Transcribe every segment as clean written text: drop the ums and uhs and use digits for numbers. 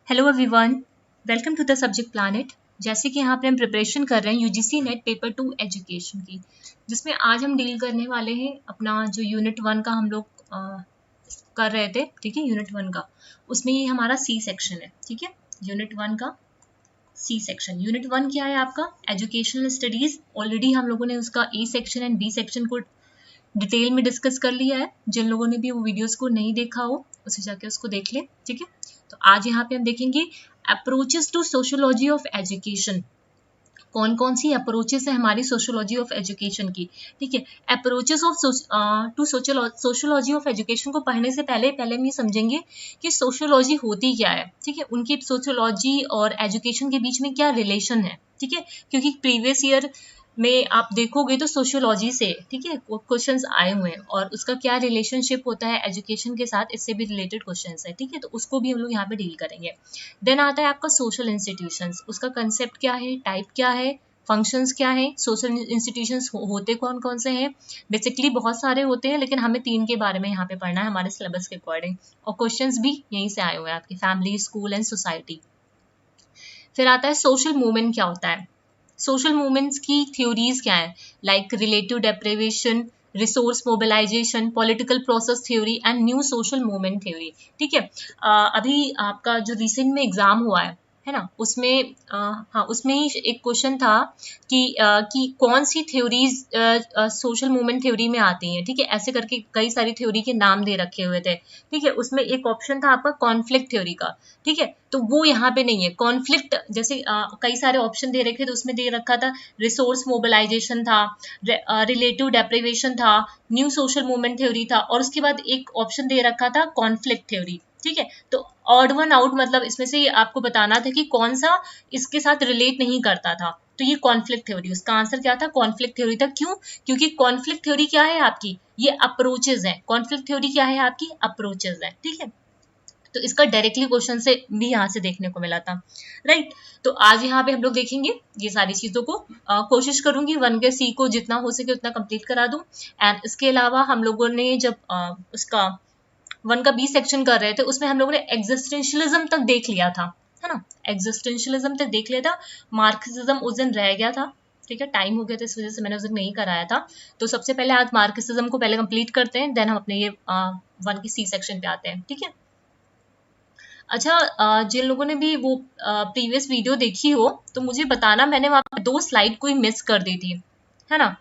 Hello everyone, welcome to the subject planet. जैसे कि यहाँ पे हम प्रिपरेशन कर रहे हैं यूजीसी नेट पेपर 2 एजुकेशन की, जिसमें आज हम डील करने वाले हैं अपना जो यूनिट 1 का हम लोग कर रहे थे। ठीक है, यूनिट 1 का उसमें ये हमारा सी सेक्शन है। ठीक है, यूनिट 1 का सी सेक्शन। यूनिट 1 क्या है आपका? Educational studies. ऑलरेडी हम लोगों ने उसका A section and B section को डिटेल में डिस्कस कर लिया है। जिन लोगों ने भी वो वीडियोस को नहीं देखा हो उसे जाके उसको देख ले। ठीक है, तो आज यहाँ पे हम देखेंगे approaches to sociology of education. कौन कौन सी अप्रोचेस है हमारी सोशियोलॉजी ऑफ एजुकेशन की। ठीक है, approaches of to sociology of education को पढ़ने से पहले हम ये समझेंगे कि सोशियोलॉजी होती क्या है। ठीक है, उनकी सोशियोलॉजी और एजुकेशन के बीच में क्या रिलेशन है। ठीक है, क्योंकि प्रीवियस ईयर में आप देखोगे तो सोशियोलॉजी से ठीक है क्वेश्चंस आए हुए हैं और उसका क्या रिलेशनशिप होता है एजुकेशन के साथ, इससे भी रिलेटेड क्वेश्चंस है। ठीक है, तो उसको भी हम लोग यहाँ पे डील करेंगे। देन आता है आपका सोशल इंस्टीट्यूशंस। उसका कंसेप्ट क्या है, टाइप क्या है, फंक्शंस क्या है, सोशल इंस्टीट्यूशंस होते कौन कौन से हैं। बेसिकली बहुत सारे होते हैं, लेकिन हमें 3 के बारे में यहाँ पे पढ़ना है हमारे सिलेबस के अकॉर्डिंग, और क्वेश्चंस भी यहीं से आए हुए हैं आपकी फैमिली, स्कूल एंड सोसाइटी। फिर आता है सोशल मूवमेंट क्या होता है। सोशल मूवमेंट्स की थ्योरीज क्या है, like relative deprivation, resource mobilisation, political process theory and new social movement theory. ठीक है, अभी आपका जो रिसेंट में एग्जाम हुआ है ना, उसमें हाँ उसमें ही एक क्वेश्चन था कि कौन सी थ्योरीज सोशल मूवमेंट थ्योरी में आती हैं। ठीक है, ऐसे करके कई सारी थ्योरी के नाम दे रखे हुए थे। ठीक है, उसमें एक ऑप्शन था आपका कॉन्फ्लिक्ट थ्योरी का। ठीक है, तो वो यहाँ पे नहीं है। कॉन्फ्लिक्ट जैसे कई सारे ऑप्शन दे रखे थे, उसमें दे रखा था रिसोर्स मोबिलाइजेशन था, रिलेटिव डेप्रिवेशन था, न्यू सोशल मूवमेंट थ्योरी था, और उसके बाद एक ऑप्शन दे रखा था कॉन्फ्लिक्ट थ्योरी। ठीक है, तो ऑड वन आउट मतलब इसमें से आपको बताना था कि कौन सा इसके साथ रिलेट नहीं करता था। तो ये कॉन्फ्लिक्ट थ्योरी, उसका आंसर क्या था? कॉन्फ्लिक्ट थ्योरी था। क्यों? क्योंकि कॉन्फ्लिक्ट थ्योरी क्या है आपकी, ये अप्रोचेज है। कॉन्फ्लिक्ट थ्योरी क्या है आपकी? अप्रोचेज है। ठीक है, तो इसका डायरेक्टली क्वेश्चन से भी यहाँ से देखने को मिला था। राइट, तो आज यहाँ पे हम लोग देखेंगे ये सारी चीजों को। कोशिश करूंगी 1 के सी को जितना हो सके उतना कंप्लीट करा दूं। एंड इसके अलावा हम लोगों ने जब उसका 1 का बी सेक्शन कर रहे थे, उसमें हम लोगों ने एग्जिस्टेंशियलिज्म तक देख लिया था, है ना। एग्जिस्टेंशियलिज्म तक देख लिया था, मार्क्सिज्म उस दिन रह गया था। ठीक है, टाइम हो गया था, इस वजह से मैंने उस दिन नहीं कराया था। तो सबसे पहले आज मार्क्सिज्म को पहले कंप्लीट करते हैं, देन हम अपने ये 1 की सी सेक्शन पे आते हैं। ठीक है, अच्छा, जिन लोगों ने भी वो प्रीवियस वीडियो देखी हो तो मुझे बताना, मैंने वहाँ पे 2 स्लाइड कोई मिस कर दी थी, है ना।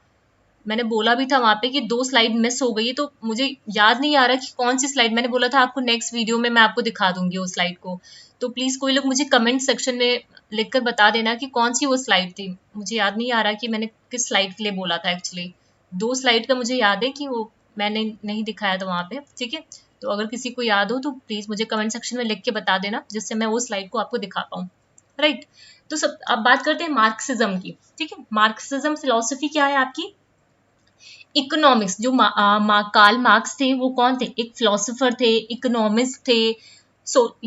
मैंने बोला भी था वहाँ पे कि 2 स्लाइड मिस हो गई है, तो मुझे याद नहीं आ रहा कि कौन सी स्लाइड। मैंने बोला था आपको नेक्स्ट वीडियो में मैं आपको दिखा दूंगी वो स्लाइड को। तो प्लीज कोई लोग मुझे कमेंट सेक्शन में लिखकर बता देना कि कौन सी वो स्लाइड थी। मुझे याद नहीं आ रहा कि मैंने किस स्लाइड के लिए बोला था एक्चुअली। 2 स्लाइड का मुझे याद है कि वो मैंने नहीं दिखाया था वहाँ पे। ठीक है, तो अगर किसी को याद हो तो प्लीज मुझे कमेंट सेक्शन में लिख के बता देना, जिससे मैं वो स्लाइड को आपको दिखा पाऊँ। राइट, तो सब अब बात करते हैं मार्क्सिज्म की। ठीक है, मार्क्सिज्म फिलॉसफी क्या है आपकी? इकोनॉमिक्स। जो कार्ल मार्क्स थे वो कौन थे? एक फिलोसोफर थे, इकोनॉमिस्ट थे।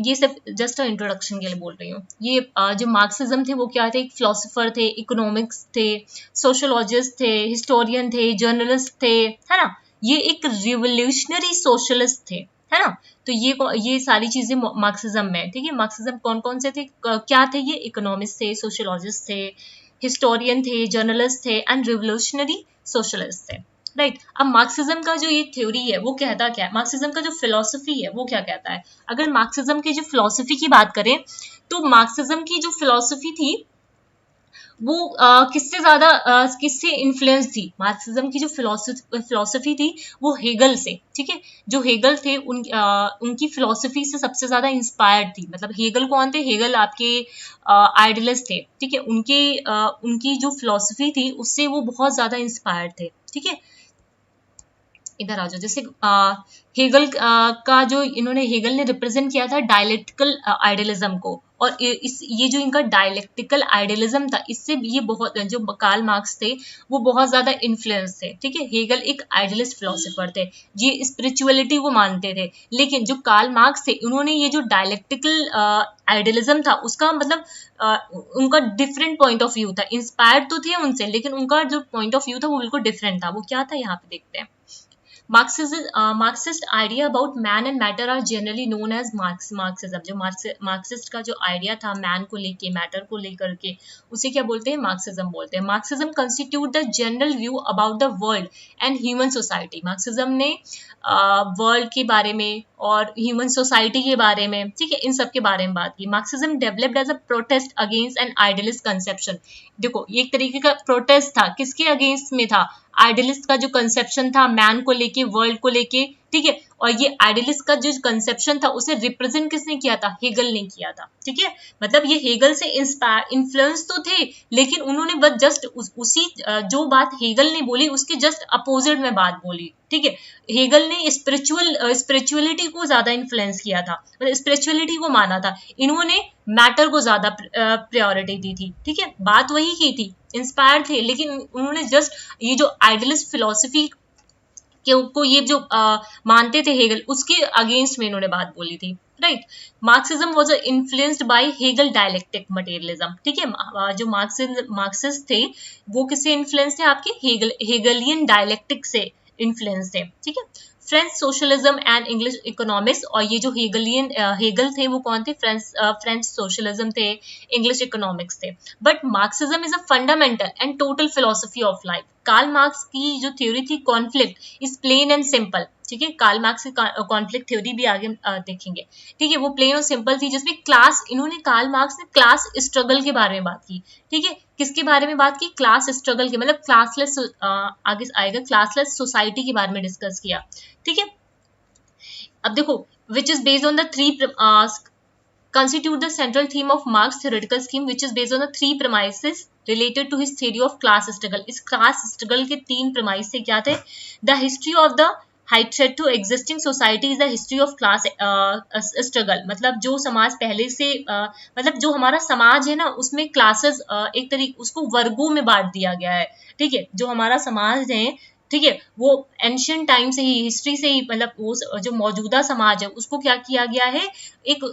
ये सब जस्ट इंट्रोडक्शन के लिए बोल रही हूँ। ये जो मार्क्सिज्म थे वो क्या थे? एक फिलोसोफर थे, इकोनॉमिक्स थे, सोशोलॉजिस्ट थे, हिस्टोरियन थे, जर्नलिस्ट थे, है ना। ये एक रिवोल्यूशनरी सोशलिस्ट थे, है ना। तो ये सारी चीजें मार्क्सिज्म में। ठीक है, मार्क्सिज्म कौन कौन से थे, क्या थे ये? इकोनॉमिस्ट थे, सोशोलॉजिस्ट थे, हिस्टोरियन थे, जर्नलिस्ट थे एंड रिवोल्यूशनरी सोशलिस्ट थे। राइट, अब मार्क्सिज्म का जो ये थ्योरी है वो कहता क्या है, मार्क्सिज्म का जो फिलॉसफी है वो क्या कहता है। अगर मार्क्सिज्म की जो फिलॉसफी की बात करें तो मार्क्सिज्म की जो फिलॉसफी थी वो किससे ज्यादा किससे इन्फ्लुएंस थी? मार्क्सिज्म की जो फिलॉसफी थी वो हेगल से। ठीक है, जो हेगल थे उनकी फिलॉसफी से सबसे ज्यादा इंस्पायर्ड थी। मतलब हेगल कौन थे? हेगल आपके आइडियलिस्ट थे। ठीक है, उनकी जो फिलॉसफी थी उससे वो बहुत ज्यादा इंस्पायर्ड थे। ठीक है, इधर आ जाओ। जैसे हेगल का जो हेगल ने रिप्रेजेंट किया था डायलेक्टिकल आइडियलिज्म को, और ये जो इनका डायलेक्टिकल आइडियलिज्म था, इससे ये बहुत, जो कार्ल मार्क्स थे वो बहुत ज्यादा इन्फ्लुएंस थे। ठीक है, हेगल एक आइडियलिस्ट फिलोसोफर थे, ये स्पिरिचुअलिटी को मानते थे। लेकिन जो कार्ल मार्क्स थे उन्होंने ये जो डायलेक्टिकल आइडियलिज्म था उसका मतलब उनका डिफरेंट पॉइंट ऑफ व्यू था। इंस्पायर्ड तो थे उनसे, लेकिन उनका जो पॉइंट ऑफ व्यू था वो बिल्कुल डिफरेंट था। वो क्या था यहाँ पे देखते हैं। Marxist idea about man and matter are generally known as Marxism. जो मार्क्सिस्ट का जो आइडिया था मैन को लेके, मैटर को लेकर के, उसे क्या बोलते हैं? मार्क्सिज्म बोलते हैं। Marxism constitute the general view about the world and human society. Marxism ने वर्ल्ड के बारे में और ह्यूमन सोसाइटी के बारे में, ठीक है, इन सब के बारे में बात की। Marxism developed as a protest against an idealist conception. देखो ये एक तरीके का प्रोटेस्ट था, किसके अगेंस्ट में था? आइडियलिस्ट का जो कंसेप्शन था मैन को लेके, वर्ल्ड को लेके, ठीक है। और ये आइडियलिस्ट का जो कंसेप्शन था उसे रिप्रेजेंट किसने किया था? हेगल ने किया था, ठीक है। मतलब ये हेगल से इंस्पायर इन्फ्लुएंस तो थे, लेकिन उन्होंने बस जस्ट उसी जो बात हेगल ने बोली उसके जस्ट अपोजिट में बात बोली, ठीक है। हेगल ने स्पिरिचुअलिटी को ज्यादा इन्फ्लुएंस किया था, मतलब स्पिरिचुअलिटी को माना था। इन्होंने मैटर को ज्यादा प्रायोरिटी दी थी, ठीक है। बात वही की थी, इंस्पायर थे, लेकिन उन्होंने जस्ट ये जो आइडियलिस्ट फिलोसफी को ये जो मानते थे हेगल, उसके अगेंस्ट में इन्होंने बात बोली थी, right. Marxism was influenced by Hegel dialectic materialism, ठीक है। जो मार्क्सिस्ट थे वो किससे इन्फ्लुएंस थे? आपके हेगलियन डायलेक्टिक से इन्फ्लुएंस थे, ठीक है। French socialism and English economics. और ये जो हेगल थे वो कौन थे? फ्रेंच सोशलिज्म थे, इंग्लिश इकोनॉमिक्स थे। But Marxism is a fundamental and total philosophy of life. Karl Marx की जो थ्योरी थी conflict is plain and simple, ठीक है। कार्ल मार्क्स की कॉन्फ्लिक्ट थ्योरी भी आगे देखेंगे, ठीक है। वो प्लेन और सिंपल थी, जिसमें कार्ल मार्क्स ने क्लास स्ट्रगल के बारे में बात की, ठीक है। किसके बारे में बात की? क्लास स्ट्रगल के, मतलब क्लासलेस, आगे आएगा, क्लासलेस सोसाइटी के बारे में डिस्कस किया, ठीक है। अब देखो, which is based on the three constitute the central theme of Marx's theoretical scheme, which is based on the three premises related to his theory of class struggle. इस class struggle के तीन premise से क्या थे? The history of the high threat to existing society is the history of class struggle. मतलब जो समाज पहले से मतलब जो हमारा समाज है ना, उसमें क्लासेस एक तरीके उसको वर्गों में बांट दिया गया है, ठीक है। जो हमारा समाज है, ठीक है, वो एंशियंट टाइम से ही, हिस्ट्री से ही, मतलब वो जो मौजूदा समाज है उसको क्या किया गया है? एक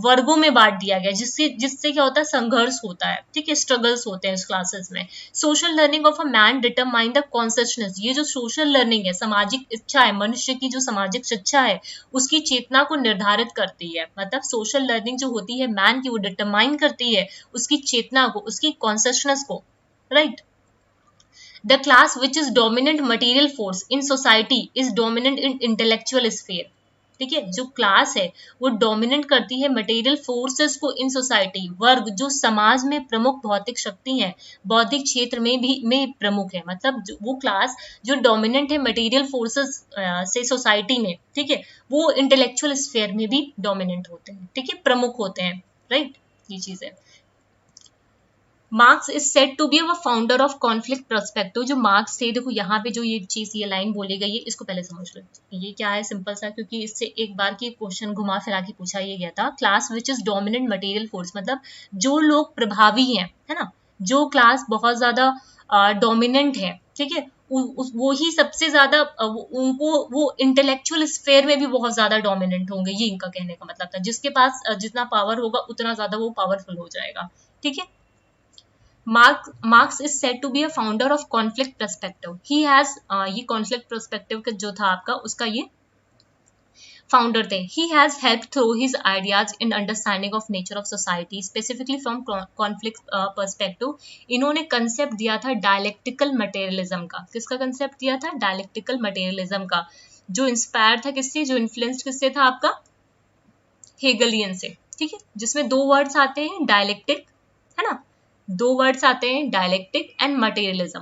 वर्गों में बांट दिया गया, जिससे क्या होता है? संघर्ष होता है, ठीक है, स्ट्रगल्स होते हैं इस क्लासेस में। Social learning of a man determine the consciousness. ये जो सोशल लर्निंग है, सामाजिक इच्छा है, मनुष्य की जो सामाजिक शिक्षा है उसकी चेतना को निर्धारित करती है। मतलब सोशल लर्निंग जो होती है मैन की, वो डिटरमाइन करती है उसकी चेतना को, उसकी कॉन्शियसनेस को, right. The class which is dominant material force in society is dominant in intellectual sphere. ठीक है, जो क्लास है वो डोमिनेट करती है मटेरियल फोर्सेस को इन सोसाइटी। वर्ग जो समाज में प्रमुख भौतिक शक्ति है, बौद्धिक क्षेत्र में प्रमुख है। मतलब वो क्लास जो डोमिनेंट है मटेरियल फोर्सेस से सोसाइटी में, ठीक है, वो इंटेलेक्चुअल स्फेयर में भी डोमिनेंट होते हैं, ठीक है, प्रमुख होते हैं, राइट। ये चीज है। Marx is said to be a founder of conflict perspective. जो मार्क्स थे, देखो यहाँ पे जो ये चीज, ये लाइन बोली गई है, इसको पहले समझ लो। ये क्या है? सिंपल सा, क्योंकि इससे एक बार की क्वेश्चन घुमा फिरा के पूछा ये गया था। Class which is dominant material force, मतलब जो लोग प्रभावी हैं, है ना, जो क्लास बहुत ज्यादा डोमिनेंट है, ठीक है, वो ही सबसे ज्यादा उनको वो इंटेलेक्चुअल स्फेयर में भी बहुत ज्यादा डोमिनेंट होंगे। ये इनका कहने का मतलब था। जिसके पास जितना पावर होगा उतना ज्यादा वो पावरफुल हो जाएगा, ठीक है। Marx is said to be a founder of conflict perspective. He has ये conflict perspective का जो था आपका, उसका ये फाउंडर थे। He has helped through his ideas in understanding of nature of society, specifically from conflict perspective. इन्होंने concept दिया था डायलेक्टिकल मटेरियलिज्म का। किसका कंसेप्ट दिया था? डायलेक्टिकल मटेरियलिज्म का, जो इंस्पायर था किससे, जो इन्फ्लुएंस किससे था? आपका हेगलियन से, ठीक है। जिसमें दो वर्ड्स आते हैं, डायलेक्टिक, है ना, दो वर्ड्स आते हैं, डायलेक्टिक एंड मटेरियलिज्म,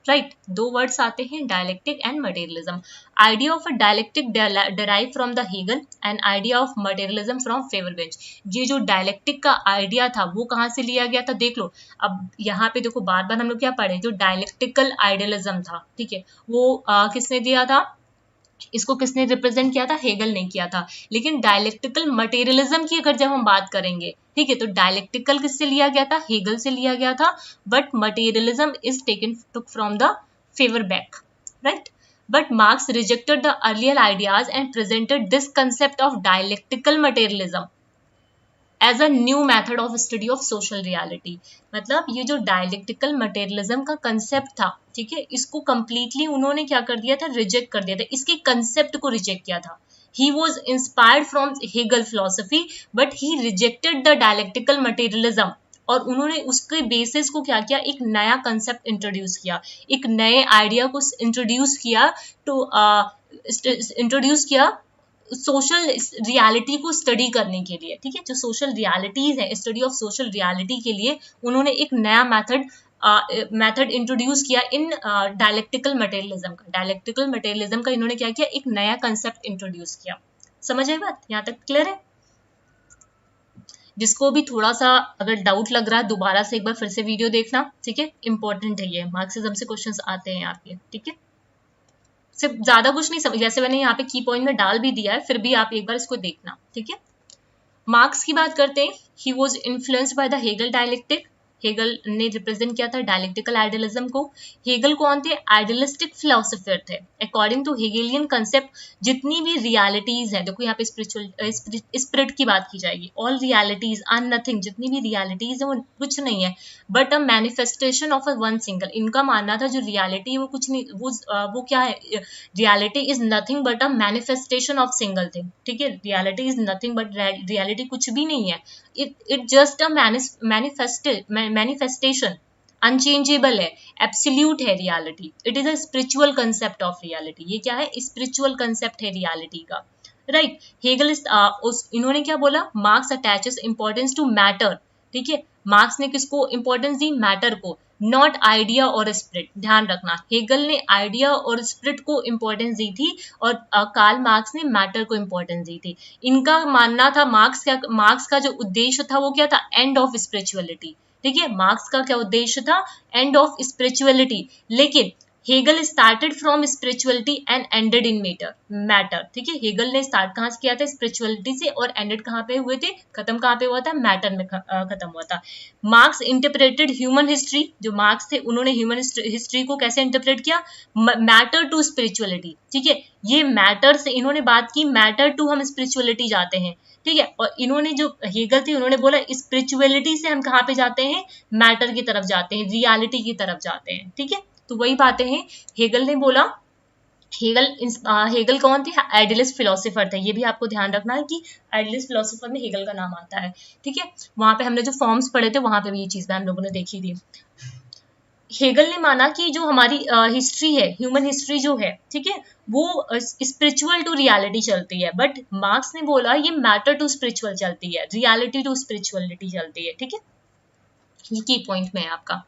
राइट। दो वर्ड्स आते हैं, dialectic and materialism. Idea of a dialectic derive from the Hegel and idea of materialism from Feuerbach. ये जो डायलेक्टिक का आइडिया था वो कहाँ से लिया गया था? देख लो, अब यहाँ पे देखो, बार बार हम लोग क्या पढ़े, जो डायलेक्टिकल आइडियलिज्म था, ठीक है, वो किसने दिया था? इसको किसने रिप्रेजेंट किया था? हेगल ने किया था। लेकिन डायलेक्टिकल मटेरियलिज्म की अगर जब हम बात करेंगे, ठीक है, तो डायलेक्टिकल किससे लिया गया था? हेगल से लिया गया था। But materialism is taken took from the Feuerbach, right. But Marx rejected the earlier ideas and presented this concept of dialectical materialism. As a new method of study of social reality. मतलब ये जो dialectical materialism का concept था, ठीक है, इसको completely उन्होंने क्या कर दिया था, रिजेक्ट कर दिया था, इसके कंसेप्ट को रिजेक्ट किया था। He was inspired from Hegel philosophy, but he rejected the dialectical materialism। और उन्होंने उसके बेसिस को क्या किया, एक नया कंसेप्ट इंट्रोड्यूस किया, एक नए आइडिया को इंट्रोड्यूस किया, टू इंट्रोड्यूस किया सोशल रियलिटी को स्टडी करने के लिए। ठीक है, जो सोशल रियलिटीज है, स्टडी ऑफ सोशल रियलिटी के लिए उन्होंने एक नया मेथड इंट्रोड्यूस किया इन डायलेक्टिकल मटेरियलिज्म का। डायलेक्टिकल मटेरियलिज्म का इन्होंने क्या किया, एक नया कंसेप्ट इंट्रोड्यूस किया। समझ आई बात, यहाँ तक क्लियर है? जिसको भी थोड़ा सा अगर डाउट लग रहा है, दोबारा से एक बार फिर से वीडियो देखना, ठीक है, इंपॉर्टेंट है ये, मार्क्सिज्म से क्वेश्चंस आते हैं यहाँ पे। ठीक है, सिर्फ ज्यादा कुछ नहीं समझ, जैसे मैंने यहाँ पे की पॉइंट में डाल भी दिया है, फिर भी आप एक बार इसको देखना। ठीक है, मार्क्स की बात करते हैं। He was influenced by the Hegel dialectic. Hegel ने रिप्रेजेंट किया था डायलेक्टिकल आइडियलिज्म को। हेगल कौन थे, आइडियलिस्टिक फिलोसोफर थे। अकॉर्डिंग टू हेगेलियन कंसेप्ट, जितनी भी रियलिटीज है, देखो यहाँ पे स्पिरिचुअल स्पिरिट की बात की जाएगी, ऑल रियलिटीज आर नथिंग, जितनी भी रियलिटीज है वो कुछ नहीं है but a manifestation of a one single. इनका मानना था जो रियलिटी है वो कुछ नहीं, वो क्या है, reality is nothing but a manifestation of single thing. ठीक है, reality is nothing but reality कुछ भी नहीं है, it just a manifestation, unchangeable है, एब्सोल्यूट है reality. It is a spiritual concept of reality. ये क्या है, स्पिरिचुअल कंसेप्ट है रियलिटी का। राइट, हेगल इन्होंने क्या बोला, Marx attaches importance to matter. ठीक है, मार्क्स ने किसको इंपॉर्टेंस दी, मैटर को, नॉट आइडिया और स्पिरिट। ध्यान रखना, हेगल ने आइडिया और स्पिरिट को इंपॉर्टेंस दी थी और कार्ल मार्क्स ने मैटर को इंपॉर्टेंस दी थी। इनका मानना था मार्क्स का जो उद्देश्य था वो क्या था, एंड ऑफ स्पिरिचुअलिटी। ठीक है, मार्क्स का क्या उद्देश्य था, एंड ऑफ स्पिरिचुअलिटी। लेकिन Hegel started from spirituality and ended in matter. ठीक है, हेगल ने स्टार्ट कहाँ से किया था, स्पिरिचुअलिटी से, और एंडेड कहाँ पे हुए थे, खत्म कहाँ पे हुआ था, मैटर में खत्म हुआ था। मार्क्स इंटरप्रेटेड ह्यूमन हिस्ट्री, जो मार्क्स थे उन्होंने ह्यूमन हिस्ट्री को कैसे इंटरप्रेट किया, मैटर टू स्पिरिचुअलिटी। ठीक है, ये मैटर से इन्होंने बात की, मैटर टू हम स्पिरिचुअलिटी जाते हैं। ठीक है, और इन्होंने जो हेगल थे उन्होंने बोला स्पिरिचुअलिटी से हम कहाँ पे जाते हैं, मैटर की तरफ जाते हैं, रियलिटी की तरफ जाते हैं। ठीक है, तो वही बातें हैं, हेगल ने बोला। हेगल कौन थे, आइडियलिस्ट फिलोसोफर थे। ये भी आपको ध्यान रखना है कि आइडियलिस्ट फिलोसोफर में हेगल का नाम आता है। ठीक है, वहां पे हमने जो फॉर्म्स पढ़े थे वहां पे भी ये चीज हम लोगों ने देखी थी। हेगल ने माना कि जो हमारी हिस्ट्री है, ह्यूमन हिस्ट्री जो है, ठीक है, वो स्पिरिचुअल टू रियलिटी चलती है, बट मार्क्स ने बोला ये मैटर टू स्पिरिचुअल चलती है, रियलिटी टू स्पिरिचुअलिटी चलती है। ठीक है, ये की पॉइंट में है आपका।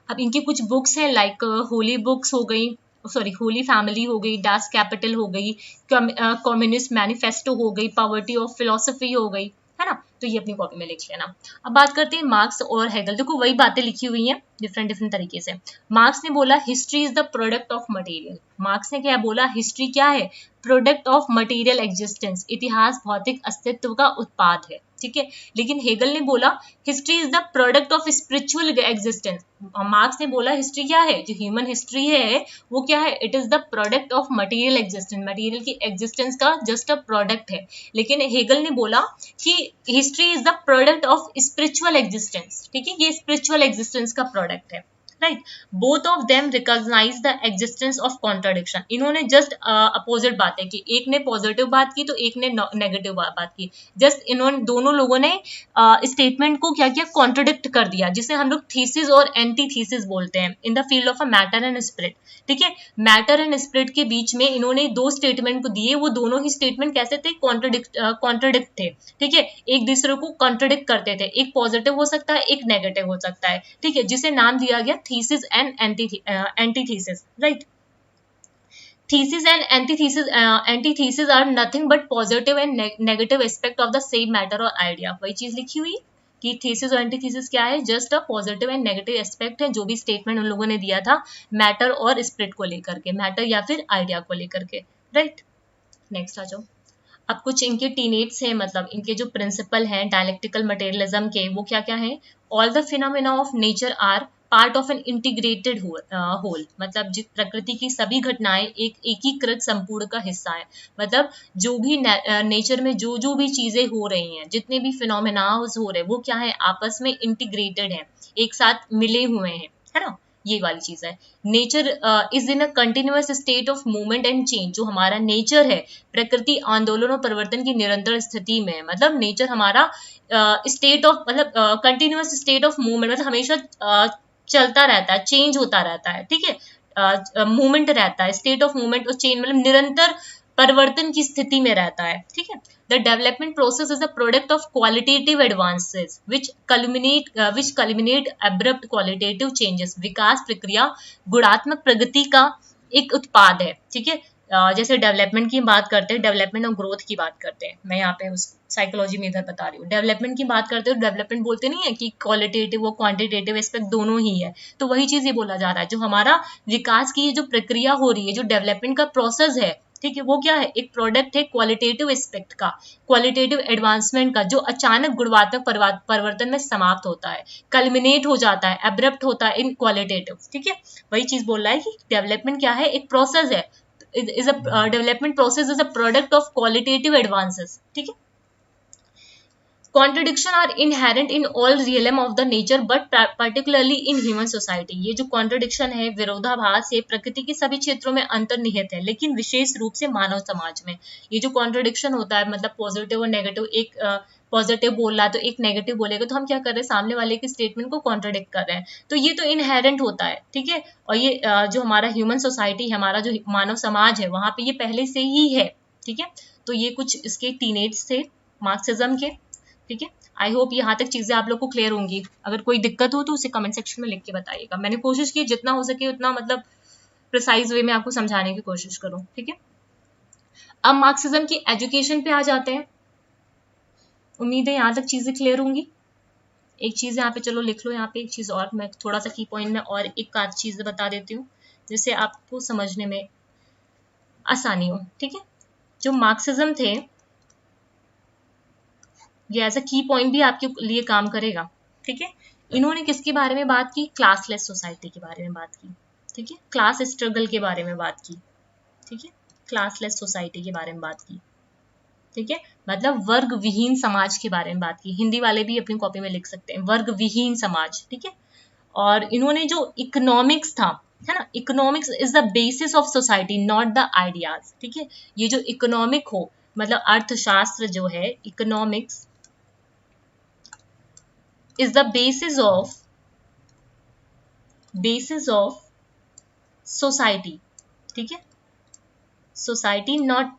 अब इनकी कुछ बुक्स हैं, लाइक होली बुक्स हो गई, सॉरी होली फैमिली हो गई, डास कैपिटल हो गई, कम्युनिस्ट मैनिफेस्टो हो गई, पॉवर्टी ऑफ फिलोसफी हो गई, है ना, तो ये अपनी कॉपी में लिख लेना। अब बात करते हैं मार्क्स और हेगल। देखो वही बातें लिखी हुई हैं डिफरेंट तरीके से। मार्क्स ने बोला history is the product of material. Marks ने क्या बोला, हिस्ट्री क्या है, प्रोडक्ट ऑफ मटेरियल एग्जिस्टेंस, इतिहास भौतिक अस्तित्व का उत्पाद है। ठीक है, लेकिन हेगल ने बोला history is the product of spiritual existence. Marks ने बोला हिस्ट्री क्या है, जो ह्यूमन हिस्ट्री है वो क्या है, it is the product of material existence, material की एग्जिस्टेंस का जस्ट अ प्रोडक्ट है। लेकिन हेगल ने बोला कि history is the product of spiritual existence. ठीक है, ये स्पिरिचुअल एग्जिस्टेंस का प्रोडक्ट है। Right, both of them recognise the existence of contradiction. इन्होंने जस्ट अपोजिट बातें की, एक ने पॉजिटिव बात की तो एक ने नेगेटिव बात की। जस्ट इन्होंने दोनों लोगों ने स्टेटमेंट को क्या किया, कॉन्ट्राडिक्ट कर दिया, जिसे हम लोग थीसिस और एंटी थीसिस बोलते हैं in the field of a matter and spirit. ठीक है, मैटर एंड स्पिरिट के बीच में इन्होंने दो स्टेटमेंट को दिए, वो दोनों ही स्टेटमेंट कैसे थे, कॉन्ट्राडिक्ट थे। ठीक है, एक दूसरे को कॉन्ट्राडिक्ट करते थे, एक पॉजिटिव हो सकता है एक नेगेटिव हो सकता है। ठीक है, जिसे नाम दिया गया thesis and antithesis. Right, thesis and antithesis are nothing but positive and negative aspect of the same matter or idea। वही चीज लिखी हुई कि थीसिस और एंटीथीसिस क्या है, just a positive and negative aspect है, जो भी स्टेटमेंट उन लोगों ने दिया था मैटर और स्पिरिट को लेकर के, मैटर या फिर आइडिया को लेकर के। राइट, नेक्स्ट आ जाओ। अब कुछ इनके टीनेट्स हैं, मतलब इनके जो प्रिंसिपल हैं डायलेक्टिकल मटेरियलिज्म के, वो क्या क्या है, all the phenomena of nature are part of an integrated whole, मतलब प्रकृति की सभी घटनाएं एक एकीकृत संपूर्ण का हिस्सा है। मतलब जो भी नेचर में जो भी चीजें हो रही हैं, जितने भी फिनोमेनाज हो रहे हैं, वो क्या है, आपस में इंटीग्रेटेड है, एक साथ मिले हुए हैं, है ना, ये वाली चीज है। Nature is in a continuous state of movement and change. जो हमारा नेचर है, प्रकृति आंदोलन और परिवर्तन की निरंतर स्थिति में है। मतलब नेचर हमारा स्टेट ऑफ, मतलब कंटिन्यूअस स्टेट ऑफ मूवमेंट, मतलब हमेशा चलता रहता है, चेंज होता रहता है, ठीक है, मूवमेंट रहता है, स्टेट ऑफ मूवमेंट और चेंज, मतलब निरंतर परिवर्तन की स्थिति में रहता है, ठीक है। The development process is a product of qualitative advances which culminate abrupt qualitative changes. विकास प्रक्रिया गुणात्मक प्रगति का एक उत्पाद है, ठीक है। जैसे डेवलपमेंट की बात करते हैं, डेवलपमेंट और ग्रोथ की बात करते हैं, मैं यहाँ पे उस साइकोलॉजी में इधर बता रही हूँ। डेवलपमेंट की बात करते हैं, डेवलपमेंट बोलते नहीं है कि क्वालिटेटिव और क्वांटिटेटिव एस्पेक्ट दोनों ही है, तो वही चीज ये बोला जा रहा है। जो हमारा विकास की जो प्रक्रिया हो रही है, जो डेवलपमेंट का प्रोसेस है, ठीक है, वो क्या है, एक प्रोडक्ट है क्वालिटेटिव एस्पेक्ट का, क्वालिटेटिव एडवांसमेंट का, जो अचानक गुणात्मक परिवर्तन में समाप्त होता है, कल्मिनेट हो जाता है, एब्रप्ट होता है इन क्वालिटेटिव, ठीक है। वही चीज बोल रहा है कि डेवलपमेंट क्या है, एक प्रोसेस है, is a development process is a product of qualitative advances, ठीक है। Contradiction are inherent in all realm of the nature but particularly in human society। ये जो contradiction है, विरोधाभास है, प्रकृति के सभी क्षेत्रों में अंतर्निहित है, लेकिन विशेष रूप से मानव समाज में। ये जो contradiction होता है, मतलब पॉजिटिव और नेगेटिव, एक पॉजिटिव बोल रहा है तो एक नेगेटिव बोलेगा, तो हम क्या कर रहे हैं, सामने वाले के स्टेटमेंट को कॉन्ट्रडिक्ट कर रहे हैं, तो ये तो इनहेरेंट होता है, ठीक है। और ये जो हमारा ह्यूमन सोसाइटी, हमारा जो मानव समाज है, वहां पे ये पहले से ही है, ठीक है। तो ये कुछ इसके टीनेज थे मार्क्सिज्म के, ठीक है। आई होप यहाँ तक चीजें आप लोग को क्लियर होंगी। अगर कोई दिक्कत हो तो उसे कमेंट सेक्शन में लिख के बताइएगा। मैंने कोशिश की जितना हो सके उतना, मतलब प्रिसाइज वे में आपको समझाने की कोशिश करूँ, ठीक है। अब मार्क्सिज्म की एजुकेशन पे आ जाते हैं। उम्मीद है यहाँ तक चीजें क्लियर होंगी। एक चीज यहाँ पे चलो लिख लो, यहाँ पे एक चीज और मैं थोड़ा सा की पॉइंट में और एक आध चीज बता देती हूँ जिससे आपको समझने में आसानी हो, ठीक है। जो मार्क्सिज्म थे, ये एज अ की पॉइंट भी आपके लिए काम करेगा, ठीक है। इन्होंने किसके बारे में बात की, क्लासलेस सोसाइटी के बारे में बात की, ठीक है, क्लास स्ट्रगल के बारे में बात की, ठीक है, क्लासलेस सोसाइटी के बारे में बात की, ठीक है, मतलब वर्ग विहीन समाज के बारे में बात की। हिंदी वाले भी अपनी कॉपी में लिख सकते हैं, वर्ग विहीन समाज, ठीक है। और इन्होंने जो इकोनॉमिक्स था, है ना, economics is the basis of society not the ideas, ठीक है। ये जो इकोनॉमिक हो, मतलब अर्थशास्त्र जो है, economics is the basis of society, ठीक है, सोसाइटी नॉट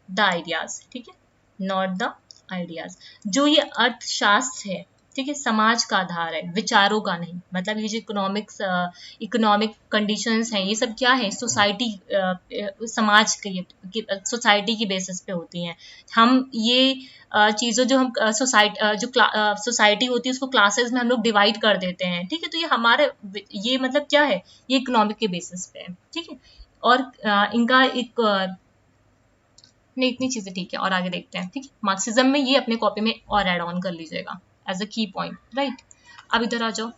द आइडियाज, ठीक है, नॉट द आइडियाज। जो ये अर्थशास्त्र है, ठीक है, समाज का आधार है, विचारों का नहीं। मतलब ये जो इकोनॉमिक कंडीशंस हैं, ये सब क्या है, सोसाइटी, समाज के सोसाइटी की बेसिस पे होती हैं। हम ये चीज़ों जो हम सोसाइटी होती है उसको क्लासेस में हम लोग डिवाइड कर देते हैं, ठीक है। तो ये हमारे, ये मतलब क्या है, ये इकोनॉमिक के बेसिस पे है, ठीक है। और इनका एक नहीं, इतनी चीजें ठीक है, और आगे देखते हैं, ठीक है। मार्क्सिज्म में ये अपने कॉपी में और ऐड ऑन कर लीजिएगा एज अ की पॉइंट, राइट। अब इधर आ जाओ,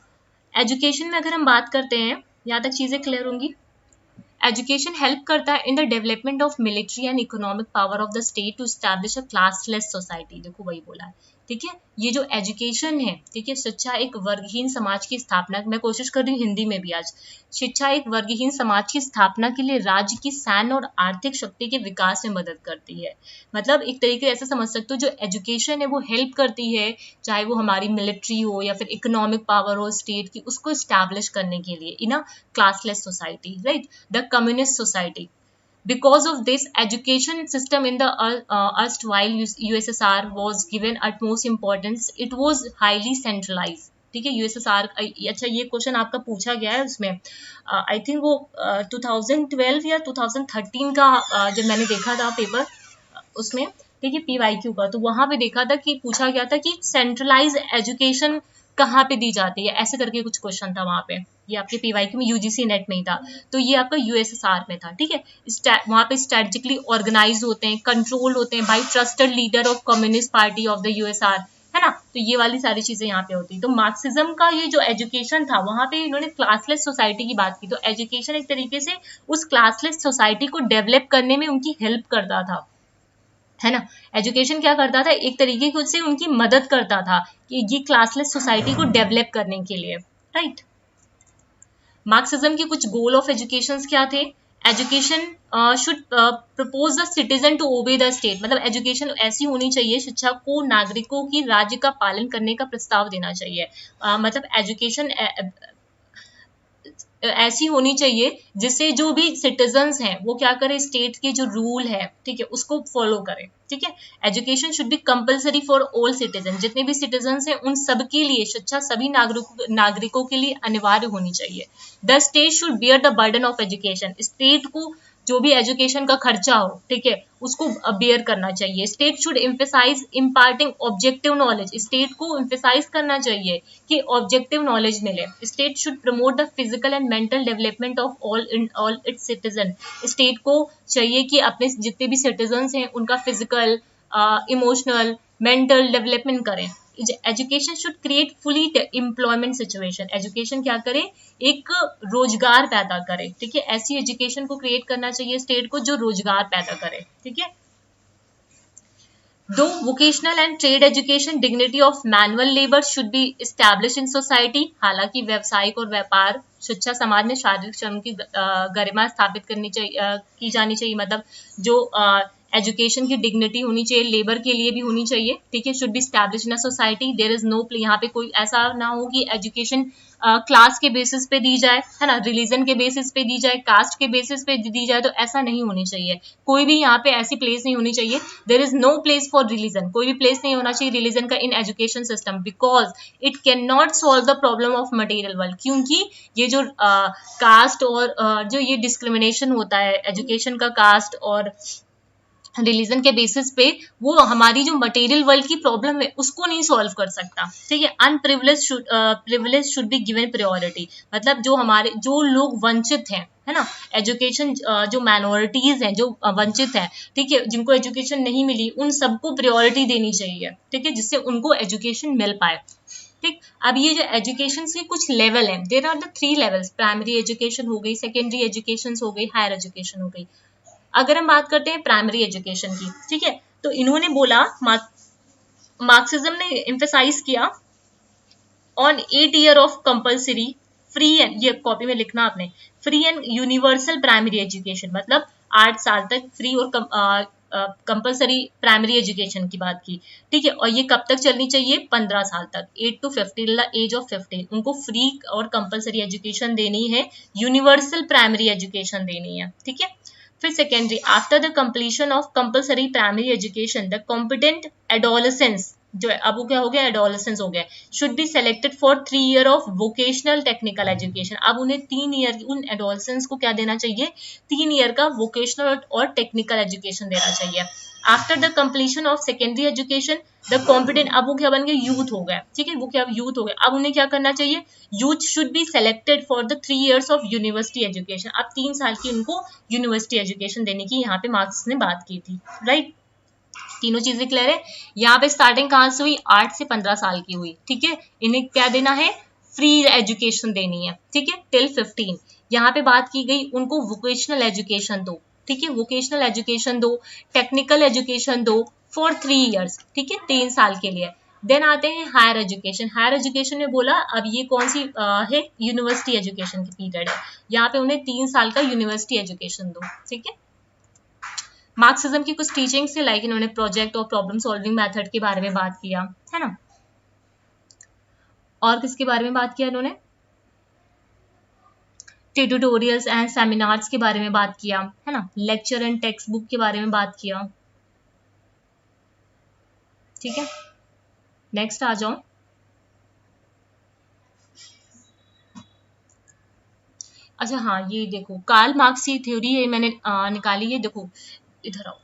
एजुकेशन में अगर हम बात करते हैं, यहाँ तक चीजें क्लियर होंगी। एजुकेशन हेल्प करता है in the development of military and economic power of the state to establish a classless society. देखो वही बोला है, ठीक है। ये जो एजुकेशन है, ठीक है, शिक्षा एक वर्गहीन समाज की स्थापना, मैं कोशिश कर रही हूँ हिंदी में भी आज, शिक्षा एक वर्गहीन समाज की स्थापना के लिए राज्य की सैन्य और आर्थिक शक्ति के विकास में मदद करती है। मतलब एक तरीके से ऐसा समझ सकते हो, जो एजुकेशन है वो हेल्प करती है, चाहे वो हमारी मिलिट्री हो या फिर इकोनॉमिक पावर हो स्टेट की, उसको स्टैब्लिश करने के लिए in a classless society, right, the communist society. Because of this, education system in the erstwhile USSR was given utmost importance. It was highly centralized. ठीक है, यूएसएसआर। अच्छा, ये क्वेश्चन आपका पूछा गया है उसमें, आई थिंक वो 2012 या 2013 का जब मैंने देखा था पेपर उसमें, ठीक है, पीवाईक्यू का, तो वहां पे देखा था कि पूछा गया था कि सेंट्रलाइज एजुकेशन कहाँ पे दी जाती है, ऐसे करके कुछ क्वेश्चन था वहां पे। ये आपके पीवाईक्यू में यूजीसी नेट में ही था, तो ये आपका यूएसएसआर में था, ठीक है। वहां पे स्ट्रेटेजिकली ऑर्गेनाइज होते हैं, कंट्रोल होते हैं by trusted leader of communist party of the USSR, है ना। तो ये वाली सारी चीजें यहाँ पे होती। तो मार्क्सिज्म का ये जो एजुकेशन था वहां पे इन्होंने क्लासलेस सोसाइटी की बात की। तो एजुकेशन एक तरीके से उस क्लासलेस सोसाइटी को डेवलप करने में उनकी हेल्प करता था, है ना। एजुकेशन क्या करता था, एक तरीके से उनकी मदद करता था कि ये क्लासलेस सोसाइटी को डेवलप करने के लिए, राइट। मार्क्सिज्म के कुछ गोल ऑफ एजुकेशन क्या थे? Education should propose the citizen to obey the state, मतलब एजुकेशन ऐसी होनी चाहिए, शिक्षा को नागरिकों की राज्य का पालन करने का प्रस्ताव देना चाहिए। मतलब एजुकेशन ऐसी होनी चाहिए जिससे जो भी सिटीजन्स हैं वो क्या करें, स्टेट के जो रूल है, ठीक है, उसको फॉलो करें, ठीक है। Education should B compulsory for all citizen, जितने भी सिटीजन्स हैं उन सबके लिए शिक्षा सभी नागरिकों के लिए अनिवार्य होनी चाहिए। The state should bear the burden of education, state को जो भी एजुकेशन का खर्चा हो, ठीक है, उसको बियर करना चाहिए। State should emphasise imparting objective knowledge, state को एम्फेसाइज करना चाहिए कि ऑब्जेक्टिव नॉलेज मिले। State should promote the physical and mental development of all its citizen, state को चाहिए कि अपने जितने भी सिटीजन्स हैं उनका फिजिकल, इमोशनल, मेंटल डेवलपमेंट करें। Education should create fully employment situation, education क्या करे, एक रोजगार पैदा करे, ठीक है। ऐसी एजुकेशन को क्रिएट करना चाहिए स्टेट को जो रोजगार पैदा करे, ठीक है। दो vocational and trade education dignity of manual labour should be establish in society, हालांकि व्यावसायिक और व्यापार शिक्षा समाज में शारीरिक श्रम की गरिमा स्थापित करनी चाहिए, की जानी चाहिए। मतलब जो एजुकेशन की डिग्निटी होनी चाहिए, लेबर के लिए भी होनी चाहिए, ठीक है। Should be establish in a society, there is no यहाँ पे कोई ऐसा ना हो कि एजुकेशन क्लास के बेसिस पे दी जाए, है ना, रिलीजन के बेसिस पे दी जाए, कास्ट के बेसिस पे दी जाए, तो ऐसा नहीं होनी चाहिए। कोई भी यहाँ पे ऐसी प्लेस नहीं होनी चाहिए, there is no place for religion, कोई भी प्लेस नहीं होना चाहिए रिलीजन का in education system, because it can not solve the problem of material world, क्योंकि ये जो कास्ट और जो ये डिस्क्रिमिनेशन होता है एजुकेशन का कास्ट और रिलीजन के बेसिस पे, वो हमारी जो मटेरियल वर्ल्ड की प्रॉब्लम है उसको नहीं सॉल्व कर सकता, ठीक है। Privilege should be given priority, मतलब जो हमारे जो लोग वंचित हैं, है ना, एजुकेशन जो माइनॉरिटीज हैं जो वंचित हैं, ठीक है, जिनको एजुकेशन नहीं मिली, उन सबको प्रायोरिटी देनी चाहिए, ठीक है, जिससे उनको एजुकेशन मिल पाए, ठीक। अब ये जो एजुकेशन के कुछ लेवल हैं, there are the 3 levels, primary education हो गई, सेकेंडरी एजुकेशन हो गई, हायर एजुकेशन हो गई। अगर हम बात करते हैं प्राइमरी एजुकेशन की, ठीक है, तो इन्होंने बोला, मार्क्सिज्म ने एम्फेसाइज किया on 8 year of compulsory free and, ये कॉपी में लिखना आपने, free and universal primary education, मतलब 8 साल तक फ्री और कंपलसरी प्राइमरी एजुकेशन की बात की, ठीक है। और ये कब तक चलनी चाहिए, 15 साल तक, 8 to 15, एज ऑफ 15 उनको फ्री और कंपलसरी एजुकेशन देनी है, यूनिवर्सल प्राइमरी एजुकेशन देनी है, ठीक है। फिर secondary, after the completion of compulsory primary education the competent adolescence, जो है अब वो क्या हो गया, एडोलेसेंस हो गया, should be selected for 3 year of vocational technical education. अब उन्हें 3 ईयर, उन एडोलेसेंस को क्या देना चाहिए, 3 ईयर का वोकेशनल और टेक्निकल एजुकेशन देना चाहिए। After the completion of secondary education the competent, अब वो क्या बन गए, यूथ हो गए, ठीक है, वो क्या यूथ हो गए। अब उन्हें क्या करना चाहिए, youth should be selected for the 3 years of university education, अब 3 साल की उनको यूनिवर्सिटी एजुकेशन देने की यहाँ पे मार्क्स ने बात की थी, राइट। तीनों चीजें क्लियर है। यहाँ पे स्टार्टिंग कहाँ से हुई, 8 से 15 साल की हुई, ठीक है। इन्हें क्या देना है, फ्री एजुकेशन देनी है, ठीक है, टिल 15। यहाँ पे बात की गई उनको वोकेशनल एजुकेशन दो, ठीक है, वोकेशनल एजुकेशन दो, टेक्निकल एजुकेशन दो फॉर 3 ईयर्स, ठीक है, 3 साल के लिए। देन आते हैं हायर एजुकेशन, हायर एजुकेशन में बोला अब ये कौन सी है, यूनिवर्सिटी एजुकेशन की पीरियड है, यहाँ पे उन्हें 3 साल का यूनिवर्सिटी एजुकेशन दो, ठीक है। मार्क्सिज्म की कुछ टीचिंग्स थे, लाइक इन्होंने प्रोजेक्ट और प्रॉब्लम सॉल्विंग मेथड के बारे में बात किया, है ना। और किसके बारे में बात किया इन्होंने, ट्यूटोरियल्स एंड सेमिनार्स के बारे में बात किया, है ना, लेक्चर एंड टेक्स्ट बुक के बारे में बात किया, ठीक है। नेक्स्ट आ जाओ, अच्छा हाँ, ये देखो कार्ल मार्क्स की थ्योरी है, मैंने निकाली है, देखो इधर आओ,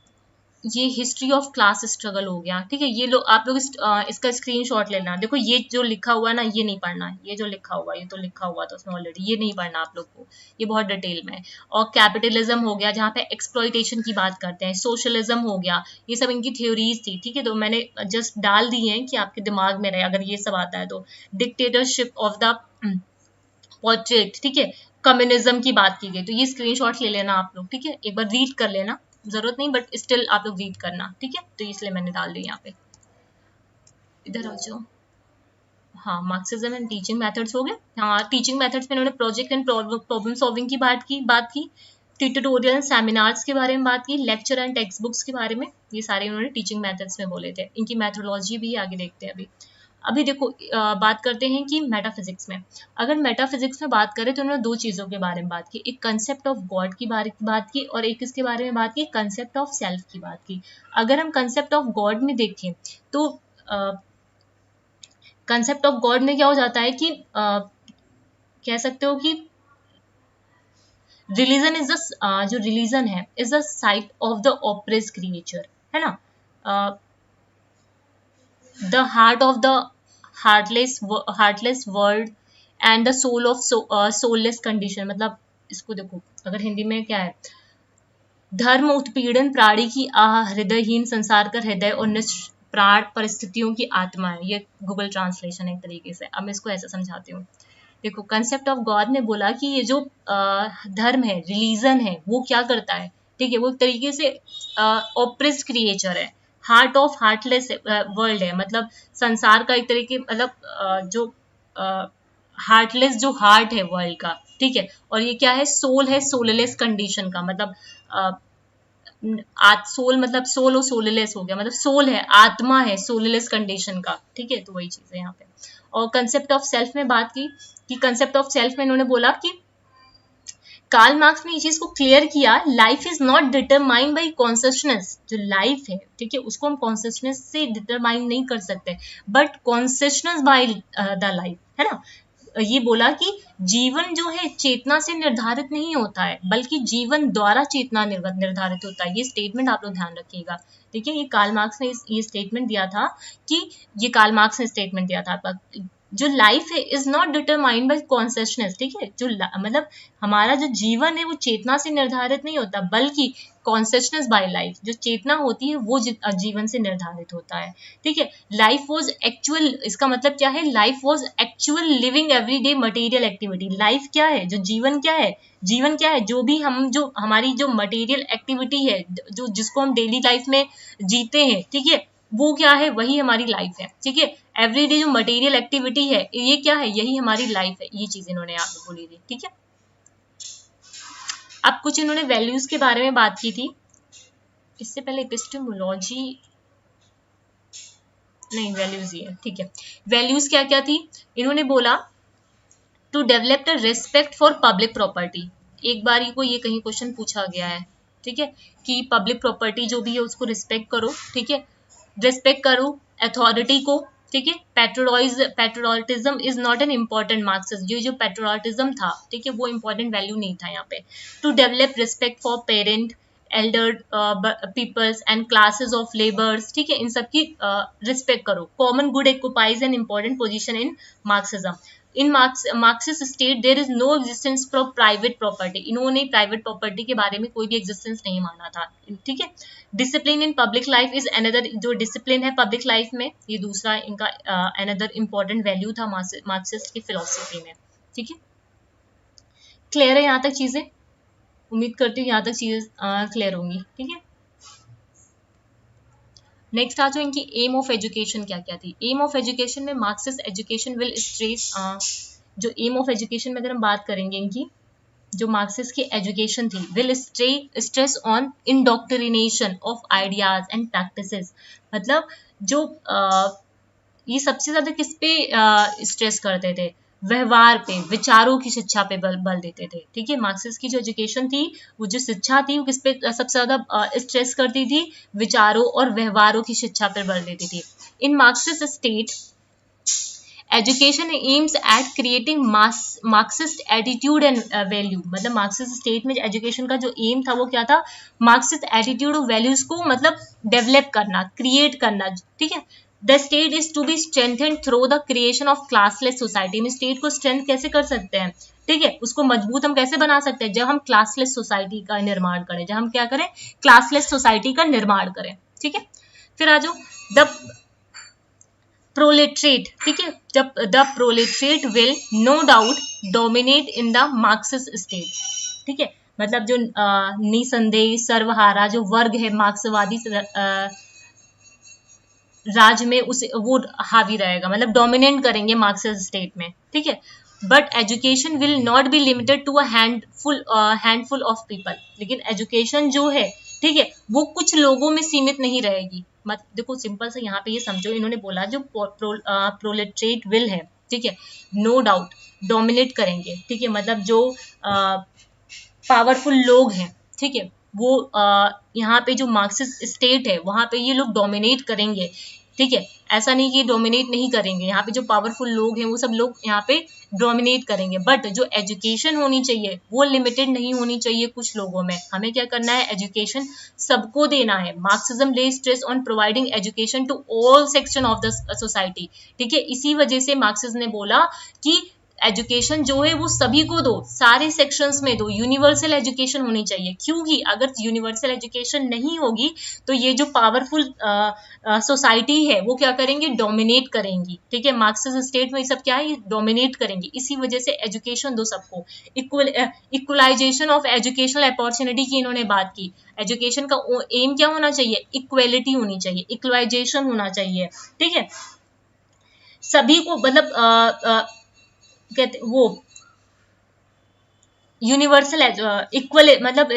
ये हिस्ट्री ऑफ क्लास स्ट्रगल हो गया, ठीक है। ये लोग आप लोग इसका स्क्रीनशॉट लेना। देखो ये जो लिखा हुआ है ना, ये नहीं पढ़ना है, ये जो लिखा हुआ है, ये तो लिखा हुआ था उसमें ऑलरेडी, ये नहीं पढ़ना आप लोग को, ये बहुत डिटेल में है। और कैपिटलिज्म हो गया, जहाँ पे एक्सप्लॉइटेशन की बात करते हैं। सोशलिज्म हो गया, ये सब इनकी थ्योरीज थी, ठीक है। तो मैंने जस्ट डाल दी है कि आपके दिमाग में रहे अगर ये सब आता है तो। डिक्टेटरशिप ऑफ द पोर्ट्रेट, ठीक है। कम्युनिज्म की बात की गई, तो ये स्क्रीनशॉट ले लेना आप लोग, ठीक है। एक बार रीड कर लेना, जरूरत नहीं बट स्टिल आप लोग रीड करना, ठीक है। तो इसलिए मैंने डाल दी यहाँ पे। इधर आ जाओ। हाँ, मार्क्सिज्म एंड टीचिंग मेथड्स हो गए। हाँ, टीचिंग मेथड्स में उन्होंने प्रोजेक्ट एंड प्रॉब्लम सॉल्विंग की बात की, ट्यूटोरियल सेमिनार्स के बारे में बात की, लेक्चर एंड टेक्स्ट बुक्स के बारे में, ये सारे उन्होंने टीचिंग मेथड्स में बोले थे। इनकी मेथोडोलॉजी भी आगे देखते हैं अभी देखो बात करते हैं कि मेटाफिजिक्स में। अगर मेटाफिजिक्स में बात करें तो उन्होंने दो चीज़ों के बारे में बात की, एक कंसेप्ट ऑफ गॉड की बात की, और एक इसके बारे में बात की कंसेप्ट ऑफ सेल्फ की बात की। अगर हम कंसेप्ट ऑफ गॉड में देखें तो कंसेप्ट ऑफ गॉड में क्या हो जाता है कि कह सकते हो कि रिलीजन इज द जो रिलीजन है is the sigh of the oppressed creature, है ना। The heart of the heartless world and the soul of soulless condition. मतलब इसको देखो, अगर हिंदी में क्या है, धर्म उत्पीड़न प्राणी की हृदयहीन संसार का हृदय और निष्प्राण परिस्थितियों की आत्मा है। ये गूगल ट्रांसलेशन है एक तरीके से। अब मैं इसको ऐसे समझाती हूँ। देखो, कंसेप्ट ऑफ गॉड ने बोला कि ये जो धर्म है, रिलीजन है, वो क्या करता है, ठीक है, वो एक तरीके से ऑप्रेस्ड क्रिएचर है, हार्ट ऑफ हार्टलेस वर्ल्ड है। मतलब संसार का एक तरीके, मतलब जो हार्टलेस जो हार्ट है वर्ल्ड का, ठीक है। और ये क्या है, सोल है, सोललेस कंडीशन का, मतलब सोल, मतलब सोल और सोललेस हो गया, मतलब सोल है, आत्मा है, सोललेस कंडीशन का, ठीक है। तो वही चीज है यहाँ पे। और कंसेप्ट ऑफ सेल्फ में बात की कि कंसेप्ट ऑफ सेल्फ में इन्होंने बोला कि कार्ल मार्क्स ने ये चीज को क्लियर किया, life is not determined by consciousness. जो लाइफ है, ठीक है, उसको हम कॉन्शियसनेस से डिटरमाइन नहीं कर सकते, but consciousness by the life, है ना। ये बोला कि जीवन जो है चेतना से निर्धारित नहीं होता है, बल्कि जीवन द्वारा चेतना निर्धारित होता है। ये स्टेटमेंट आप लोग ध्यान रखिएगा, ठीक है। ये कार्ल मार्क्स ने ये स्टेटमेंट दिया था कि ये कार्ल मार्क्स ने स्टेटमेंट दिया था आपका, जो लाइफ है is not determined by consciousness, ठीक है। जो मतलब हमारा जो जीवन है वो चेतना से निर्धारित नहीं होता, बल्कि कॉन्शियसनेस बाय लाइफ, जो चेतना होती है वो जीवन से निर्धारित होता है, ठीक है। लाइफ वॉज एक्चुअल, इसका मतलब क्या है, life was actual living everyday material activity. Life क्या है, जो जीवन क्या है, जीवन क्या है, जो भी हम, जो हमारी जो मटेरियल एक्टिविटी है, जो जिसको हम डेली लाइफ में जीते हैं, ठीक है, वो क्या है, वही हमारी लाइफ है, ठीक है। एवरीडे जो मटेरियल एक्टिविटी है, ये क्या है, यही हमारी लाइफ है। ये चीज इन्होंने यहाँ पे बोली थी, ठीक है। अब कुछ इन्होंने वैल्यूज के बारे में बात की थी। इससे पहले एपिस्टेमोलॉजी नहीं, वैल्यूज ही है, ठीक है। वैल्यूज क्या क्या थी, इन्होंने बोला to develop the respect for public property. एक बार को ये कहीं क्वेश्चन पूछा गया है, ठीक है, कि पब्लिक प्रॉपर्टी जो भी है उसको रिस्पेक्ट करो, ठीक है, रिस्पेक्ट करो अथॉरिटी को, ठीक है। Patriotism is not an important Marxism, जो पैट्रियोटिज्म था, ठीक है, वो इंपॉर्टेंट वैल्यू नहीं था यहाँ पे। To develop respect for parent, elder peoples and classes of labours, ठीक है, इन सब की रिस्पेक्ट करो। Common good occupies an important position in Marxism. In Marxist state there is no existence for private property. इन्होंने प्राइवेट प्रॉपर्टी के बारे में कोई भी एग्जिस्टेंस नहीं माना था, ठीक है। Discipline in public life is another, जो डिसिप्लिन है पब्लिक लाइफ में, ये दूसरा इनका अनदर इंपॉर्टेंट वैल्यू था मार्क्सिस्ट की फिलोसफी में, ठीक है। क्लियर है यहाँ तक चीजें, उम्मीद करती हूँ यहाँ तक चीजें क्लियर होंगी, ठीक है। नेक्स्ट आज इनकी एम ऑफ एजुकेशन क्या क्या थी। एम ऑफ एजुकेशन में मार्क्सिस्ट एजुकेशन विल स्ट्रेस, जो एम ऑफ एजुकेशन में अगर हम बात करेंगे इनकी, जो मार्क्सिस्ट की एजुकेशन थी, will stress on indoctrination of ideas and practices. मतलब जो ये सबसे ज्यादा किस पे स्ट्रेस करते थे, व्यवहार पे, विचारों की शिक्षा पे बल देते थे, ठीक है। मार्क्सिस्ट की जो एजुकेशन थी, वो जो शिक्षा थी, वो किस पे सबसे ज्यादा स्ट्रेस करती थी, विचारों और व्यवहारों की शिक्षा पर बल देती थी। In Marxist state education aims at creating Marxist attitude and value, मतलब मार्क्सिस्ट स्टेट में एजुकेशन का जो एम था वो क्या था, मार्क्सिस्ट एटीट्यूड और वैल्यूज को मतलब डेवलप करना, क्रिएट करना, ठीक है। The state is to be strengthened through the creation of classless society, में स्टेट को स्ट्रेंथ कैसे कर सकते हैं, ठीक है, उसको मजबूत हम कैसे बना सकते हैं, जब हम क्लासलेस सोसाइटी का निर्माण करें, जब हम क्या करें, क्लासलेस सोसाइटी का निर्माण करें, ठीक है। फिर आ जाओ द प्रोलेटरेट, ठीक है, जब the proletariat will no doubt dominate in the Marxist state, ठीक है, मतलब जो निसंदेह सर्वहारा जो वर्ग है मार्क्सवादी राज में उस वो हावी रहेगा, मतलब डोमिनेट करेंगे मार्क्सिस्ट स्टेट में, ठीक है। But education will not be limited to a handful of people, लेकिन एजुकेशन जो है, ठीक है, वो कुछ लोगों में सीमित नहीं रहेगी। मत देखो सिंपल से यहाँ पे ये समझो, इन्होंने बोला जो प्रोलेटरेट विल है, ठीक है, नो डाउट डोमिनेट करेंगे, ठीक है, मतलब जो पावरफुल लोग हैं, ठीक है, वो यहाँ पे जो मार्क्सिस्ट स्टेट है वहां पे ये लोग डोमिनेट करेंगे, ठीक है, ऐसा नहीं कि डोमिनेट नहीं करेंगे, यहाँ पे जो पावरफुल लोग हैं वो सब लोग यहाँ पे डोमिनेट करेंगे, बट जो एजुकेशन होनी चाहिए वो लिमिटेड नहीं होनी चाहिए कुछ लोगों में, हमें क्या करना है, एजुकेशन सबको देना है। Marxism lay stress on providing education to all section of the society, ठीक है, इसी वजह से मार्क्सिज्म ने बोला कि एजुकेशन जो है वो सभी को दो, सारे सेक्शंस में दो, यूनिवर्सल एजुकेशन होनी चाहिए, क्योंकि अगर यूनिवर्सल एजुकेशन नहीं होगी तो ये जो पावरफुल सोसाइटी है वो क्या करेंगे, डोमिनेट करेंगी, ठीक है, मार्क्सिस्ट स्टेट में सब क्या है, डोमिनेट करेंगी, इसी वजह से एजुकेशन दो सबको। इक्वलाइजेशन ऑफ एजुकेशनल अपॉर्चुनिटी की इन्होंने बात की, एजुकेशन का एम क्या होना चाहिए, इक्वेलिटी होनी चाहिए, इक्वलाइजेशन होना चाहिए, ठीक है, सभी को मतलब कहते वो यूनिवर्सल इक्वल मतलब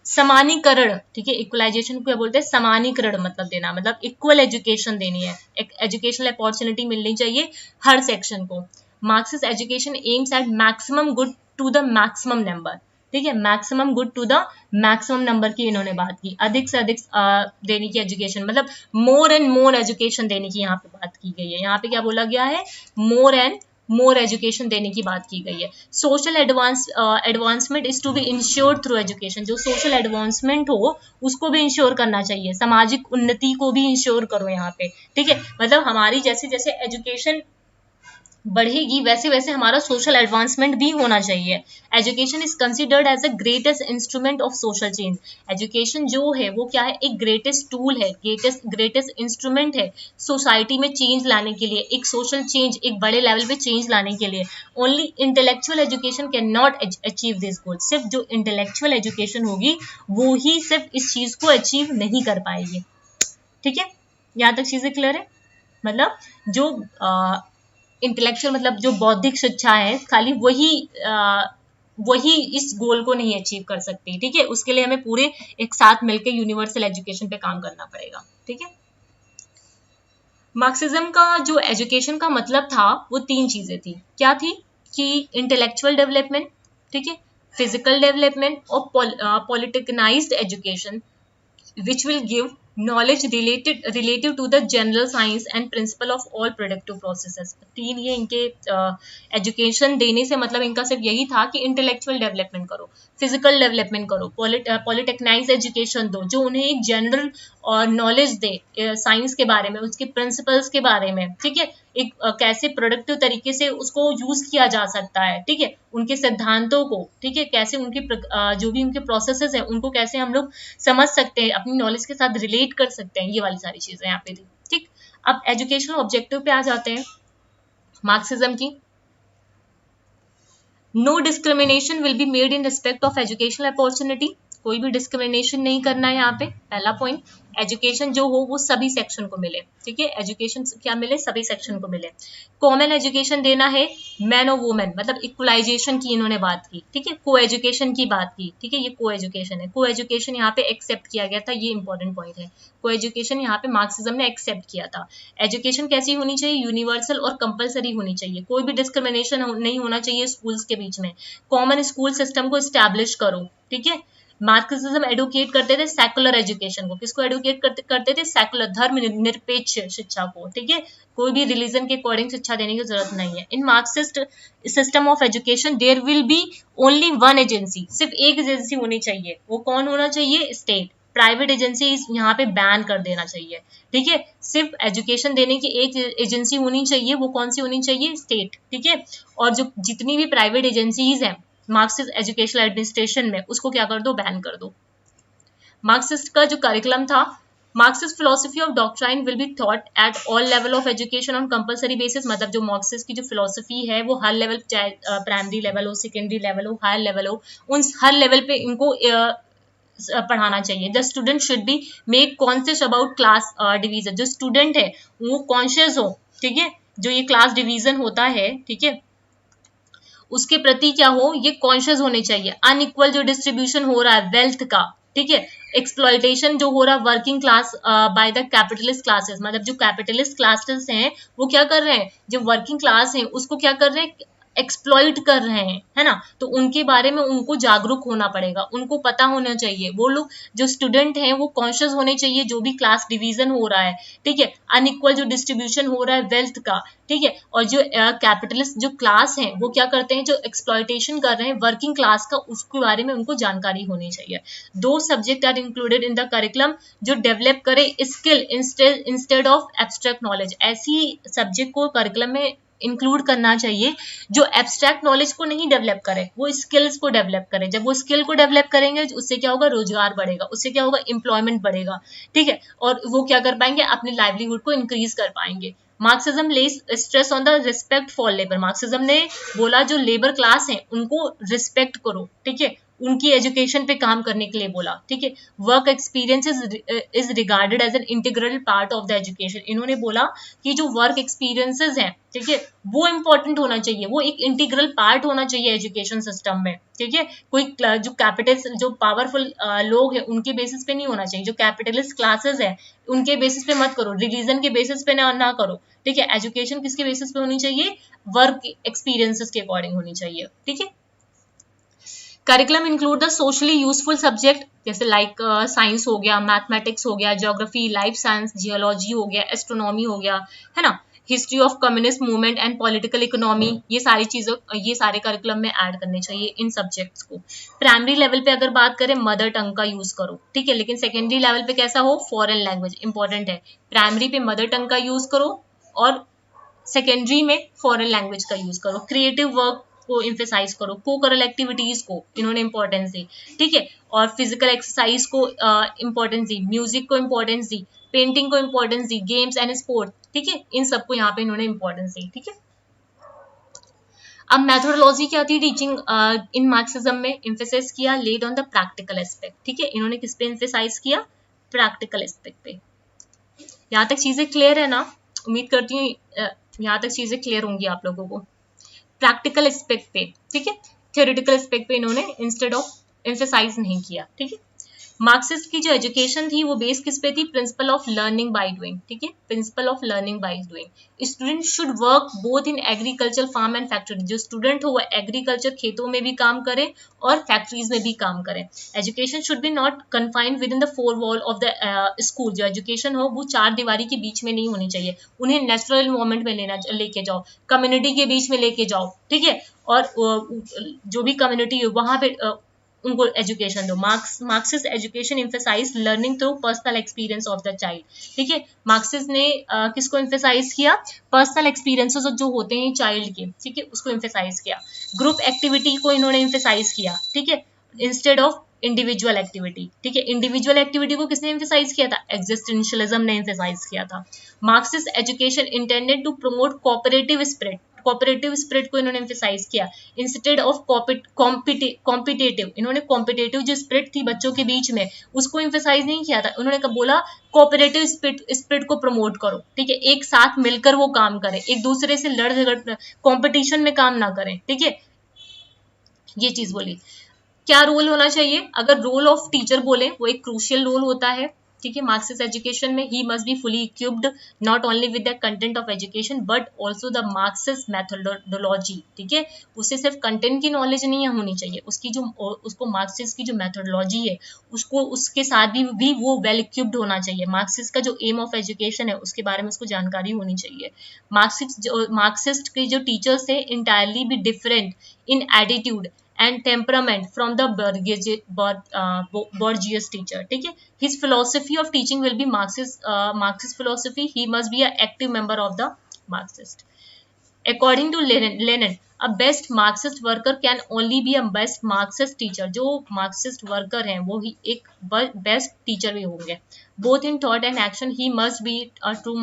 समानीकरण, ठीक है, इक्वलाइजेशन को क्या बोलते हैं, समानीकरण मतलब देना, मतलब इक्वल एजुकेशन देनी है, एक एजुकेशनल अपॉर्चुनिटी मिलनी चाहिए हर सेक्शन को। Marxist education aims at maximum good to the maximum number, ठीक है, maximum good to the maximum number की इन्होंने बात की, अधिक से अधिक देने की एजुकेशन, मतलब मोर एंड मोर एजुकेशन देने की यहाँ पे बात की गई है, यहाँ पे क्या बोला गया है, मोर एंड मोर एजुकेशन देने की बात की गई है। Social advancement is to be ensured through education, जो सोशल एडवांसमेंट हो उसको भी इंश्योर करना चाहिए, सामाजिक उन्नति को भी इंश्योर करो यहाँ पे, ठीक है, मतलब हमारी जैसे जैसे एजुकेशन बढ़ेगी वैसे वैसे हमारा सोशल एडवांसमेंट भी होना चाहिए। Education is considered as a greatest instrument of social change, education जो है वो क्या है, एक ग्रेटेस्ट टूल है, ग्रेटेस्ट इंस्ट्रूमेंट है सोसाइटी में चेंज लाने के लिए, एक सोशल चेंज, एक बड़े लेवल पे चेंज लाने के लिए। Only intellectual education can not achieve this goal, सिर्फ जो इंटेलेक्चुअल एजुकेशन होगी वो ही सिर्फ इस चीज को अचीव नहीं कर पाएगी, ठीक है, यहाँ तक चीजें क्लियर है। मतलब जो इंटेलेक्चुअल मतलब जो बौद्धिक शिक्षा है खाली वही इस गोल को नहीं अचीव कर सकती, ठीक है, उसके लिए हमें पूरे एक साथ मिलकर यूनिवर्सल एजुकेशन पे काम करना पड़ेगा, ठीक है। मार्क्सिज्म का जो एजुकेशन का मतलब था वो तीन चीजें थी, क्या थी कि इंटेलेक्चुअल डेवलपमेंट, ठीक है, फिजिकल डेवलपमेंट और पॉलिटिकनाइज्ड education which will give knowledge relative to the general science and principle of all productive processes। तीन ये इनके एजुकेशन देने से मतलब इनका सिर्फ यही था कि इंटेलेक्चुअल डेवलपमेंट करो, फिजिकल डेवलपमेंट करो, पॉलिटेक्नाइज एजुकेशन दो जो उन्हें एक जनरल और नॉलेज दे साइंस के बारे में, उसके प्रिंसिपल्स के बारे में, ठीक है, एक कैसे प्रोडक्टिव तरीके से उसको यूज किया जा सकता है, ठीक है, उनके सिद्धांतों को, ठीक है, कैसे उनकी जो भी उनके प्रोसेसेस हैं उनको कैसे हम लोग समझ सकते हैं, अपनी नॉलेज के साथ रिलेट कर सकते हैं, ये वाली सारी चीजें यहाँ पे थी, ठीक। अब एजुकेशनल ऑब्जेक्टिव पे आ जाते हैं मार्क्सिज्म की। No discrimination will be made in respect of educational opportunity, कोई भी डिस्क्रिमिनेशन नहीं करना है यहाँ पे, पहला पॉइंट। एजुकेशन जो हो वो सभी सेक्शन को मिले, ठीक है, एजुकेशन क्या मिले, सभी सेक्शन को मिले। कॉमन एजुकेशन देना है मैन और वुमेन, मतलब इक्वलाइजेशन की इन्होंने बात की, ठीक है, को एजुकेशन की बात की, ठीक है, ये को एजुकेशन है, को एजुकेशन यहाँ पे एक्सेप्ट किया गया था, ये इंपॉर्टेंट पॉइंट है, को एजुकेशन यहाँ पे मार्क्सिज्म ने एक्सेप्ट किया था। एजुकेशन कैसी होनी चाहिए, यूनिवर्सल और कंपलसरी होनी चाहिए, कोई भी डिस्क्रिमिनेशन नहीं होना चाहिए स्कूल्स के बीच में। कॉमन स्कूल सिस्टम को स्टैब्लिश करो, ठीक है। मार्क्सिज्म एडवोकेट करते थे सेकुलर एजुकेशन को, किसको एडवोकेट करते थे, सेकुलर धर्म निरपेक्ष शिक्षा को, ठीक है, कोई भी रिलीजन के अकॉर्डिंग शिक्षा देने की जरूरत नहीं है। In Marxist system of education there will be only one agency, सिर्फ एक एजेंसी होनी चाहिए। वो कौन होना चाहिए? स्टेट। प्राइवेट एजेंसी यहाँ पे बैन कर देना चाहिए, ठीक है। सिर्फ एजुकेशन देने की एक एजेंसी होनी चाहिए, वो कौन सी होनी चाहिए? स्टेट, ठीक है। और जो जितनी भी प्राइवेट एजेंसीज हैं मार्क्सिस्ट एजुकेशनल एडमिनिस्ट्रेशन में, उसको क्या कर दो? बैन कर दो। मार्क्सिस्ट का जो करिकुलम था, Marxist philosophy of doctrine will be thought at all level of education on compulsory basis. मतलब जो मार्क्सिस्ट की जो फिलोसफी है वो हर लेवल, चाहे प्राइमरी लेवल हो, सेकेंडरी लेवल हो, हायर लेवल हो, उन हर लेवल पे इनको पढ़ाना चाहिए। The student should be make conscious about class division. जो स्टूडेंट है वो कॉन्शियस हो, ठीक है। जो ये क्लास डिवीजन होता है, ठीक है, उसके प्रति क्या हो? ये कॉन्शियस होने चाहिए। अनइक्वल जो डिस्ट्रीब्यूशन हो रहा है वेल्थ का, ठीक है, एक्सप्लॉयटेशन जो हो रहा है working class by the capitalist classes, मतलब जो कैपिटलिस्ट क्लासेस हैं वो क्या कर रहे हैं? जो वर्किंग क्लास है उसको क्या कर रहे हैं? एक्सप्लॉइट कर रहे हैं, है ना। तो उनके बारे में उनको जागरूक होना पड़ेगा, उनको पता होना चाहिए। वो लोग जो स्टूडेंट हैं वो कॉन्शियस होने चाहिए जो भी क्लास डिवीजन हो रहा है, ठीक है, अनइक्वल जो डिस्ट्रीब्यूशन हो रहा है वेल्थ का, ठीक है। और जो कैपिटलिस्ट जो क्लास है वो क्या करते हैं? जो एक्सप्लॉयटेशन कर रहे हैं वर्किंग क्लास का, उसके बारे में उनको जानकारी होनी चाहिए। दो subject are included in the curriculum जो डेवलप करे skill instead of abstract knowledge. ऐसी सब्जेक्ट को करिकुलम में इंक्लूड करना चाहिए जो एब्स्ट्रैक्ट नॉलेज को नहीं डेवलप करे, वो स्किल्स को डेवलप करे। जब वो स्किल को डेवलप करेंगे उससे क्या होगा? रोजगार बढ़ेगा, उससे क्या होगा? एम्प्लॉयमेंट बढ़ेगा, ठीक है। और वो क्या कर पाएंगे? अपनी लाइवलीहुड को इंक्रीज कर पाएंगे। Marxism less stress on the respect for labour. Marxism ने बोला जो लेबर क्लास है उनको रिस्पेक्ट करो, ठीक है, उनकी एजुकेशन पे काम करने के लिए बोला, ठीक है। Work experience is regarded as an integral part of the education. इन्होंने बोला कि जो वर्क एक्सपीरियंसेस हैं, ठीक है, वो इंपॉर्टेंट होना चाहिए, वो एक इंटीग्रल पार्ट होना चाहिए एजुकेशन सिस्टम में, ठीक है। कोई जो कैपिटल जो पावरफुल लोग हैं उनके बेसिस पे नहीं होना चाहिए, जो कैपिटलिस्ट क्लासेस है उनके बेसिस पे मत करो, रिलीजन के बेसिस पे ना करो, ठीक है। एजुकेशन किसके बेसिस पे होनी चाहिए? वर्क एक्सपीरियंसेस के अकॉर्डिंग होनी चाहिए, ठीक है। Curriculum include the socially useful subject जैसे लाइक साइंस हो गया, मैथमेटिक्स हो गया, ज्योग्राफी, लाइफ साइंस, जियोलॉजी हो गया, एस्ट्रोनॉमी हो गया, है ना, history of communist movement and political economy. ये सारी चीजों, ये सारे करिकुलम में ऐड करने चाहिए इन सब्जेक्ट्स को। प्राइमरी लेवल पे अगर बात करें मदर टंग का यूज करो, ठीक है, लेकिन सेकेंडरी लेवल पे कैसा हो? फॉरेन लैंग्वेज इंपॉर्टेंट है। प्राइमरी पे मदर टंग का यूज करो और सेकेंडरी में फॉरेन लैंग्वेज का यूज करो। क्रिएटिव वर्क को एम्फेसाइज करो, को-करल एक्टिविटीज को इन्होंने इंपॉर्टेंस दी, ठीक है। और फिजिकल एक्सरसाइज को इंपॉर्टेंस दी, म्यूजिक को इंपॉर्टेंस दी, पेंटिंग को importance the, games and sport, ठीक है, इन सबको यहाँ पे इन्होंने इंपॉर्टेंस दी, ठीक है। अब मेथोडोलॉजी क्या थी टीचिंग इन मार्क्सिज्म में? एम्फेसाइज किया laid on the practical aspect, ठीक है। इन्होंने किस पे एम्फेसाइज किया? प्रैक्टिकल एस्पेक्ट पे। यहाँ तक चीजें क्लियर है ना? उम्मीद करती हूँ यहाँ तक चीजें क्लियर होंगी आप लोगों को। प्रैक्टिकल एस्पेक्ट पे, ठीक है, थ्योरेटिकल एस्पेक्ट पे इन्होंने इंस्टेड ऑफ एम्फेसाइज नहीं किया, ठीक है। मार्क्सिस्ट की जो एजुकेशन थी वो बेस किस पे थी? Principle of learning by doing, ठीक है, principle of learning by doing. Student should work both in agriculture farm and factory. जो स्टूडेंट हो वो एग्रीकल्चर खेतों में भी काम करे और फैक्ट्रीज में भी काम करे। Education should B not confined with in the four wall of the school. जो एजुकेशन हो वो चार दीवारी के बीच में नहीं होनी चाहिए, उन्हें नेचुरल एनवायरमेंट में लेके जाओ, कम्युनिटी के बीच में लेके जाओ, ठीक है। और जो भी कम्युनिटी हो वहां पे उनको एजुकेशन दो। Marxist education emphasize learning through personal experience of the child, ठीक है। मार्क्सिस्ट ने किसको एम्फेसाइज किया? पर्सनल एक्सपीरियंसेस जो होते हैं चाइल्ड के, ठीक है, उसको एम्फेसाइज किया। ग्रुप एक्टिविटी को इन्होंने एम्फेसाइज किया, ठीक है, इंस्टेड ऑफ इंडिविजुअल एक्टिविटी, ठीक है। इंडिविजुअल एक्टिविटी को किसने एम्फेसाइज किया था? एग्जिस्टेंशियलिज्म ने एम्फेसाइज किया था। Marxist education intended to promote cooperative spirit, cooperative spirit को इन्होंने एम्फेसाइज किया इंस्टेड ऑफ कॉम्पिटिटिव। इन्होंने कॉम्पिटिटिव जो स्पिरिट थी बच्चों के बीच में उसको एम्फेसाइज नहीं किया था, उन्होंने बोला कोऑपरेटिव स्पिरिट को प्रमोट करो, ठीक है, एक साथ मिलकर वो काम करें, एक दूसरे से लड़ झगड़ कॉम्पिटिशन में काम ना करें, ठीक है, ये चीज बोली। क्या रोल होना चाहिए? अगर रोल ऑफ टीचर बोले वो एक क्रूशियल रोल होता है, ठीक है। मार्क्सिस्ट एजुकेशन में he must be fully equipped not only with the content of education but also the Marxist methodology, ठीक है। उसे सिर्फ कंटेंट की नॉलेज नहीं होनी चाहिए, उसकी जो उसको मार्क्सिस्ट की जो मेथोडोलॉजी है उसको उसके साथ भी वो वेल इक्विप्ड होना चाहिए। मार्क्सिस्ट का जो एम ऑफ एजुकेशन है उसके बारे में उसको जानकारी होनी चाहिए। मार्क्सिस्ट के जो टीचर्स है इंटायरली भी different in attitude and temperament from the Borgias teacher, ठीक है। His philosophy of teaching will be Marxist philosophy. He must be an active member of the Marxist. According to Lenin, a best Marxist worker can only be a best Marxist teacher. जो Marxist worker हैं वो ही एक best teacher भी होंगे। Both in thought and action, he must be a true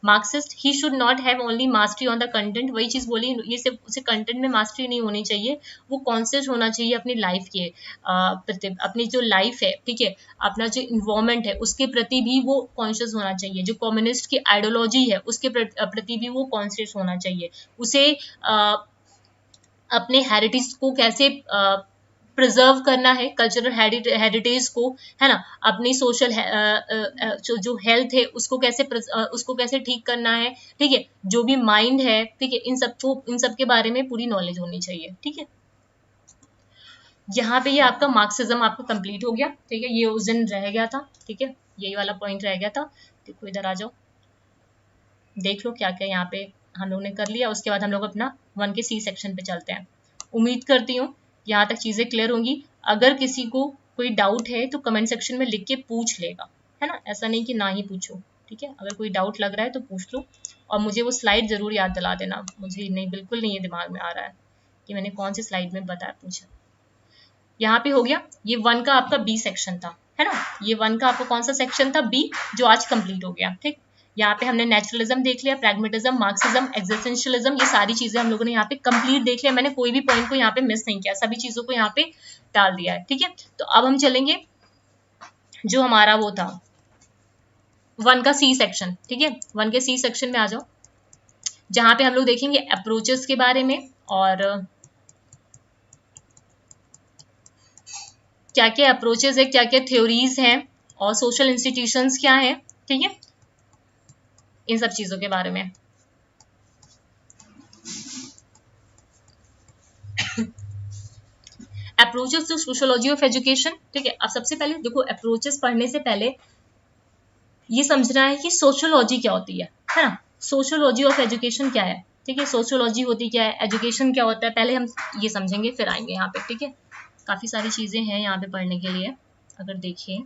Marxist. He should not have only mastery on the content. वही चीज बोली, ये सिर्फ उसे कंटेंट में मास्टरी नहीं होनी चाहिए, वो कॉन्शियस होना चाहिए अपनी लाइफ के प्रति, अपनी जो लाइफ है, ठीक है, अपना जो इन्वायरमेंट है उसके प्रति भी वो कॉन्शियस होना चाहिए। जो कम्युनिस्ट की आइडियोलॉजी है उसके प्रति भी वो कॉन्शियस होना चाहिए। उसे अपने हेरिटेज को कैसे प्रिजर्व करना है, कल्चरल हेरिटेज को, है ना, अपनी सोशल जो हेल्थ है उसको कैसे ठीक करना है, ठीक है, जो भी माइंड है, ठीक है, इन सब के बारे में पूरी नॉलेज होनी चाहिए, ठीक है। यहाँ पे ये आपका मार्क्सिज्म आपका कंप्लीट हो गया, ठीक है। ये उस दिन रह गया था, ठीक है, यही वाला पॉइंट रह गया था। देखो इधर आ जाओ, देख लो क्या क्या यहाँ पे हम लोगों ने कर लिया। उसके बाद हम लोग अपना 1 के सी सेक्शन पे चलते हैं। उम्मीद करती हूँ यहाँ तक चीजें क्लियर होंगी। अगर किसी को कोई डाउट है तो कमेंट सेक्शन में लिख के पूछ लेगा, है ना, ऐसा नहीं कि ना ही पूछो, ठीक है। अगर कोई डाउट लग रहा है तो पूछ लो, और मुझे वो स्लाइड जरूर याद दिला देना। मुझे नहीं, बिल्कुल नहीं, ये दिमाग में आ रहा है कि मैंने कौन सी स्लाइड में बताया, पूछा। यहाँ पे हो गया, ये 1 का आपका बी सेक्शन था, है ना। ये 1 का आपका कौन सा सेक्शन था, बी, जो आज कंप्लीट हो गया, ठीक। यहाँ पे हमने नेचुरलिज्म देख लिया, प्रैग्मेटिज्म, मार्क्सिज्म, एग्जिस्टेंशियलिज्म, ये सारी चीजें हम लोगों ने यहाँ पे कंप्लीट देख लिया। मैंने कोई भी पॉइंट को यहाँ पे मिस नहीं किया, सभी चीजों को यहाँ पे डाल दिया है, ठीक है। तो अब हम चलेंगे जो हमारा वो था 1 का सी सेक्शन, ठीक है। 1 के सी सेक्शन में आ जाओ, जहां पे हम लोग देखेंगे अप्रोचेस के बारे में और क्या क्या अप्रोचेस है, क्या क्या थ्योरीज हैं, और सोशल इंस्टीट्यूशंस क्या हैं, ठीक है, इन सब चीजों के बारे में। Approaches to sociology of education, ठीक है। अब सबसे पहले देखो, अप्रोचेस पढ़ने से पहले ये समझना है कि सोशियोलॉजी क्या होती है ना। सोशियोलॉजी ऑफ एजुकेशन क्या है, ठीक है, सोशियोलॉजी होती क्या है, एजुकेशन क्या होता है, पहले हम ये समझेंगे, फिर आएंगे यहाँ पे, ठीक है। काफी सारी चीजें हैं यहाँ पे पढ़ने के लिए, अगर देखें,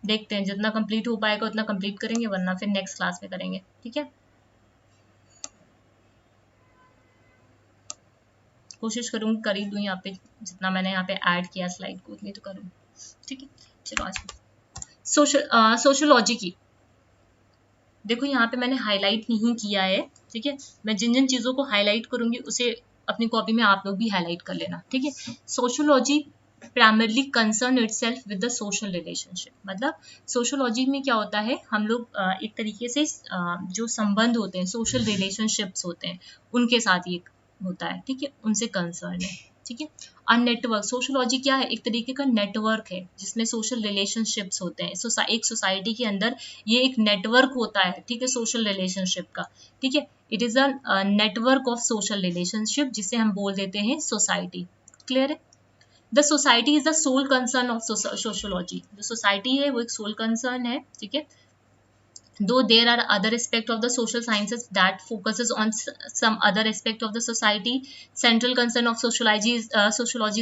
देखते हैं जितना कंप्लीट हो पाएगा उतना कंप्लीट करेंगे, वरना फिर नेक्स्ट क्लास में करेंगे, ठीक है। कोशिश करूंगी कर ही दूं, यहाँ पे जितना मैंने यहाँ पे ऐड किया स्लाइड को उतनी तो करूँ, ठीक है। चलो आज सोशियोलॉजी की देखो, यहाँ पे मैंने हाईलाइट नहीं किया है, ठीक है। मैं जिन जिन चीजों को हाईलाइट करूंगी उसे अपनी कॉपी में आप लोग भी हाईलाइट कर लेना, ठीक है। Sociology primarily concern itself with the social relationship, मतलब सोशियोलॉजी में क्या होता है, हम लोग एक तरीके से जो संबंध होते हैं, सोशल रिलेशनशिप्स होते हैं, उनके साथ ये होता है, ठीक है, उनसे कंसर्न है, ठीक है। और नेटवर्क, सोशियोलॉजी क्या है, एक तरीके का नेटवर्क है जिसमें सोशल रिलेशनशिप्स होते हैं। एक सोसाइटी के अंदर ये एक नेटवर्क होता है, ठीक है, सोशल रिलेशनशिप का, ठीक है। It is a network of social relationship, जिसे हम बोल देते हैं सोसाइटी। क्लियर है। The society is the sole concern of sociology, जो सोसाइटी है वो एक सोल कंसर्न है, ठीक है। Though there are other aspects of the social sciences that focuses on some other aspect of the society, central concern of sociology is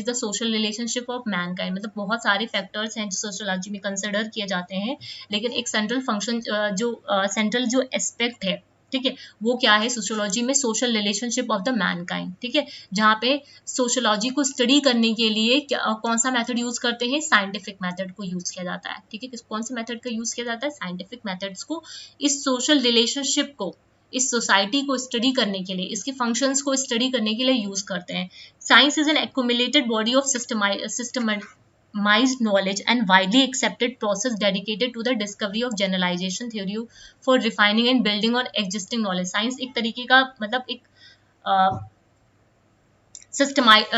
the social relationship of mankind। मतलब बहुत सारे factors हैं जो sociology में consider किए जाते हैं, लेकिन एक सेंट्रल फंक्शन जो सेंट्रल जो एस्पेक्ट है, ठीक है, वो क्या है सोशियोलॉजी में, social relationship of the Mankind, ठीक है। जहाँ पे सोशियोलॉजी को स्टडी करने के लिए कौन सा मेथड यूज करते हैं, साइंटिफिक मेथड को यूज किया जाता है, ठीक है। कौन से मेथड का यूज किया जाता है, साइंटिफिक मेथड्स को, इस सोशल रिलेशनशिप को, इस सोसाइटी को स्टडी करने के लिए, इसके फंक्शंस को स्टडी करने के लिए यूज करते हैं। Science is an accumulated body of systemized knowledge and widely accepted process dedicated to the discovery of generalization theory for refining and building on existing knowledge। Science एक तरीके का मतलब एक सिस्टमाइज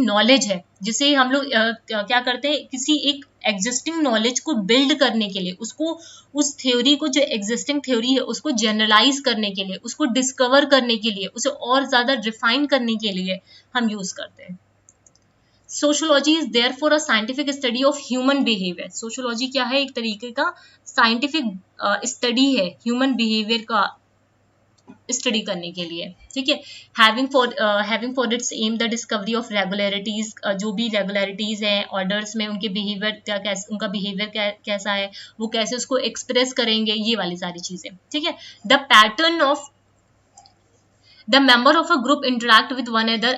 नॉलेज है, जिसे हम लोग क्या करते हैं, किसी एक एग्जिस्टिंग नॉलेज को बिल्ड करने के लिए, उसको उस थ्योरी को, जो एग्जिस्टिंग थ्योरी है उसको जनरलाइज करने के लिए, उसको डिस्कवर करने के लिए, उसे और ज्यादा रिफाइन करने के लिए हम यूज करते हैं। Sociology is therefore a scientific study of human behaviour. Sociology क्या है, एक तरीके का साइंटिफिक स्टडी है ह्यूमन बिहेवियर का स्टडी करने के लिए, ठीक है। Having for its aim the discovery of regularities, जो भी रेगुलरिटीज हैं ऑर्डर्स में, उनके बिहेवियर उनका बिहेवियर कैसा है, वो कैसे उसको एक्सप्रेस करेंगे, ये वाली सारी चीजें, ठीक है। The pattern of the member of a group interact with one other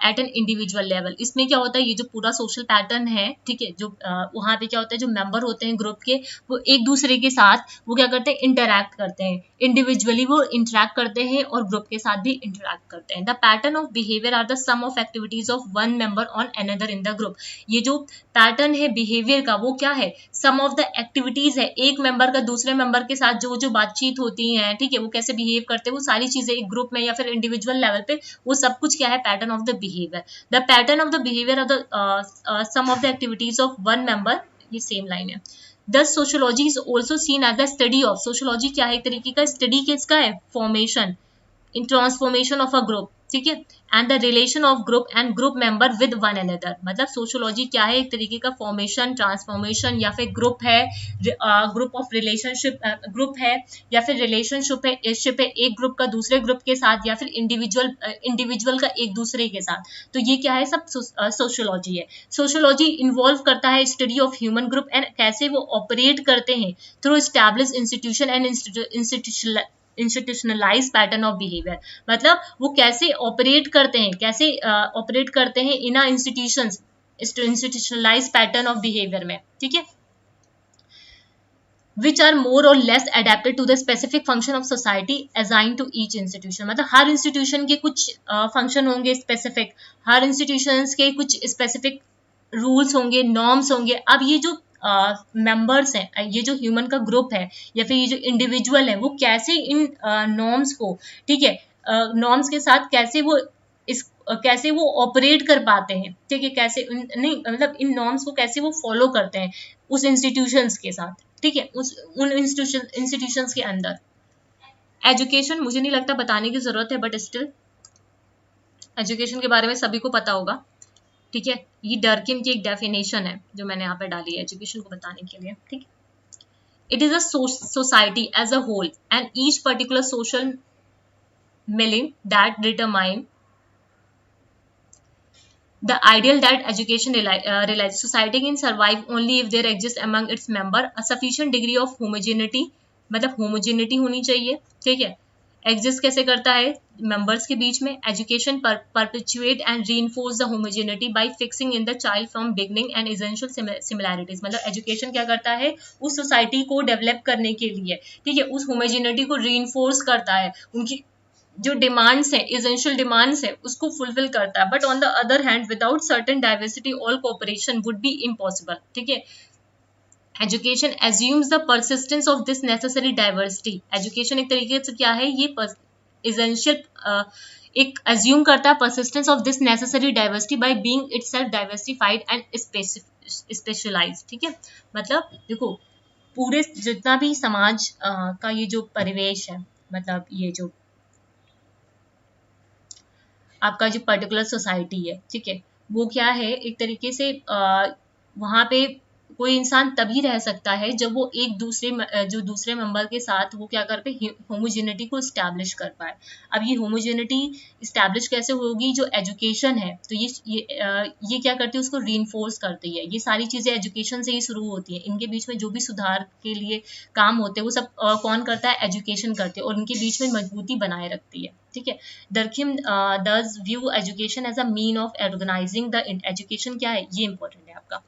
at an individual level. इसमें क्या होता है, ये जो पूरा सोशल पैटर्न है, ठीक है, जो वहां पे क्या होता है, जो मेंबर होते हैं ग्रुप के, वो एक दूसरे के साथ वो क्या करते हैं, इंटरैक्ट करते हैं, इंडिविजुअली वो इंटरैक्ट करते हैं और ग्रुप के साथ भी इंटरैक्ट करते हैं। The pattern of behaviour are the sum of activities of one member on another in the group. ये जो पैटर्न है बिहेवियर का, वो क्या है, सम ऑफ द एक्टिविटीज है, एक मेंबर का दूसरे मेंबर के साथ जो जो बातचीत होती है, ठीक है, वो कैसे बिहेव करते हैं, वो सारी चीजें एक ग्रुप में या फिर इंडिविजुअल लेवल पे, वो सब कुछ क्या है, pattern of the behaviour. The pattern of the behaviour of the sum of the activities of one member, ये सेम लाइन है। Thus sociology is also seen as the study of, sociology क्या है, एक तरीके का स्टडी किसका है, formation, in transformation of a group, ठीक है, and the relation of group and group member with one another. मतलब सोशियोलॉजी क्या है, एक तरीके का फॉर्मेशन, ट्रांसफॉर्मेशन, या फिर ग्रुप है, ग्रुप ऑफ रिलेशनशिप, ग्रुप है या फिर रिलेशनशिप है, शिप है एक ग्रुप का दूसरे ग्रुप के साथ, या फिर इंडिविजुअल का एक दूसरे के साथ। तो ये क्या है, सब सोशियोलॉजी है। सोशियोलॉजी इन्वॉल्व करता है study of human group and कैसे वो ऑपरेट करते हैं through established institution and institutionalise pattern of behaviour. मतलब वो कैसे ऑपरेट करते हैं, कैसे ऑपरेट करते हैं in institutions, institutionalise pattern of behaviour में, ठीक है, which are more or less adapted to the specific function of society assigned to each institution। मतलब हर इंस्टीट्यूशन के कुछ फंक्शन होंगे स्पेसिफिक, हर इंस्टीट्यूशंस के कुछ स्पेसिफिक रूल्स होंगे, नॉर्म्स होंगे। अब ये जो मेंबर्स हैं, ये जो ह्यूमन का ग्रुप है या फिर ये जो इंडिविजुअल है, वो कैसे इन नॉर्म्स को, ठीक है, नॉर्म्स के साथ कैसे वो कैसे वो ऑपरेट कर पाते हैं, ठीक है, कैसे नहीं, मतलब इन नॉर्म्स को कैसे वो फॉलो करते हैं उस इंस्टीट्यूशंस के साथ, ठीक है, उन इंस्टीट्यूशंस के अंदर। एजुकेशन मुझे नहीं लगता बताने की जरूरत है, बट स्टिल एजुकेशन के बारे में सभी को पता होगा, ठीक है। ये डर्किन की एक डेफिनेशन है जो मैंने यहाँ पे डाली है एजुकेशन को बताने के लिए, ठीक है। It is a society as a whole and each particular social milling that determine the ideal that education realizes. Society can survive only if there exists among its member a sufficient degree of homogeneity, मतलब homogeneity होनी चाहिए, ठीक है। Exist कैसे करता है, members के बीच में। Education perpetuate and reinforce the homogeneity bye fixing in the child from beginning and essential similarities. मतलब एजुकेशन क्या करता है, उस सोसाइटी को डेवलप करने के लिए, ठीक है, उस होमोजेनिटी को रीइंफोर्स करता है, उनकी जो डिमांड्स है, एसेंशियल डिमांड्स है, उसको फुलफिल करता है। But on the other hand without certain diversity all cooperation would be impossible, ठीक है। Education assumes the persistence of this necessary diversity. Education एक तरीके से क्या है, ये एसेंशियल एक एज्यूम करता है persistence of this necessary diversity by being itself diversified and specialised, ठीक है। मतलब देखो, पूरे जितना भी समाज का ये जो परिवेश है, मतलब ये जो आपका जो पर्टिकुलर सोसाइटी है, ठीक है, वो क्या है, एक तरीके से वहाँ पे कोई इंसान तभी रह सकता है जब वो एक दूसरे जो दूसरे मेंबर के साथ वो क्या करते हैं, होमोजेनिटी को इस्टेब्लिश कर पाए। अब ये होमोजेनिटी इस्टेब्लिश कैसे होगी, जो एजुकेशन है, तो ये क्या करती है, उसको रीइंफोर्स करती है। ये सारी चीज़ें एजुकेशन से ही शुरू होती हैं। इनके बीच में जो भी सुधार के लिए काम होते हैं वो सब कौन करता है, एजुकेशन करते हैं, और इनके बीच में मजबूती बनाए रखती है, ठीक है। दरखिम does view education as a mean of organizing the education क्या है, ये इंपॉर्टेंट है आपका।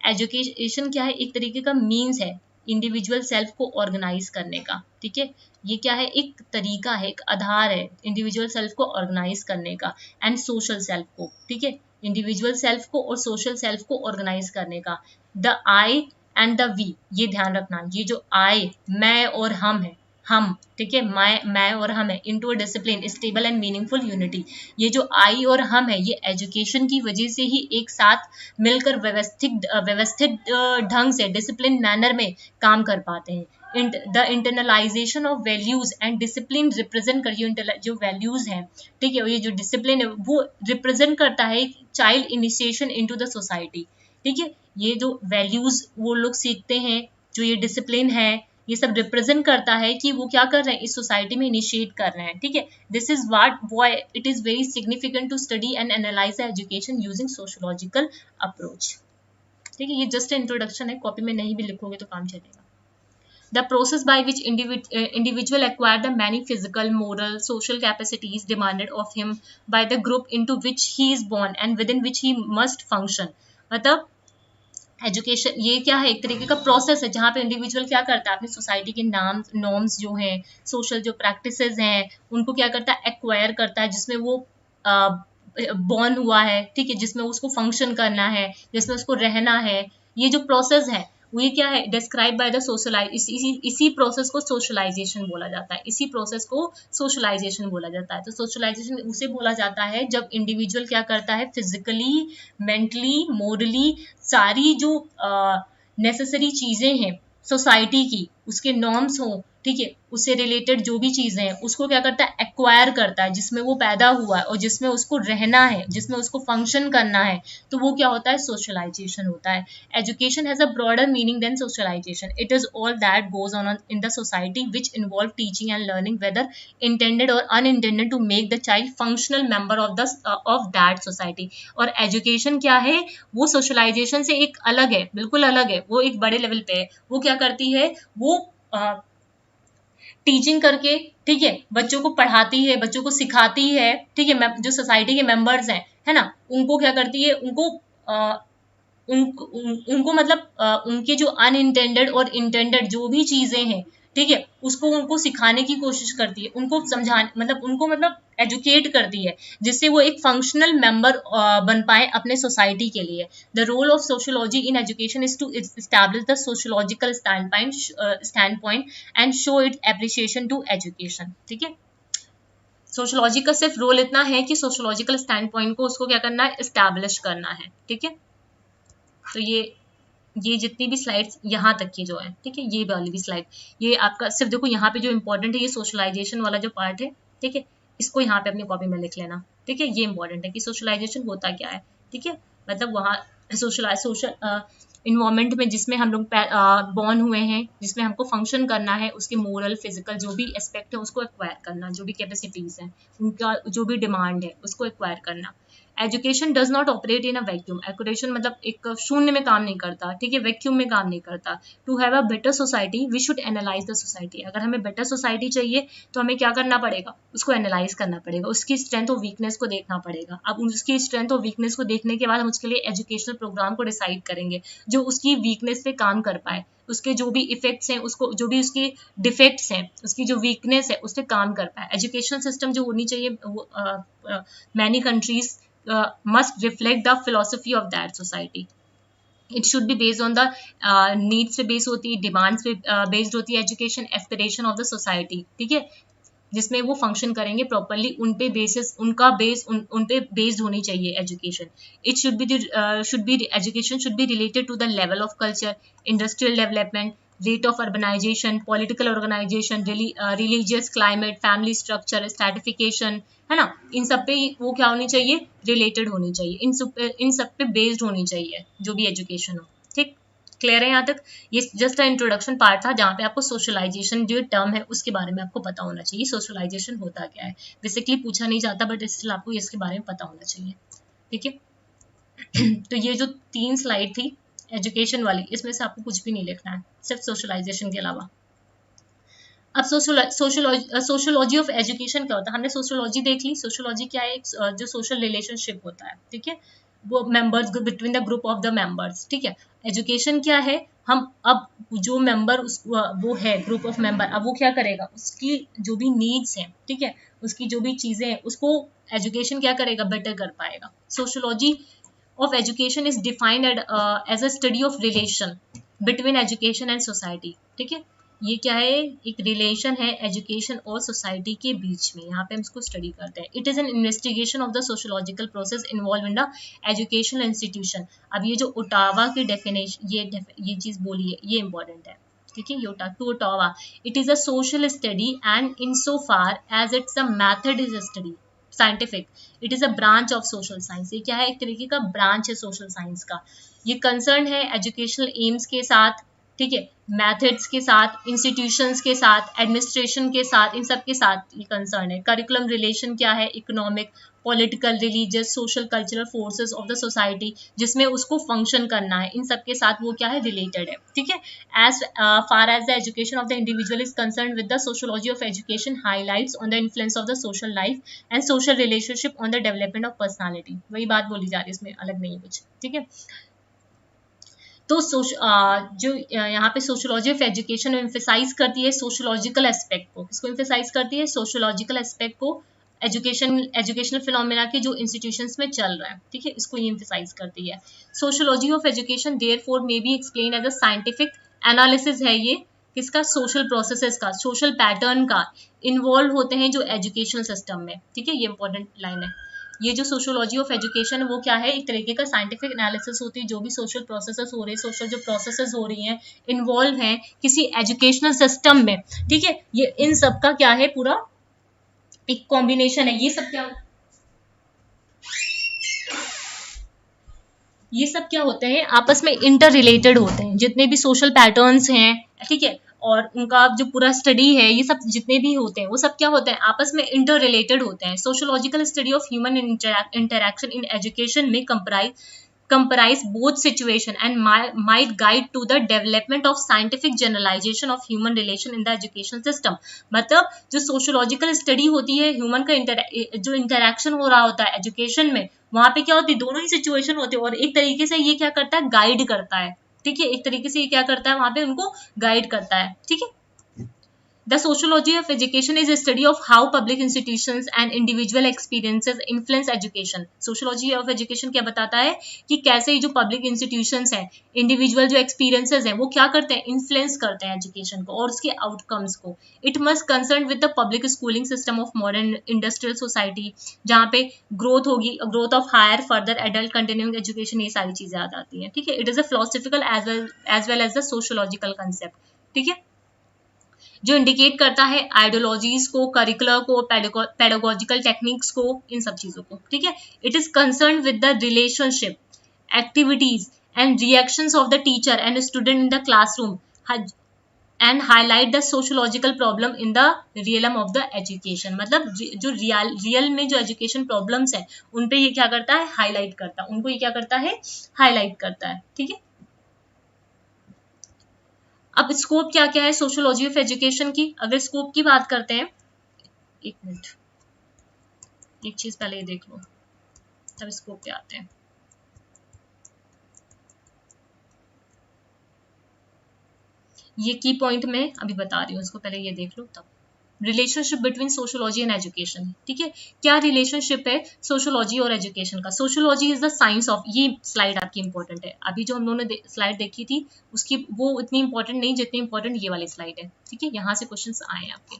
एजुकेशन क्या है, एक तरीके का मीन्स है इंडिविजुअल सेल्फ को ऑर्गेनाइज करने का, ठीक है। ये क्या है, एक तरीका है, एक आधार है इंडिविजुअल सेल्फ को ऑर्गेनाइज करने का, एंड सोशल सेल्फ को, ठीक है, इंडिविजुअल सेल्फ को और सोशल सेल्फ को ऑर्गेनाइज करने का। The I and the we, ये ध्यान रखना, ये जो आई, मैं और हम है, हम, ठीक है, मैं और हम है, into a discipline stable and meaningful unity. ये जो आई और हम है ये एजुकेशन की वजह से ही एक साथ मिलकर व्यवस्थित ढंग से डिसिप्लिन मैनर में काम कर पाते हैं। The internalisation of values and discipline represent कर जो वैल्यूज हैं, ठीक है, ये जो डिसिप्लिन है वो रिप्रेजेंट करता है child initiation into the society. ठीक है, ये जो वैल्यूज वो लोग सीखते हैं, जो ये डिसिप्लिन है, ये सब रिप्रेजेंट करता है कि वो क्या कर रहे हैं, इस सोसाइटी में इनिशिएट कर रहे हैं। ठीक है, this is why it is very significant to study and analyse the education using sociological approach. ठीक है, ये जस्ट इंट्रोडक्शन है, कॉपी में नहीं भी लिखोगे तो काम चलेगा। The process by which individual acquire the many physical, moral, social capacities demanded of him by the group into which he is born and within which he must function। मतलब education ये क्या है, एक तरीके का प्रोसेस है जहाँ पे इंडिविजुअल क्या करता है, अपनी सोसाइटी के नाम नॉर्म्स जो हैं, सोशल जो प्रैक्टिसेस हैं, उनको क्या करता है, एक्वायर करता है, जिसमें वो बॉर्न हुआ है। ठीक है, जिसमें उसको फंक्शन करना है, जिसमें उसको रहना है। ये जो प्रोसेस है वो ये क्या है, डिस्क्राइब बाय द सोशलाइज, इसी प्रोसेस को सोशलाइजेशन बोला जाता है। इसी प्रोसेस को सोशलाइजेशन बोला जाता है। तो सोशलाइजेशन उसे बोला जाता है जब इंडिविजुअल क्या करता है, फिजिकली, मेंटली, मोरली, सारी जो नेसेसरी चीजें हैं सोसाइटी की, उसके नॉर्म्स हो, ठीक है, उससे रिलेटेड जो भी चीजें हैं उसको क्या करता है, एक्वायर करता है, जिसमें वो पैदा हुआ है और जिसमें उसको रहना है, जिसमें उसको फंक्शन करना है, तो वो क्या होता है, सोशलाइजेशन होता है। Education has a broader meaning than socialisation. It is all that goes on in the society which involve teaching and learning whether intended or unintended to make the child functional member of that society. और education क्या है, वो socialisation से एक अलग है, बिल्कुल अलग है, वो एक बड़े लेवल पे है। वो क्या करती है, वो टीचिंग करके, ठीक है, बच्चों को पढ़ाती है, बच्चों को सिखाती है। ठीक है, जो सोसाइटी के मेंबर्स हैं, है ना, उनको क्या करती है, उनको मतलब उनके जो अनइंटेंडेड और इंटेंडेड जो भी चीजें हैं, ठीक है, उसको उनको सिखाने की कोशिश करती है, उनको समझाने उनको एजुकेट करती है, जिससे वो एक फंक्शनल मेंबर बन पाए अपने सोसाइटी के लिए। The role of sociology in education is to establish the sociological standpoint and show it appreciation to education. ठीक है, सोशियोलॉजी का सिर्फ रोल इतना है कि सोशियोलॉजिकल स्टैंड पॉइंट को उसको क्या करना है, एस्टैब्लिश करना है। ठीक है, तो ये जितनी भी स्लाइड्स यहाँ तक की जो है, ठीक है, ये वाली भी स्लाइड, ये आपका सिर्फ देखो यहाँ पे जो इंपॉर्टेंट है ये सोशलाइजेशन वाला जो पार्ट है। ठीक है, इसको यहाँ पे अपनी कॉपी में लिख लेना। ठीक है, ये इंपॉर्टेंट है कि सोशलाइजेशन होता क्या है। ठीक है, वहाँ सोशल इन्वायरमेंट में जिसमें हम लोग बॉर्न हुए हैं, जिसमें हमको फंक्शन करना है, उसके मोरल, फिजिकल जो भी एस्पेक्ट है उसको एक्वायर करना, जो भी कैपेसिटीज हैं उनका जो भी डिमांड है उसको एक्वायर करना। Education does not operate in a vacuum. Education एक शून्य में काम नहीं करता, ठीक है, वैक्यूम में काम नहीं करता। To have a better society we should analyse the society. अगर हमें बेटर सोसाइटी चाहिए तो हमें क्या करना पड़ेगा, उसको एनालाइज करना पड़ेगा, उसकी स्ट्रेंथ और वीकनेस को देखना पड़ेगा। अब उसकी स्ट्रेंथ और वीकनेस को देखने के बाद हम उसके लिए एजुकेशनल प्रोग्राम को डिसाइड करेंगे जो उसकी वीकनेस पे काम कर पाए, उसके जो भी इफेक्ट्स हैं, उसको जो भी उसकी डिफेक्ट्स हैं, उसकी जो वीकनेस है उस पर काम कर पाए। एजुकेशन सिस्टम जो होनी चाहिए, many countries must reflect the philosophy of that society. It should be based on the needs पे बेस होती है, डिमांड्स पे बेस्ड होती है education, aspiration of the society. ठीक है, जिसमें वो फंक्शन करेंगे प्रॉपरली, उन पे बेसिस, उनका बेस उन पे बेस्ड होनी चाहिए education. It should be education should be related to the level of culture, industrial development, rate of urbanisation, political organisation, religious climate, family structure, stratification, है ना, इन सब पे वो क्या होनी चाहिए, रिलेटेड होनी चाहिए, इन सब पे बेस्ड होनी चाहिए जो भी एजुकेशन हो। ठीक, क्लियर है यहाँ तक। ये जस्ट इंट्रोडक्शन पार्ट था जहाँ पे आपको सोशलाइजेशन जो टर्म है उसके बारे में आपको पता होना चाहिए, सोशलाइजेशन होता क्या है। बेसिकली पूछा नहीं जाता बट स्टिल आपको इसके बारे में पता होना चाहिए। ठीक है, तो ये जो 3 स्लाइड थी एजुकेशन वाली, इसमें से आपको कुछ भी नहीं लिखना है सिर्फ सोशलाइजेशन के अलावा। अब सोशियोलॉजी ऑफ एजुकेशन क्या होता है, हमने सोशियोलॉजी देख ली। सोशियोलॉजी क्या है, जो सोशल रिलेशनशिप होता है, ठीक है, वो members between the group of the members. ठीक है, एजुकेशन क्या है, हम अब जो मेंबर वो है ग्रुप ऑफ मेंबर, अब वो क्या करेगा, उसकी जो भी नीड्स हैं, ठीक है, उसकी जो भी चीजें हैं उसको एजुकेशन क्या करेगा, बेटर कर पाएगा। Sociology of education is defined as a study of relation between education and society। ठीक है, ये क्या है, एक रिलेशन है एजुकेशन और सोसाइटी के बीच में, यहाँ पे हम इसको स्टडी करते हैं। It is an investigation of the sociological process involve in the educational institution. अब ये जो ओटावा की डेफिनेशन, ये चीज बोली है, ये इंपॉर्टेंट है, ठीक है। योटा to Ottaway, it is a social study and in so far as it's a method is a study scientific, it is a branch of social science. ये क्या है, एक तरीके का ब्रांच है सोशल साइंस का। ये कंसर्न है एजुकेशनल एम्स के साथ, ठीक है, मेथड्स के साथ, इंस्टीट्यूशंस के साथ, एडमिनिस्ट्रेशन के साथ, इन सब के साथ ये कंसर्न है। करिकुलम रिलेशन क्या है, economic, political, religious, social, cultural forces of the society जिसमें उसको फंक्शन करना है, इन सब के साथ वो क्या है, रिलेटेड है, ठीक है। As far as the education of the individual is concern with the sociology of education highlights on the influence of the social life and social relationship on the development of personality. वही बात बोली जा रही है, इसमें अलग नहीं कुछ, ठीक है। तो जो यहाँ पे सोशोलॉजी ऑफ एजुकेशन एम्फेसाइज करती है सोशोलॉजिकल एस्पेक्ट को, किसको एम्फेसाइज करती है, सोशोलॉजिकल एस्पेक्ट को, एजुकेशनल फिनोमेना के जो इंस्टीट्यूशंस में चल रहा है, ठीक है, इसको ये एम्फेसाइज करती है। Sociology of education therefore may be explain as a scientific analysis है ये किसका, सोशल प्रोसेसेस का, सोशल पैटर्न का, इन्वॉल्व होते हैं जो एजुकेशनल सिस्टम में, ठीक है, ये इंपॉर्टेंट लाइन है। ये जो सोशोलॉजी ऑफ एजुकेशन है वो क्या है, एक तरीके का साइंटिफिक एनालिसिस होती है, जो भी सोशल प्रोसेसेस हो रही है, सोशल जो प्रोसेसेस हो रही हैं, इन्वॉल्व हैं किसी एजुकेशनल सिस्टम में, ठीक है, ये इन सब का क्या है, पूरा एक कॉम्बिनेशन है। ये सब क्या होते हैं, आपस में इंटर रिलेटेड होते हैं, जितने भी सोशल पैटर्न्स हैं, ठीक है, और उनका जो पूरा स्टडी है, ये सब जितने भी होते हैं वो सब क्या होते हैं, आपस में इंटर रिलेटेड होते हैं। Sociological study of human interaction in education में comprise both situation and might guide to the development of scientific generalization of human relation in the education system। मतलब जो सोशोलॉजिकल स्टडी होती है ह्यूमन का जो interaction हो रहा होता है एजुकेशन में, वहां पे क्या होती है, दोनों ही सिचुएशन होती है, और एक तरीके से ये क्या करता है, गाइड करता है, ठीक है, एक तरीके से ये क्या करता है, वहां पे उनको गाइड करता है, ठीक है। The sociology of education is a study of how public institutions and individual experiences influence education। Sociology of education क्या बताता है कि कैसे जो public institutions हैं, individual जो experiences हैं, वो क्या करते हैं, influence करते हैं education को और उसके outcomes को। It must concern with the public schooling system of modern industrial society, जहाँ पे growth होगी, growth of higher further adult continuing education, ये सारी चीजें आ जाती हैं, ठीक है। It is a philosophical as well as the sociological concept, ठीक है, जो इंडिकेट करता है आइडियोलॉजीज को, करिकुलर को, पेडागोजिकल टेक्निक्स को, इन सब चीजों को, ठीक है। It is concern with the relationship, activities and reactions of the teacher and student in the classroom and highlight the sociological problem in the realm of the education. मतलब जो real में जो एजुकेशन प्रॉब्लम्स है उन पे ये क्या करता है, हाईलाइट करता है, उनको ये क्या करता है, हाईलाइट करता है, ठीक है। अब स्कोप क्या क्या है सोशोलॉजी ऑफ एजुकेशन की, अगर स्कोप की बात करते हैं, एक मिनट, एक चीज पहले ये देख लो तब स्कोप पे आते हैं। ये की पॉइंट मैं अभी बता रही हूँ, इसको पहले ये देख लो तब। Relationship between sociology and education, ठीक है, क्या रिलेशनशिप है सोशोलॉजी और एजुकेशन का। Sociology is the science of, ये स्लाइड आपकी इंपॉर्टेंट है, अभी जो हम लोगों ने स्लाइड देखी थी उसकी वो इतनी इंपॉर्टेंट नहीं जितनी इंपॉर्टेंट ये वाली स्लाइड है, ठीक है, यहाँ से क्वेश्चंस आए हैं आपके।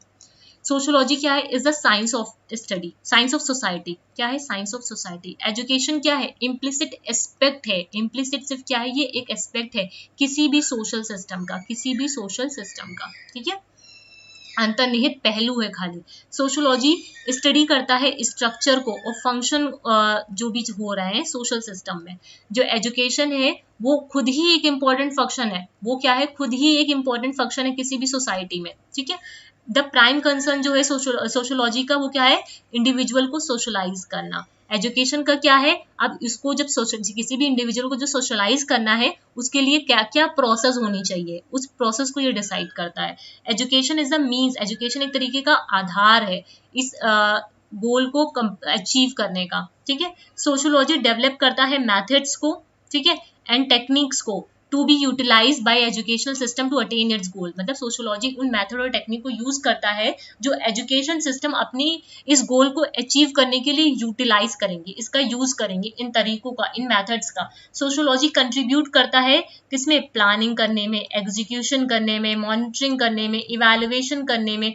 सोशोलॉजी क्या है, is the science of study, science of society, क्या है, साइंस ऑफ सोसाइटी। एजुकेशन क्या है, इम्प्लिसिट एस्पेक्ट है, इम्प्लिसिट सिर्फ क्या है, ये एक एस्पेक्ट है किसी भी सोशल सिस्टम का, किसी भी सोशल सिस्टम का, ठीक है, अंतर्निहित पहलू है खाली। सोशोलॉजी स्टडी करता है स्ट्रक्चर को और फंक्शन जो भी हो रहे हैं सोशल सिस्टम में। जो एजुकेशन है वो खुद ही एक इम्पॉर्टेंट फंक्शन है, वो क्या है, खुद ही एक इम्पॉर्टेंट फंक्शन है किसी भी सोसाइटी में, ठीक है। द प्राइम कंसर्न जो है सोशोलॉजी का वो क्या है, इंडिविजुअल को सोशलाइज करना। एजुकेशन का क्या है, अब इसको जब किसी भी इंडिविजुअल को जो सोशलाइज करना है उसके लिए क्या क्या प्रोसेस होनी चाहिए, उस प्रोसेस को ये डिसाइड करता है। Education is the means, education एक तरीके का आधार है इस गोल को अचीव करने का, ठीक है। सोशोलॉजी डेवलप करता है मैथड्स को, ठीक है, एंड टेक्निक्स को to be utilise by educational system to attain its goal. मतलब सोशियोलॉजी उन मेथड और टेक्निक को यूज करता है जो एजुकेशन सिस्टम अपनी इस गोल को अचीव करने के लिए यूटिलाइज करेंगे, इसका यूज करेंगे, इन तरीकों का, इन मेथड्स का। सोशियोलॉजी कंट्रीब्यूट करता है किसमें? प्लानिंग करने में, एग्जीक्यूशन करने में, मॉनिटरिंग करने में, इवैल्यूएशन करने में,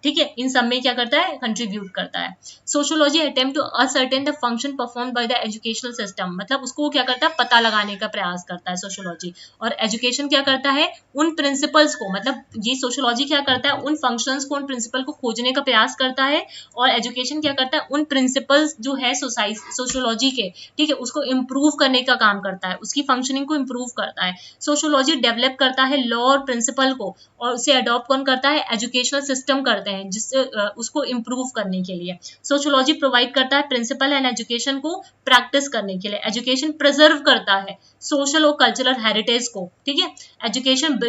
ठीक है, इन सब में क्या करता है? कंट्रीब्यूट करता है। Sociology attempt to ascertain the function perform by the educational system. मतलब उसको क्या करता है? पता लगाने का प्रयास करता है सोशियोलॉजी। और एजुकेशन क्या करता है? उन प्रिंसिपल्स को, मतलब ये सोशियोलॉजी क्या करता है? उन फंक्शंस को, उन प्रिंसिपल को खोजने का प्रयास करता है। और एजुकेशन क्या करता है? उन प्रिंसिपल्स जो है सोशियोलॉजी के, ठीक है, उसको इम्प्रूव करने का काम करता है, उसकी फंक्शनिंग को इम्प्रूव करता है। सोशियोलॉजी डेवलप करता है लॉ और प्रिंसिपल को, और उसे अडॉप्ट कौन करता है? एजुकेशनल सिस्टम करते हैं, जिससे उसको इम्प्रूव करने के लिए। सोशियोलॉजी प्रोवाइड करता है प्रिंसिपल एंड एजुकेशन को प्रैक्टिस करने के लिए। एजुकेशन प्रिजर्व करता है सोशल और कल्चरल हेरिटेज को, ठीक है। एजुकेशन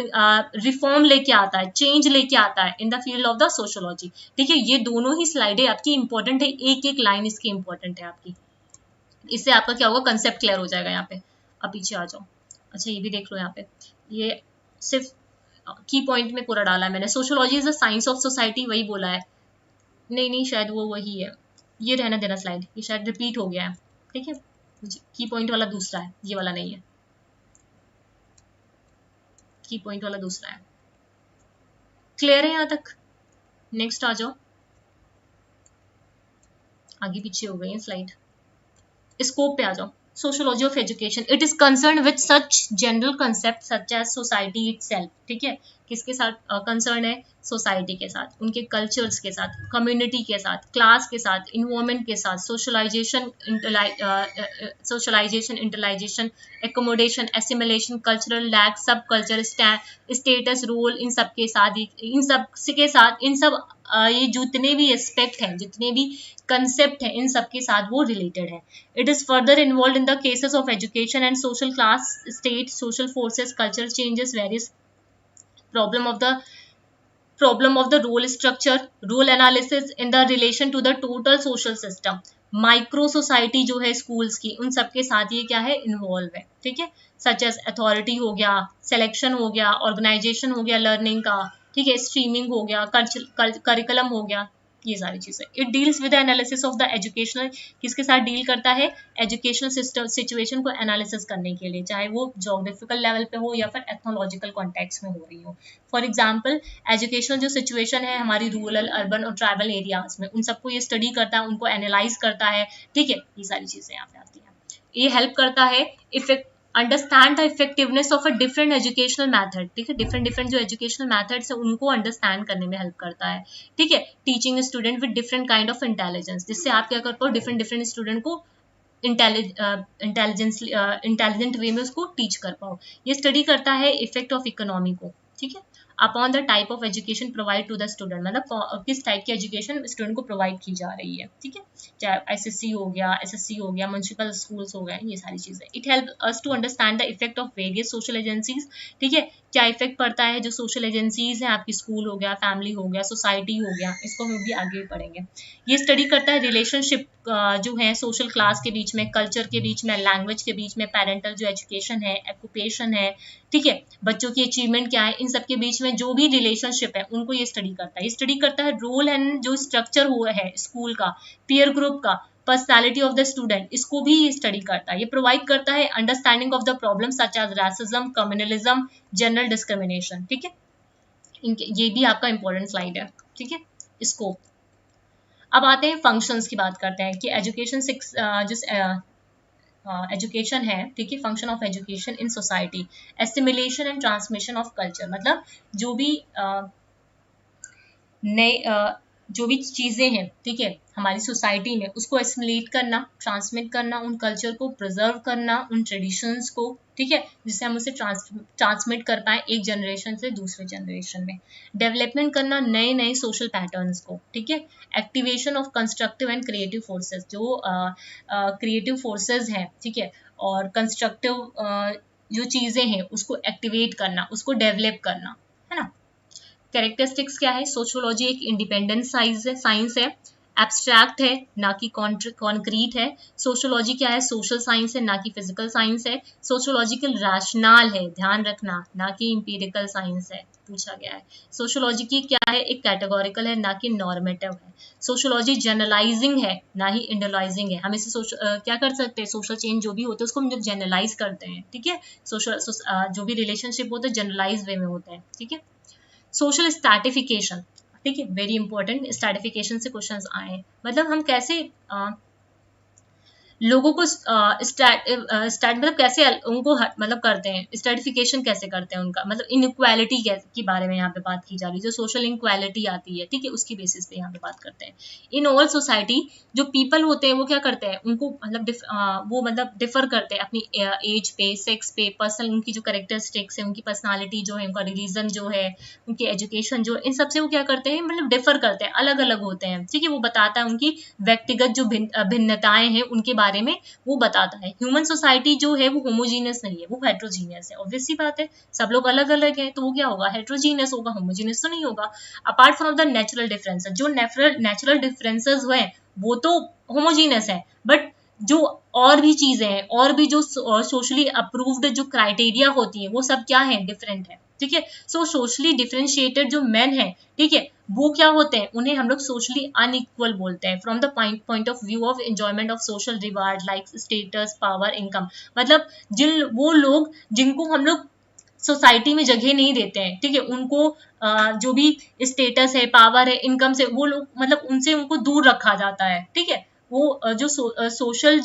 रिफॉर्म लेके आता है, चेंज लेके आता है in the field of the sociology, ठीक है। ये दोनों ही स्लाइडें आपकी इंपॉर्टेंट है, एक एक लाइन इसकी इंपॉर्टेंट है आपकी। इससे आपका क्या होगा? कंसेप्ट क्लियर हो जाएगा। यहाँ पे अब पीछे आ जाओ। अच्छा, ये भी देख लो, यहाँ पे ये सिर्फ की पॉइंट में पूरा डाला है मैंने। Sociology is the science of society, वही बोला है। नहीं, शायद वो वही है, ये रहना देना स्लाइड, ये शायद रिपीट हो गया है, ठीक है। की पॉइंट वाला दूसरा है, ये वाला नहीं है। की पॉइंट वाला दूसरा है। क्लियर है यहाँ तक? नेक्स्ट आ जाओ। आगे पीछे हो गई है स्लाइड। स्कोप पे आ जाओ। Sociology of education, it is concern with such general concept such as society itself, ठीक है। किसके साथ कंसर्न है? सोसाइटी के साथ, उनके कल्चर्स के साथ, कम्युनिटी के साथ, क्लास के साथ, इन्वायरमेंट के साथ, socialisation, internalisation, accommodation, assimilation, cultural lag, subculture, status, role, इन सब के साथ, इन सब ये जितने भी एस्पेक्ट हैं, जितने भी कंसेप्ट है, इन सब के साथ वो रिलेटेड है। It is further involve in the cases of education and social class, state, social forces, cultural changes, various problem of the role structure, role analysis in the relation to the total social system, micro society जो है schools की, उन सबके साथ ये क्या है? Involve है, ठीक है। सच एज अथॉरिटी हो गया, सिलेक्शन हो गया, ऑर्गेनाइजेशन हो गया लर्निंग का, ठीक है, स्ट्रीमिंग हो गया, करिकुलम हो गया, ये सारी चीजें। It deals with analysis of the educational, किसके साथ डील करता है? एजुकेशनल सिस्टम सिचुएशन को एनालिसिस करने के लिए, चाहे वो ज्योग्राफिकल लेवल पे हो या फिर एथनोलॉजिकल कॉन्टेक्स्ट में हो रही हो। फॉर एग्जाम्पल, एजुकेशनल जो सिचुएशन है हमारी रूरल, अर्बन और ट्राइबल एरियाज में, उन सबको ये स्टडी करता है, उनको एनालाइज करता है, ठीक है। ये सारी चीजें यहाँ पे आती हैं। ये हेल्प करता है understand the effectiveness of a different educational method, ठीक है। डिफरेंट जो एजुकेशनल मैथड्स है उनको अंडरस्टैंड करने में हेल्प करता है, ठीक है। Teaching student with different kind of intelligence, जिससे आप क्या करते हो? डिफरेंट स्टूडेंट को इंटेलिजेंट वे में उसको टीच कर पाओ। ये स्टडी करता है इफेक्ट ऑफ इकोनॉमी को, ठीक है, upon the type of education provide to the student, मतलब किस टाइप की एजुकेशन स्टूडेंट को प्रोवाइड की जा रही है, ठीक है। चाहे एसएससी हो गया, एसएससी हो गया, म्युनिसिपल स्कूल्स हो गए, ये सारी चीजें। It help us to understand the effect of various social agencies, ठीक है। क्या इफेक्ट पड़ता है जो सोशल एजेंसीज हैं आपकी, स्कूल हो गया, फैमिली हो गया, सोसाइटी हो गया, इसको हम भी आगे पढ़ेंगे। ये स्टडी करता है रिलेशनशिप जो है सोशल क्लास के बीच में, कल्चर के बीच में, लैंग्वेज के बीच में, पेरेंटल जो एजुकेशन है, ऑक्यूपेशन है, ठीक है, बच्चों की अचीवमेंट क्या है, इन सब के बीच में जो भी रिलेशनशिप है उनको ये स्टडी करता है। ये स्टडी करता है रोल एंड जो स्ट्रक्चर हुआ है स्कूल का, पीयर ग्रुप का, पर्सनैलिटी ऑफ द स्टूडेंट, इसको भी ये स्टडी करता है। ये प्रोवाइड करता है understanding of the problem such as racism, communalism, general discrimination, ठीक है। ये भी आपका इंपॉर्टेंट स्लाइड है, ठीक है। स्कोप। अब आते हैं फंक्शंस की बात करते हैं कि एजुकेशन जिस एजुकेशन है, ठीक है, function of education in society, assimilation and transmission of culture, मतलब जो भी नए जो भी चीज़ें हैं, ठीक है, हमारी सोसाइटी में, उसको एसिमिलेट करना, ट्रांसमिट करना, उन कल्चर को प्रिजर्व करना, उन ट्रेडिशंस को, ठीक है, जिससे हम उसे ट्रांसमिट कर पाए एक जनरेशन से दूसरे जनरेशन में। डेवलपमेंट करना नए नए सोशल पैटर्न्स को, ठीक है। Activation of constructive and creative forces, जो क्रिएटिव फोर्सेस हैं, ठीक है, और कंस्ट्रक्टिव जो चीज़ें हैं उसको एक्टिवेट करना, उसको डेवलप करना, है ना। कैरेक्टरिस्टिक्स क्या है? सोशियोलॉजी एक इंडिपेंडेंट साइंस है एब्स्ट्रैक्ट है ना कि कॉन्क्रीट है। सोशियोलॉजी क्या है, सोशल साइंस है ना कि फिजिकल साइंस है। सोशियोलॉजिकल रैशनल है, ध्यान रखना, ना कि इंपीरिकल साइंस है, पूछा गया है। सोशियोलॉजी की क्या है, एक कैटेगोरिकल है ना कि नॉर्मेटिव है। सोशियोलॉजी जनरलाइजिंग है ना ही इंडिविजुअलाइजिंग है। हम इसे क्या कर सकते हैं, सोशल चेंज जो भी होते हैं उसको हम जब जनरलाइज करते हैं, ठीक है, सोशल जो भी रिलेशनशिप होते हैं जनरलाइज वे में होते हैं, ठीक है। सोशल स्ट्रैटिफिकेशन, ठीक है, वेरी इंपॉर्टेंट, स्ट्रैटिफिकेशन से क्वेश्चंस आए, मतलब हम कैसे लोगों को मतलब कैसे उनको मतलब करते हैं, स्ट्रेटिफिकेशन कैसे करते हैं उनका, मतलब इनइक्वालिटी के बारे में यहाँ पे बात की जा रही है, जो सोशल इनक्वालिटी आती है, ठीक है, उसकी बेसिस पे यहाँ पे बात करते हैं। इन ऑल सोसाइटी जो पीपल होते हैं वो क्या करते हैं, उनको मतलब वो मतलब डिफर करते हैं अपनी एज पे, सेक्स पे, पर्सनल उनकी जो कैरेक्टरिस्टिक्स है, उनकी पर्सनालिटी जो है, उनका रिलीजन जो है, उनकी एजुकेशन जो, इन सबसे वो क्या करते हैं, मतलब डिफर करते हैं, अलग अलग होते हैं, ठीक है। वो बताता है उनकी व्यक्तिगत जो भिन्नताएं हैं उनके बारे में वो बताता है। ह्यूमन सोसाइटी जो है वो होमोजीनियस नहीं है, वो हेट्रोजीनियस है। ऑब्वियस सी बात है, सब लोग अलग अलग हैं तो वो क्या होगा, हेट्रोजीनियस होगा, होमोजीनियस तो नहीं होगा। Apart from the natural differences, जो नेचुरल डिफरेंसेस हुए वो तो होमोजीनियस है, बट जो और भी चीजें हैं, और भी जो सोशली अप्रूव्ड जो क्राइटेरिया होती है वो सब क्या है, डिफरेंट है, ठीक है। सो सोशली डिफरेंशिएटेड जो मेन है, ठीक है, वो क्या होते हैं, उन्हें हम लोग सोशली अनइक्वल बोलते हैं। From the point of view of enjoyment of social reward like status, power, income, मतलब जिन वो लोग जिनको हम लोग सोसाइटी में जगह नहीं देते हैं, ठीक है, उनको जो भी स्टेटस है, पावर है, इनकम से वो लोग मतलब उनसे उनको दूर रखा जाता है, ठीक है। वो जो सोशल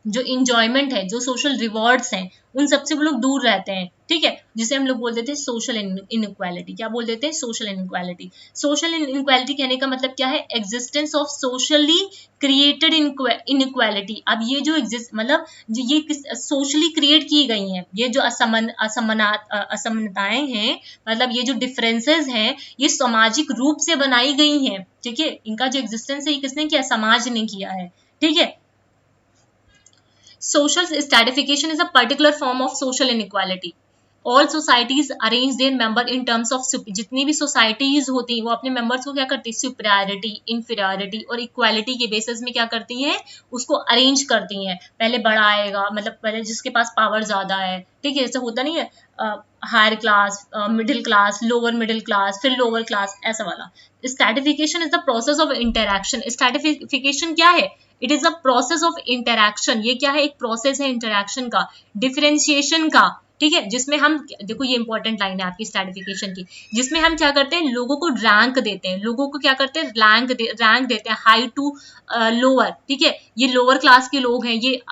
जो इंजॉयमेंट है, जो सोशल रिवॉर्ड्स हैं, उन सबसे वो लोग दूर रहते हैं, ठीक है, जिसे हम लोग बोल देते हैं सोशल इनइक्वालिटी। क्या बोल देते हैं, सोशल इनइक्वालिटी। सोशल इनइक्वालिटी कहने का मतलब क्या है, existence of socially created inequality. अब ये जो एग्जिस्ट मतलब ये सोशली क्रिएट की गई हैं, ये जो असमानताएं हैं, मतलब ये जो डिफरेंसेस हैं, ये सामाजिक रूप से बनाई गई हैं, ठीक है। इनका जो एग्जिस्टेंस है ये किसने किया, समाज ने किया है, ठीक है। Social stratification is a particular form of social inequality. All societies arrange their member in terms of जितनी भी सोसाइटीज होती हैं वो अपने मेंबर्स को क्या करती है, सुपीरियरिटी, इंफीरियरिटी और इक्वालिटी के बेसिस में क्या करती हैं, उसको अरेंज करती हैं। पहले बड़ा आएगा, मतलब पहले जिसके पास पावर ज्यादा है, ठीक है, ऐसा होता नहीं है, higher class, middle class, lower middle class, फिर लोअर क्लास, ऐसा वाला। Stratification is the process of interaction. Stratification क्या है, it is a process of interaction. ये क्या है, एक प्रोसेस है इंटरैक्शन का, डिफरेंशिएशन का, ठीक है, जिसमें हम देखो ये इंपॉर्टेंट लाइन है आपकी स्ट्रैटिफिकेशन की, जिसमें हम क्या करते हैं, लोगों को रैंक देते हैं, लोगों को क्या करते हैं, रैंक देते हैं, हाई टू लोअर, ठीक है। ये लोअर क्लास के लोग हैं, ये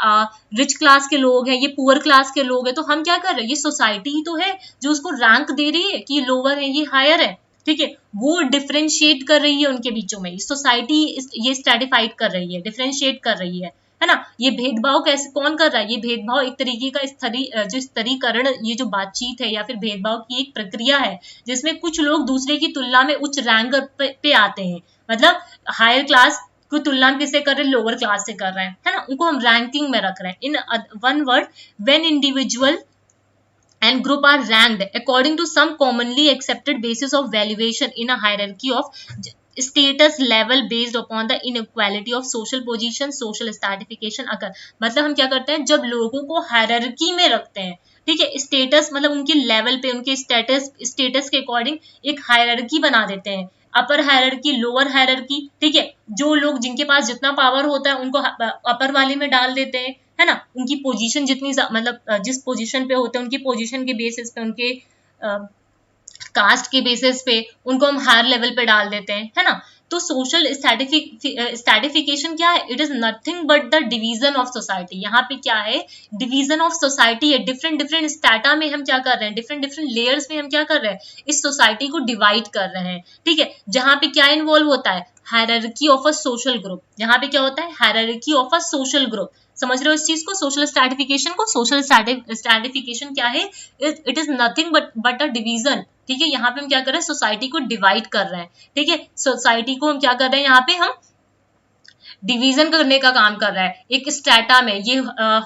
रिच क्लास के लोग हैं, ये पुअर क्लास के लोग हैं, तो हम क्या कर रहे हैं, ये सोसाइटी ही तो है जो उसको रैंक दे रही है कि ये लोअर है, ये हायर है, ठीक है। वो डिफरेंशिएट कर रही है उनके बीचों में, सोसाइटी ये स्ट्रैटिफाइड कर रही है, डिफरेंशिएट कर रही है ना। ये भेदभाव कैसे कौन कर रहा है, ये भेदभाव एक तरीके का जो स्तरीकरण, ये जो बातचीत है या फिर भेदभाव की एक प्रक्रिया है, जिसमें कुछ लोग दूसरे की तुलना में उच्च रैंक पे आते हैं, मतलब हायर क्लास को तुलना किससे कर रहे हैं, लोअर क्लास से कर रहे हैं, है ना, उनको हम रैंकिंग में रख रहे हैं। In one word, when individual and group are ranked according to some commonly accepted basis of valuation in a hierarchy of status level based upon the inequality of social position, social stratification occur। मतलब हम क्या करते हैं, जब लोगों को hierarchy में रखते हैं, ठीक है, स्टेटस मतलब उनके लेवल पे, उनके स्टेटस के अकॉर्डिंग एक हायरार्की बना देते हैं, अपर हायरार्की, लोअर हायरार्की, ठीक है। जो लोग जिनके पास जितना पावर होता है उनको अपर वाले में डाल देते हैं, है ना, उनकी पोजीशन जितनी मतलब जिस पोजीशन पे होते हैं उनकी पोजीशन के बेसिस पे, उनके कास्ट के बेसिस पे उनको हम हायर लेवल पे डाल देते हैं, है ना। तो सोशल स्ट्रैटिफिकेशन क्या है, it is nothing but the division of society. यहाँ पे क्या है, डिवीजन ऑफ सोसाइटी है, डिफरेंट डिफरेंट स्टाटा में हम क्या कर रहे हैं, डिफरेंट डिफरेंट लेयर्स में हम क्या कर रहे हैं, इस सोसाइटी को डिवाइड कर रहे हैं, ठीक है। जहाँ पे क्या इन्वॉल्व होता है, hierarchy of a social group. यहाँ पे क्या होता है, hierarchy of a social group. समझ रहे हो इस चीज को, सोशल स्ट्रैटिफिकेशन को। सोशल स्ट्रैटिफिकेशन क्या है, it is nothing but a division, ठीक है। यहाँ पे हम क्या कर रहे हैं, सोसाइटी को डिवाइड कर रहे हैं, ठीक है। सोसाइटी को हम क्या कर रहे हैं, यहाँ पे हम डिवीजन करने का काम कर रहा है। एक स्ट्रेटा में ये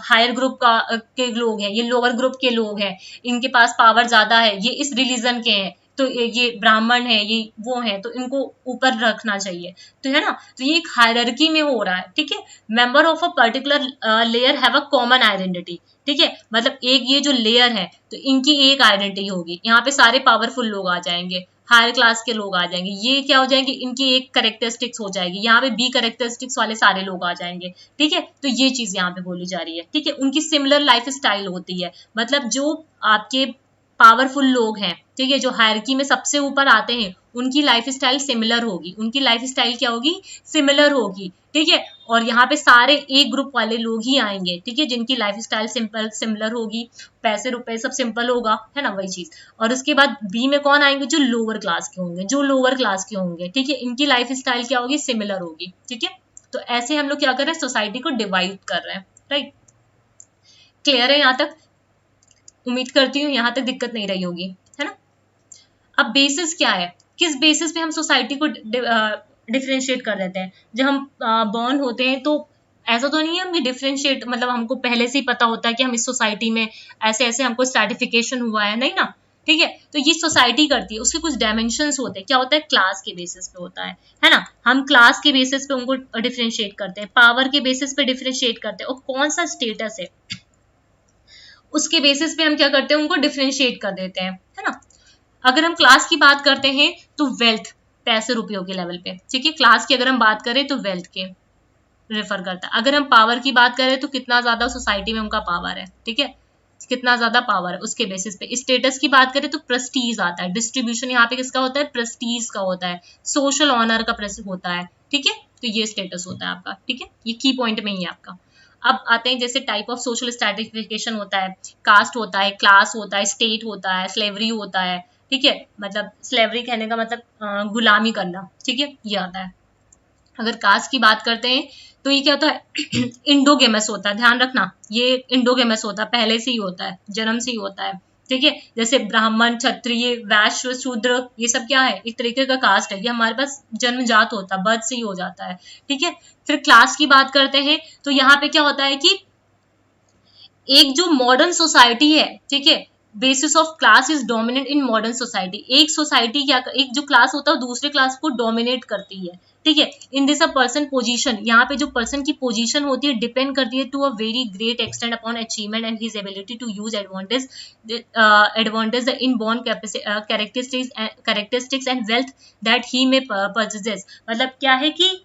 हायर ग्रुप के लोग हैं, ये लोअर ग्रुप के लोग हैं, इनके पास पावर ज्यादा है, ये इस रिलीजन के हैं, तो ये ब्राह्मण है, ये वो है, तो इनको ऊपर रखना चाहिए, तो है ना। तो ये एक हायरार्की में हो रहा है, ठीक है। Member of a particular layer have a common identity, ठीक है, मतलब एक ये जो लेयर है तो इनकी एक आइडेंटिटी होगी, यहाँ पे सारे पावरफुल लोग आ जाएंगे, हायर क्लास के लोग आ जाएंगे, ये क्या हो जाएंगे, इनकी एक करेक्टरिस्टिक्स हो जाएगी, यहाँ पे बी करेक्टरिस्टिक्स वाले सारे लोग आ जाएंगे, ठीक है। तो ये चीज यहाँ पे बोली जा रही है, ठीक है। उनकी सिमिलर लाइफ स्टाइल होती है, मतलब जो आपके पावरफुल लोग हैं, ठीक है, जो हायरकी में सबसे ऊपर आते हैं, उनकी लाइफ स्टाइल सिमिलर होगी, उनकी लाइफ स्टाइल क्या होगी, सिमिलर होगी, ठीक है। और यहाँ पे सारे एक ग्रुप वाले लोग ही आएंगे, ठीक है, जिनकी लाइफ स्टाइल सिंपल सिमिलर होगी, पैसे रुपए सब सिंपल होगा, है ना, वही चीज। और उसके बाद बी में कौन आएंगे, जो लोअर क्लास के होंगे, जो लोअर क्लास के होंगे, ठीक है, इनकी लाइफ स्टाइल क्या होगी, सिमिलर होगी, ठीक है। तो ऐसे हम लोग क्या कर रहे हैं, सोसाइटी को डिवाइड कर रहे हैं, राइट। क्लियर है यहाँ तक, उम्मीद करती हूँ यहाँ तक दिक्कत नहीं रही होगी, है ना। अब बेसिस क्या है, किस बेसिस पे हम सोसाइटी को डिफरेंशिएट कर देते हैं। जब हम बॉर्न होते हैं तो ऐसा तो नहीं है हम डिफरेंशिएट, मतलब हमको पहले से ही पता होता है कि हम इस सोसाइटी में ऐसे ऐसे हमको स्ट्रैटिफिकेशन हुआ है, नहीं ना, ठीक है। तो ये सोसाइटी करती है, उसके कुछ डायमेंशंस होते हैं, क्या होता है, क्लास के बेसिस पे होता है ना। हम क्लास के बेसिस पे उनको डिफरेंशिएट करते हैं, पावर के बेसिस पे डिफरेंशिएट करते हैं, और कौन सा स्टेटस है उसके बेसिस पे हम क्या करते हैं, उनको डिफरेंशिएट कर देते हैं, है ना। अगर हम क्लास की बात करते हैं तो वेल्थ, पैसे रुपयों के लेवल पे, ठीक है, क्लास की अगर हम बात करें तो वेल्थ के रेफर करता है। अगर हम पावर की बात करें तो कितना ज्यादा सोसाइटी में उनका पावर है, ठीक है, कितना ज्यादा पावर है उसके बेसिस पे। स्टेटस की बात करें तो प्रेस्टीज आता है, डिस्ट्रीब्यूशन यहाँ पे किसका होता है, प्रेस्टीज का होता है, सोशल ऑनर का होता है, ठीक है। तो ये स्टेटस होता है आपका, ठीक है, ये की पॉइंट में ही है आपका। अब आते हैं जैसे टाइप ऑफ सोशल स्ट्रैटिफिकेशन होता है, कास्ट होता है, क्लास होता है, स्टेट होता है, स्लेवरी होता है, ठीक है, मतलब स्लेवरी कहने का मतलब गुलामी करना, ठीक है, ये आता है। अगर कास्ट की बात करते हैं तो ये क्या होता है इंडोगेमस होता है, ध्यान रखना, ये इंडोगेमस होता है, पहले से ही होता है, जन्म से ही होता है, ठीक है। जैसे ब्राह्मण, क्षत्रिय, वैश्य, शूद्र, ये सब क्या है, एक तरीके का कास्ट है, ये हमारे पास जन्मजात होता है, बर्थ से ही हो जाता है, ठीक है। फिर क्लास की बात करते हैं तो यहाँ पे क्या होता है कि एक जो मॉडर्न सोसाइटी है, ठीक है, basis of class is dominate in modern society. एक सोसाइटी क्या, एक जो क्लास होता है दूसरे क्लास को डोमिनेट करती है, ठीक है। In this a person position, यहाँ पे जो पर्सन की पोजीशन होती है डिपेंड करती है to a very great extent upon achievement and his ability to use advantage the inborn characteristics and wealth that he may purchases. मतलब क्या है कि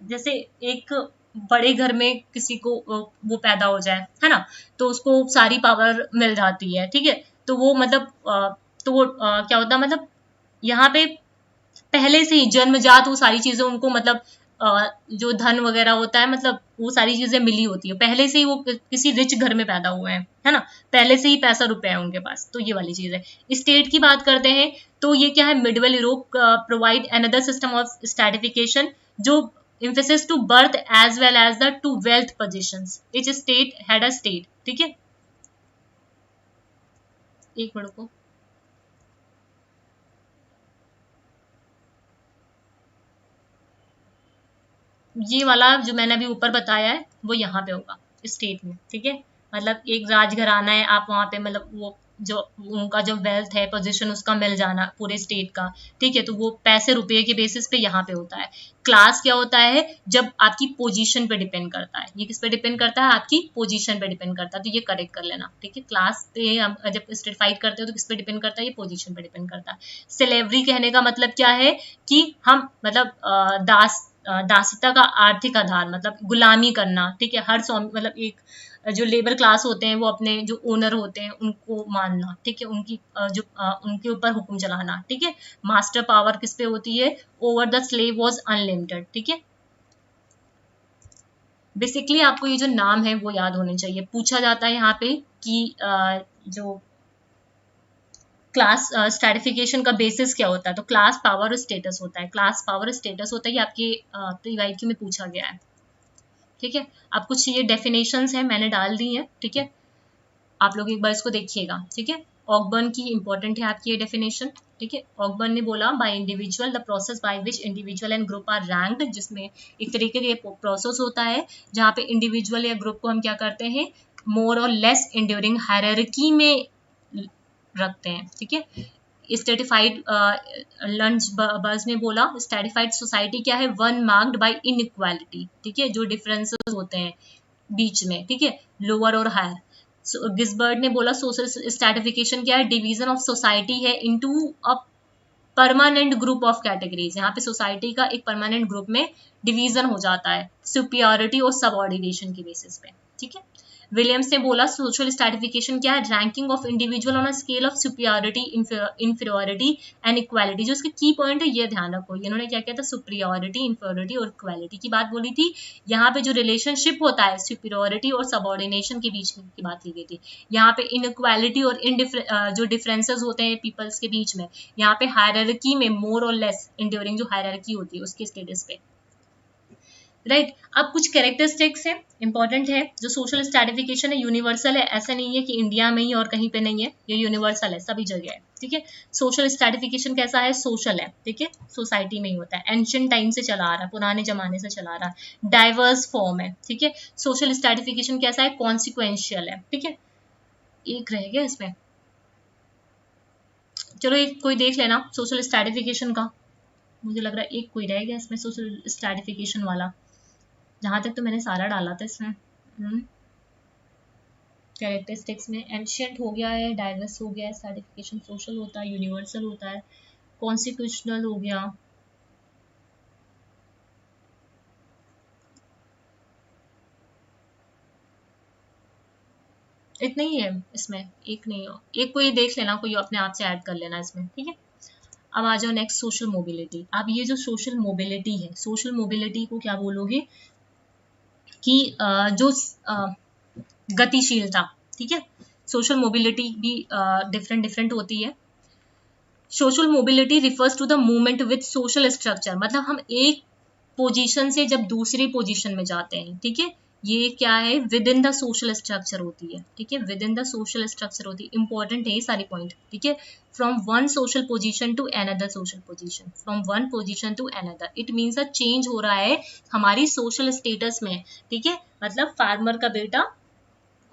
जैसे एक बड़े घर में किसी को वो पैदा हो जाए, है ना, तो उसको सारी पावर मिल जाती है, ठीक है। तो वो मतलब तो वो क्या होता है, मतलब यहाँ पे पहले से ही जन्मजात वो सारी चीजें उनको, मतलब जो धन वगैरह होता है, मतलब वो सारी चीजें मिली होती है, पहले से ही वो किसी रिच घर में पैदा हुए हैं, है ना, पहले से ही पैसा रुपया है उनके पास, तो ये वाली चीज है। स्टेट की बात करते हैं तो ये क्या है, Midvale Europe provide another system of stratification जो emphasis to birth as well as the to wealth positions. Each state had a state, ठीक है, एक मिनट को, ये वाला जो मैंने अभी ऊपर बताया है वो यहाँ पे होगा स्टेट में, ठीक है। मतलब एक राजघराना है, आप वहां पे मतलब वो जो उनका जो वेल्थ है, पोजीशन उसका मिल जाना पूरे स्टेट का, ठीक है, तो वो पैसे रुपए के बेसिस पे यहाँ पे होता है। क्लास क्या होता है, जब आपकी पोजीशन पे डिपेंड करता है, ये किस पे डिपेंड करता है, आपकी पोजीशन पे डिपेंड करता है, तो ये करेक्ट कर लेना, ठीक है। क्लास पे हम जब स्टेट फाइट करते हो तो किस पे डिपेंड करता है, ये पोजीशन पे डिपेंड करता है। स्लेवरी कहने का मतलब क्या है कि हम मतलब दासता का आर्थिक आधार, मतलब गुलामी करना, ठीक है, हर मतलब एक जो लेबर क्लास होते हैं वो अपने जो ओनर होते हैं उनको मानना, ठीक है, उनकी जो उनके ऊपर हुक्म चलाना, ठीक है। मास्टर पावर किस पे होती है, over the slave was unlimited, ठीक है। बेसिकली आपको ये जो नाम है वो याद होने चाहिए। पूछा जाता है यहाँ पे कि जो क्लास स्ट्रैटिफिकेशन का बेसिस क्या होता है, तो क्लास पावर और स्टेटस होता है, क्लास पावर स्टेटस होता है, ये आपके प्रीवाईक्यू में पूछा गया है, ठीक है। अब कुछ ये डेफिनेशंस है मैंने डाल दी है, ठीक है, आप लोग एक बार इसको देखिएगा, ठीक है। ऑकबर्न की इंपॉर्टेंट है आपकी ये डेफिनेशन, ठीक है। ऑकबर्न ने बोला by individual the process by which individual and group are ranked, जिसमें एक तरीके का ये प्रोसेस होता है जहाँ पे इंडिविजुअल या ग्रुप को हम क्या करते हैं, मोर और लेस इंड्यूरिंग हायरार्की में रखते हैं, ठीक है। स्ट्रेटिफाइड लंच बर्ज ने बोला स्ट्रेटिफाइड सोसाइटी क्या है, वन मार्क्ड बाय इनइक्वालिटी, ठीक है, जो डिफरेंसेस होते हैं बीच में, ठीक है, लोअर और हायर। गिसबर्ड ने बोला सोशल स्ट्रेटिफिकेशन क्या है, डिवीजन ऑफ सोसाइटी है into a permanent group of categories, यहाँ पे सोसाइटी का एक परमानेंट ग्रुप में डिवीजन हो जाता है सुपियोरिटी और सबऑर्डिनेशन के बेसिस पे, ठीक है। विलियम्स ने बोला सोशल स्ट्रैटिफिकेशन क्या है, ranking of individual on a scale of superiority, inferiority and equality. जो इसके की पॉइंट है ये ध्यान रखो, इन्होंने क्या किया था, सुपियोरिटी, इंफीरियोरिटी और इक्वालिटी की बात बोली थी। यहाँ पे जो रिलेशनशिप होता है सुपियोरिटी और सबऑर्डिनेशन के बीच में की बात की गई थी। यहाँ पे इनइक्वालिटी और जो डिफरेंसेस होते हैं पीपल्स के बीच में, यहाँ पे हायरार्की में मोर और लेस इंड्योरिंग जो हायरार्की होती है उसके स्टेटस पे, राइट। अब कुछ कैरेक्टरिस्टिक्स है, इंपॉर्टेंट है। जो सोशल स्ट्रैटिफिकेशन है यूनिवर्सल है, ऐसा नहीं है कि इंडिया में ही और कहीं पे नहीं है, ये यूनिवर्सल है, सभी जगह है, ठीक है। सोशल स्ट्रैटिफिकेशन कैसा है, सोशल है, ठीक है, सोसाइटी में ही होता है, एंशिएंट टाइम से चला आ रहा है, पुराने जमाने से चला आ रहा है, डाइवर्स फॉर्म है, ठीक है। सोशल स्ट्रैटिफिकेशन कैसा है, कॉन्सिक्वेंशियल है, ठीक है। एक रह गया इसमें, चलो एक कोई देख लेना सोशल स्ट्रैटिफिकेशन का, मुझे लग रहा है एक कोई रह गया इसमें सोशल स्ट्रैटिफिकेशन वाला, जहां तक तो मैंने सारा डाला था इसमें। कैरेक्टरिस्टिक्स में एंशिएंट हो गया है, डाइवर्स हो गया है, स्ट्रैटिफिकेशन सोशल होता है, यूनिवर्सल होता है, कॉन्स्टिट्यूशनल हो गया, इतना ही है इसमें, एक नहीं हो, एक कोई देख लेना, कोई अपने आप से ऐड कर लेना इसमें, ठीक है। अब आ जाओ नेक्स्ट, सोशल मोबिलिटी। अब ये जो सोशल मोबिलिटी है, सोशल मोबिलिटी को क्या बोलोगे कि जो गतिशीलता, ठीक है। सोशल मोबिलिटी भी डिफरेंट डिफरेंट होती है। Social mobility refers to the movement with social structure, मतलब हम एक पोजीशन से जब दूसरी पोजीशन में जाते हैं, ठीक है, ये क्या है, within the social structure होती है, ठीक है, within the social structure होती है, इंपॉर्टेंट है ये सारी पॉइंट, ठीक है। From one social position to another social position, from one position to another, it means a change हो रहा है हमारी सोशल स्टेटस में, ठीक है। मतलब फार्मर का बेटा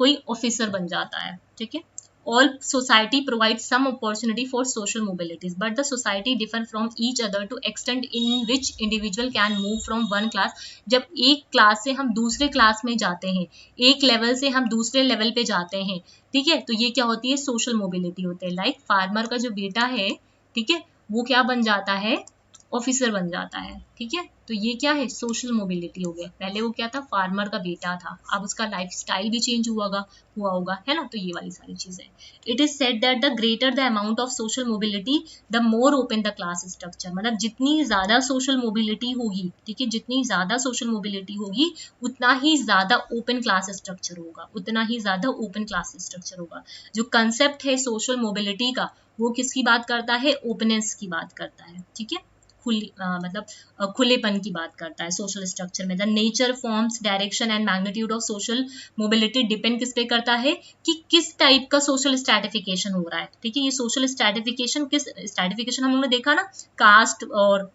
कोई ऑफिसर बन जाता है, ठीक है। All society provides some opportunity for social mobilities, but the society differ from each other to extent in which individual can move from one class। जब एक क्लास से हम दूसरे क्लास में जाते हैं, एक लेवल से हम दूसरे लेवल पे जाते हैं, ठीक है, तो ये क्या होती है, सोशल मोबिलिटी होती है। लाइक फार्मर का जो बेटा है, ठीक है, वो क्या बन जाता है, ऑफिसर बन जाता है, ठीक है। तो ये क्या है, सोशल मोबिलिटी हो गया। पहले वो क्या था, फार्मर का बेटा था, अब उसका लाइफस्टाइल भी चेंज हुआ होगा, है ना। तो ये वाली सारी चीजें। It is said that the greater the amount of social mobility the more open the class structure, मतलब जितनी ज्यादा सोशल मोबिलिटी होगी, ठीक है, जितनी ज्यादा सोशल मोबिलिटी होगी उतना ही ज्यादा ओपन क्लास स्ट्रक्चर होगा, उतना ही ज्यादा ओपन क्लास स्ट्रक्चर होगा। जो कंसेप्ट है सोशल मोबिलिटी का, वो किसकी बात करता है, ओपनेस की बात करता है, ठीक है, मतलब खुलेपन की बात करता है सोशल स्ट्रक्चर में। The nature, forms, direction and magnitude of social mobility depend किस पे करता है, कि किस टाइप का सोशल स्ट्रैटिफिकेशन हो रहा है, ठीक है। ये सोशल स्ट्रैटिफिकेशन किस स्ट्रैटिफिकेशन हम लोगों ने देखा ना, कास्ट और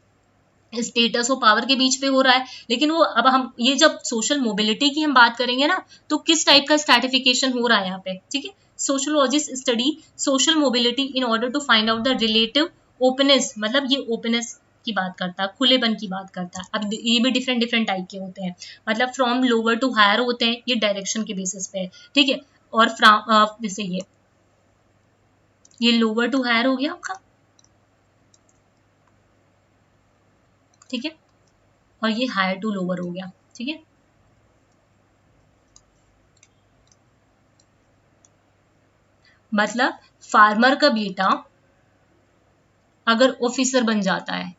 स्टेटस और पावर के बीच पे हो रहा है, लेकिन वो अब हम ये जब सोशल मोबिलिटी की हम बात करेंगे ना, तो किस टाइप का स्ट्रैटिफिकेशन हो रहा है यहाँ पे, ठीक है। Sociologist study social mobility in order to find out the relative openness, मतलब ये ओपनेस की बात करता है, खुलेपन की बात करता है। अब ये भी डिफरेंट डिफरेंट टाइप के होते हैं, मतलब फ्रॉम लोअर टू हायर होते हैं, ये डायरेक्शन के बेसिस पे, ठीक है। और फ्रॉम जैसे ये लोअर टू हायर हो गया आपका, ठीक है, और ये हायर टू लोअर हो गया, ठीक है। मतलब फार्मर का बेटा अगर ऑफिसर बन जाता है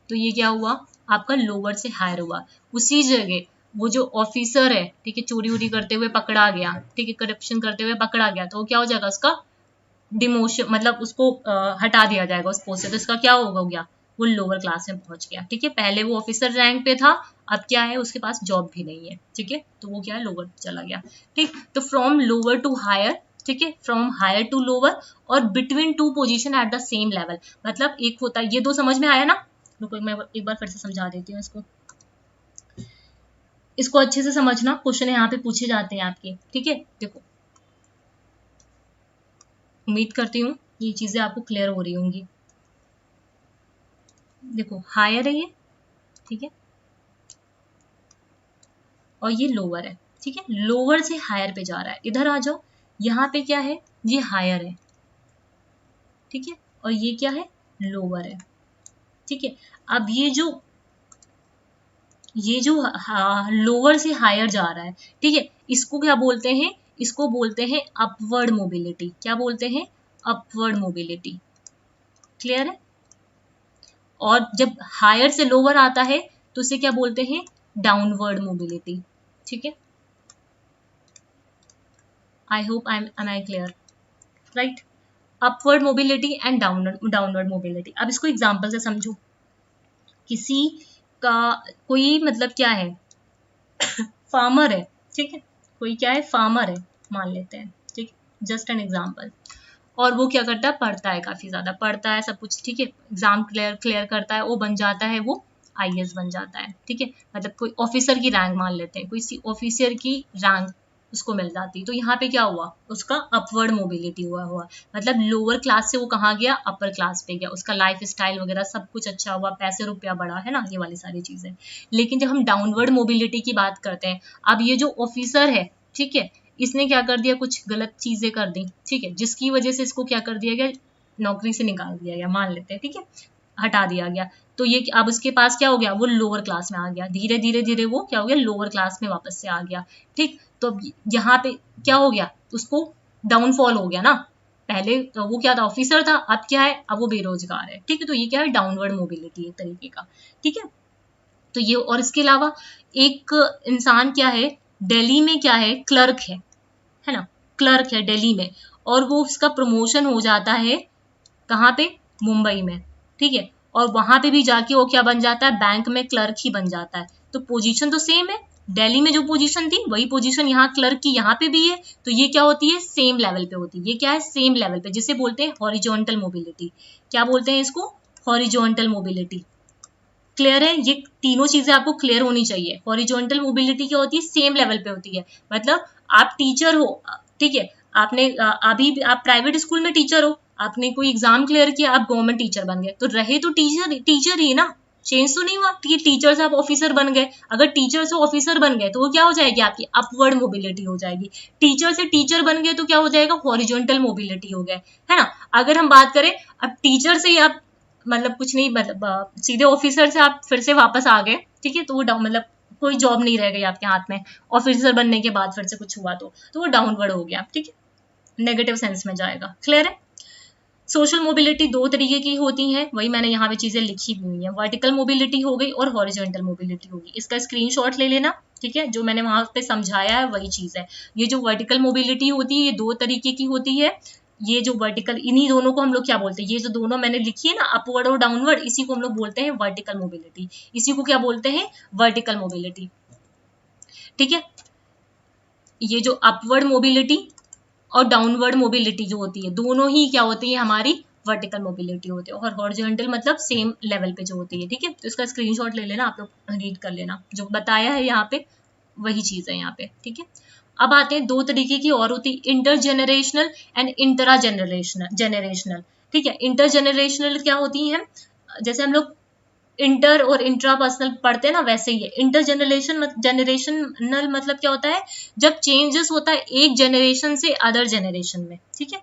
तो ये क्या हुआ, आपका लोअर से हायर हुआ। उसी जगह वो जो ऑफिसर है, ठीक है, चोरी वोरी करते हुए पकड़ा गया, ठीक है, करप्शन करते हुए पकड़ा गया, तो वो क्या हो जाएगा, उसका डिमोशन, मतलब उसको हटा दिया जाएगा उस पोस्ट से, तो इसका क्या हो गया, वो लोअर क्लास में पहुंच गया, ठीक है। पहले वो ऑफिसर रैंक पे था, अब क्या है, उसके पास जॉब भी नहीं है, ठीक है, तो वो क्या है, लोअर चला गया, ठीक। तो फ्रॉम लोअर टू हायर, ठीक है, फ्रॉम हायर टू लोअर, और between two position at the same level, मतलब एक होता है, ये दो समझ में आया ना। रुको मैं एक बार फिर से समझा देती हूँ इसको, इसको अच्छे से समझना, क्वेश्चन यहाँ पे पूछे जाते हैं आपके, ठीक है। देखो, उम्मीद करती हूँ ये चीजें आपको क्लियर हो रही होंगी। देखो हायर है ये, ठीक है, और ये लोअर है, ठीक है, लोअर से हायर पे जा रहा है। इधर आ जाओ, यहाँ पे क्या है, ये हायर है, ठीक है, और ये क्या है, लोअर है, ठीक है। अब ये जो लोअर से हायर जा रहा है, ठीक है, इसको क्या बोलते हैं, इसको बोलते हैं अपवर्ड मोबिलिटी। क्या बोलते हैं, अपवर्ड मोबिलिटी। क्लियर है। और जब हायर से लोअर आता है तो उसे क्या बोलते हैं, डाउनवर्ड मोबिलिटी, ठीक है। I hope I am clear, right. Upward mobility and downward mobility. अब इसको एग्जांपल से समझो। किसी का कोई मतलब क्या है, फार्मर है, ठीक है, कोई क्या है, फार्मर है मान लेते हैं, ठीक, जस्ट एन एग्जांपल। और वो क्या करता है, पढ़ता है, काफी ज्यादा पढ़ता है, सब कुछ ठीक है, एग्जाम क्लियर करता है, वो बन जाता है, वो आईएएस बन जाता है, ठीक है, मतलब कोई ऑफिसर की रैंक मान लेते हैं, कोई ऑफिसर की रैंक उसको मिल जाती। तो यहाँ पे क्या हुआ, उसका अपवर्ड मोबिलिटी हुआ, मतलब लोअर क्लास से वो कहाँ गया, अपर क्लास पे गया, उसका लाइफ स्टाइल वगैरह सब कुछ अच्छा हुआ, पैसे रुपया बढ़ा, है ना, ये वाली सारी चीजें। लेकिन जब हम डाउनवर्ड मोबिलिटी की बात करते हैं, अब ये जो ऑफिसर है, ठीक है, इसने क्या कर दिया, कुछ गलत चीजें कर दी, ठीक है, जिसकी वजह से इसको क्या कर दिया गया, नौकरी से निकाल दिया गया मान लेते हैं, ठीक है, हटा दिया गया। तो ये अब उसके पास क्या हो गया, वो लोअर क्लास में आ गया, धीरे धीरे धीरे वो क्या हो गया, लोअर क्लास में वापस से आ गया, ठीक। तो यहाँ पे क्या हो गया, उसको डाउनफॉल हो गया ना। पहले तो वो क्या था, ऑफिसर था, अब क्या है, अब वो बेरोजगार है, ठीक है। तो ये क्या है, डाउनवर्ड मोबिलिटी एक तरीके का, ठीक है। तो ये, और इसके अलावा एक इंसान क्या है, दिल्ली में क्या है, क्लर्क है ना, क्लर्क है दिल्ली में, और वो उसका प्रमोशन हो जाता है कहाँ पे, मुंबई में, ठीक है, और वहां पे भी जाके वो क्या बन जाता है, बैंक में क्लर्क ही बन जाता है। तो पोजीशन तो सेम है, दिल्ली में जो पोजीशन थी वही पोजीशन यहाँ क्लर्क की यहाँ पे भी है। तो ये क्या होती है, सेम लेवल पे होती है, ये क्या है, सेम लेवल पे, जिसे बोलते हैं हॉरिजॉन्टल मोबिलिटी। क्या बोलते हैं इसको, हॉरिजॉन्टल मोबिलिटी। क्लियर है, ये तीनों चीजें आपको क्लियर होनी चाहिए। हॉरिजॉन्टल मोबिलिटी क्या होती है, सेम लेवल पे होती है, मतलब आप टीचर हो, ठीक है, आपने अभी आप प्राइवेट स्कूल में टीचर हो, आपने कोई एग्जाम क्लियर किया, आप गवर्नमेंट टीचर बन गए, तो रहे तो टीचर ही ना, चेंज तो नहीं हुआ कि टीचर से आप ऑफिसर बन गए। अगर टीचर से ऑफिसर बन गए तो वो क्या हो जाएगी, आपकी अपवर्ड मोबिलिटी हो जाएगी। टीचर से टीचर बन गए तो क्या हो जाएगा, हॉरिजॉन्टल मोबिलिटी हो गया, है ना। अगर हम बात करें, अब टीचर से ही आप मतलब कुछ नहीं, मतलब सीधे ऑफिसर से आप फिर से वापस आ गए, ठीक है, तो वो मतलब कोई जॉब नहीं रह गई आपके हाथ में, ऑफिसर बनने के बाद फिर से कुछ हुआ तो वो डाउनवर्ड हो गया, ठीक है, नेगेटिव सेंस में जाएगा। क्लियर है। सोशल मोबिलिटी दो तरीके की होती है, वही मैंने यहाँ पे चीजें लिखी हुई है, वर्टिकल मोबिलिटी हो गई और हॉरिजॉन्टल मोबिलिटी होगी। इसका स्क्रीनशॉट ले लेना, ठीक है, जो मैंने वहां पे समझाया है वही चीज है। ये जो वर्टिकल मोबिलिटी होती है ये दो तरीके की होती है। ये जो वर्टिकल, इन्हीं दोनों को हम लोग क्या बोलते हैं, ये जो दोनों मैंने लिखी है ना, अपवर्ड और डाउनवर्ड, इसी को हम लोग बोलते हैं वर्टिकल मोबिलिटी, इसी को क्या बोलते हैं, वर्टिकल मोबिलिटी, ठीक है। ये जो अपवर्ड मोबिलिटी और डाउनवर्ड मोबिलिटी जो होती है, दोनों ही क्या होती है, हमारी वर्टिकल मोबिलिटी होती है, और हॉरिजॉन्टल मतलब सेम लेवल पे जो होती है, ठीक है। तो इसका स्क्रीनशॉट ले लेना, आप लोग रीड कर लेना, जो बताया है यहाँ पे वही चीज है यहाँ पे, ठीक है। अब आते हैं दो तरीके की और होती है, इंटरजेनरेशनल एंड इंट्रा जेनरेशनल, ठीक है। इंटरजेनरेशनल क्या होती है, जैसे हम लोग इंटर और इंट्रापर्सनल पढ़ते हैं ना, वैसे ही है। इंटर जनरेशनल मतलब क्या होता है, जब चेंजेस होता है एक जनरेशन से अदर जनरेशन में, ठीक है,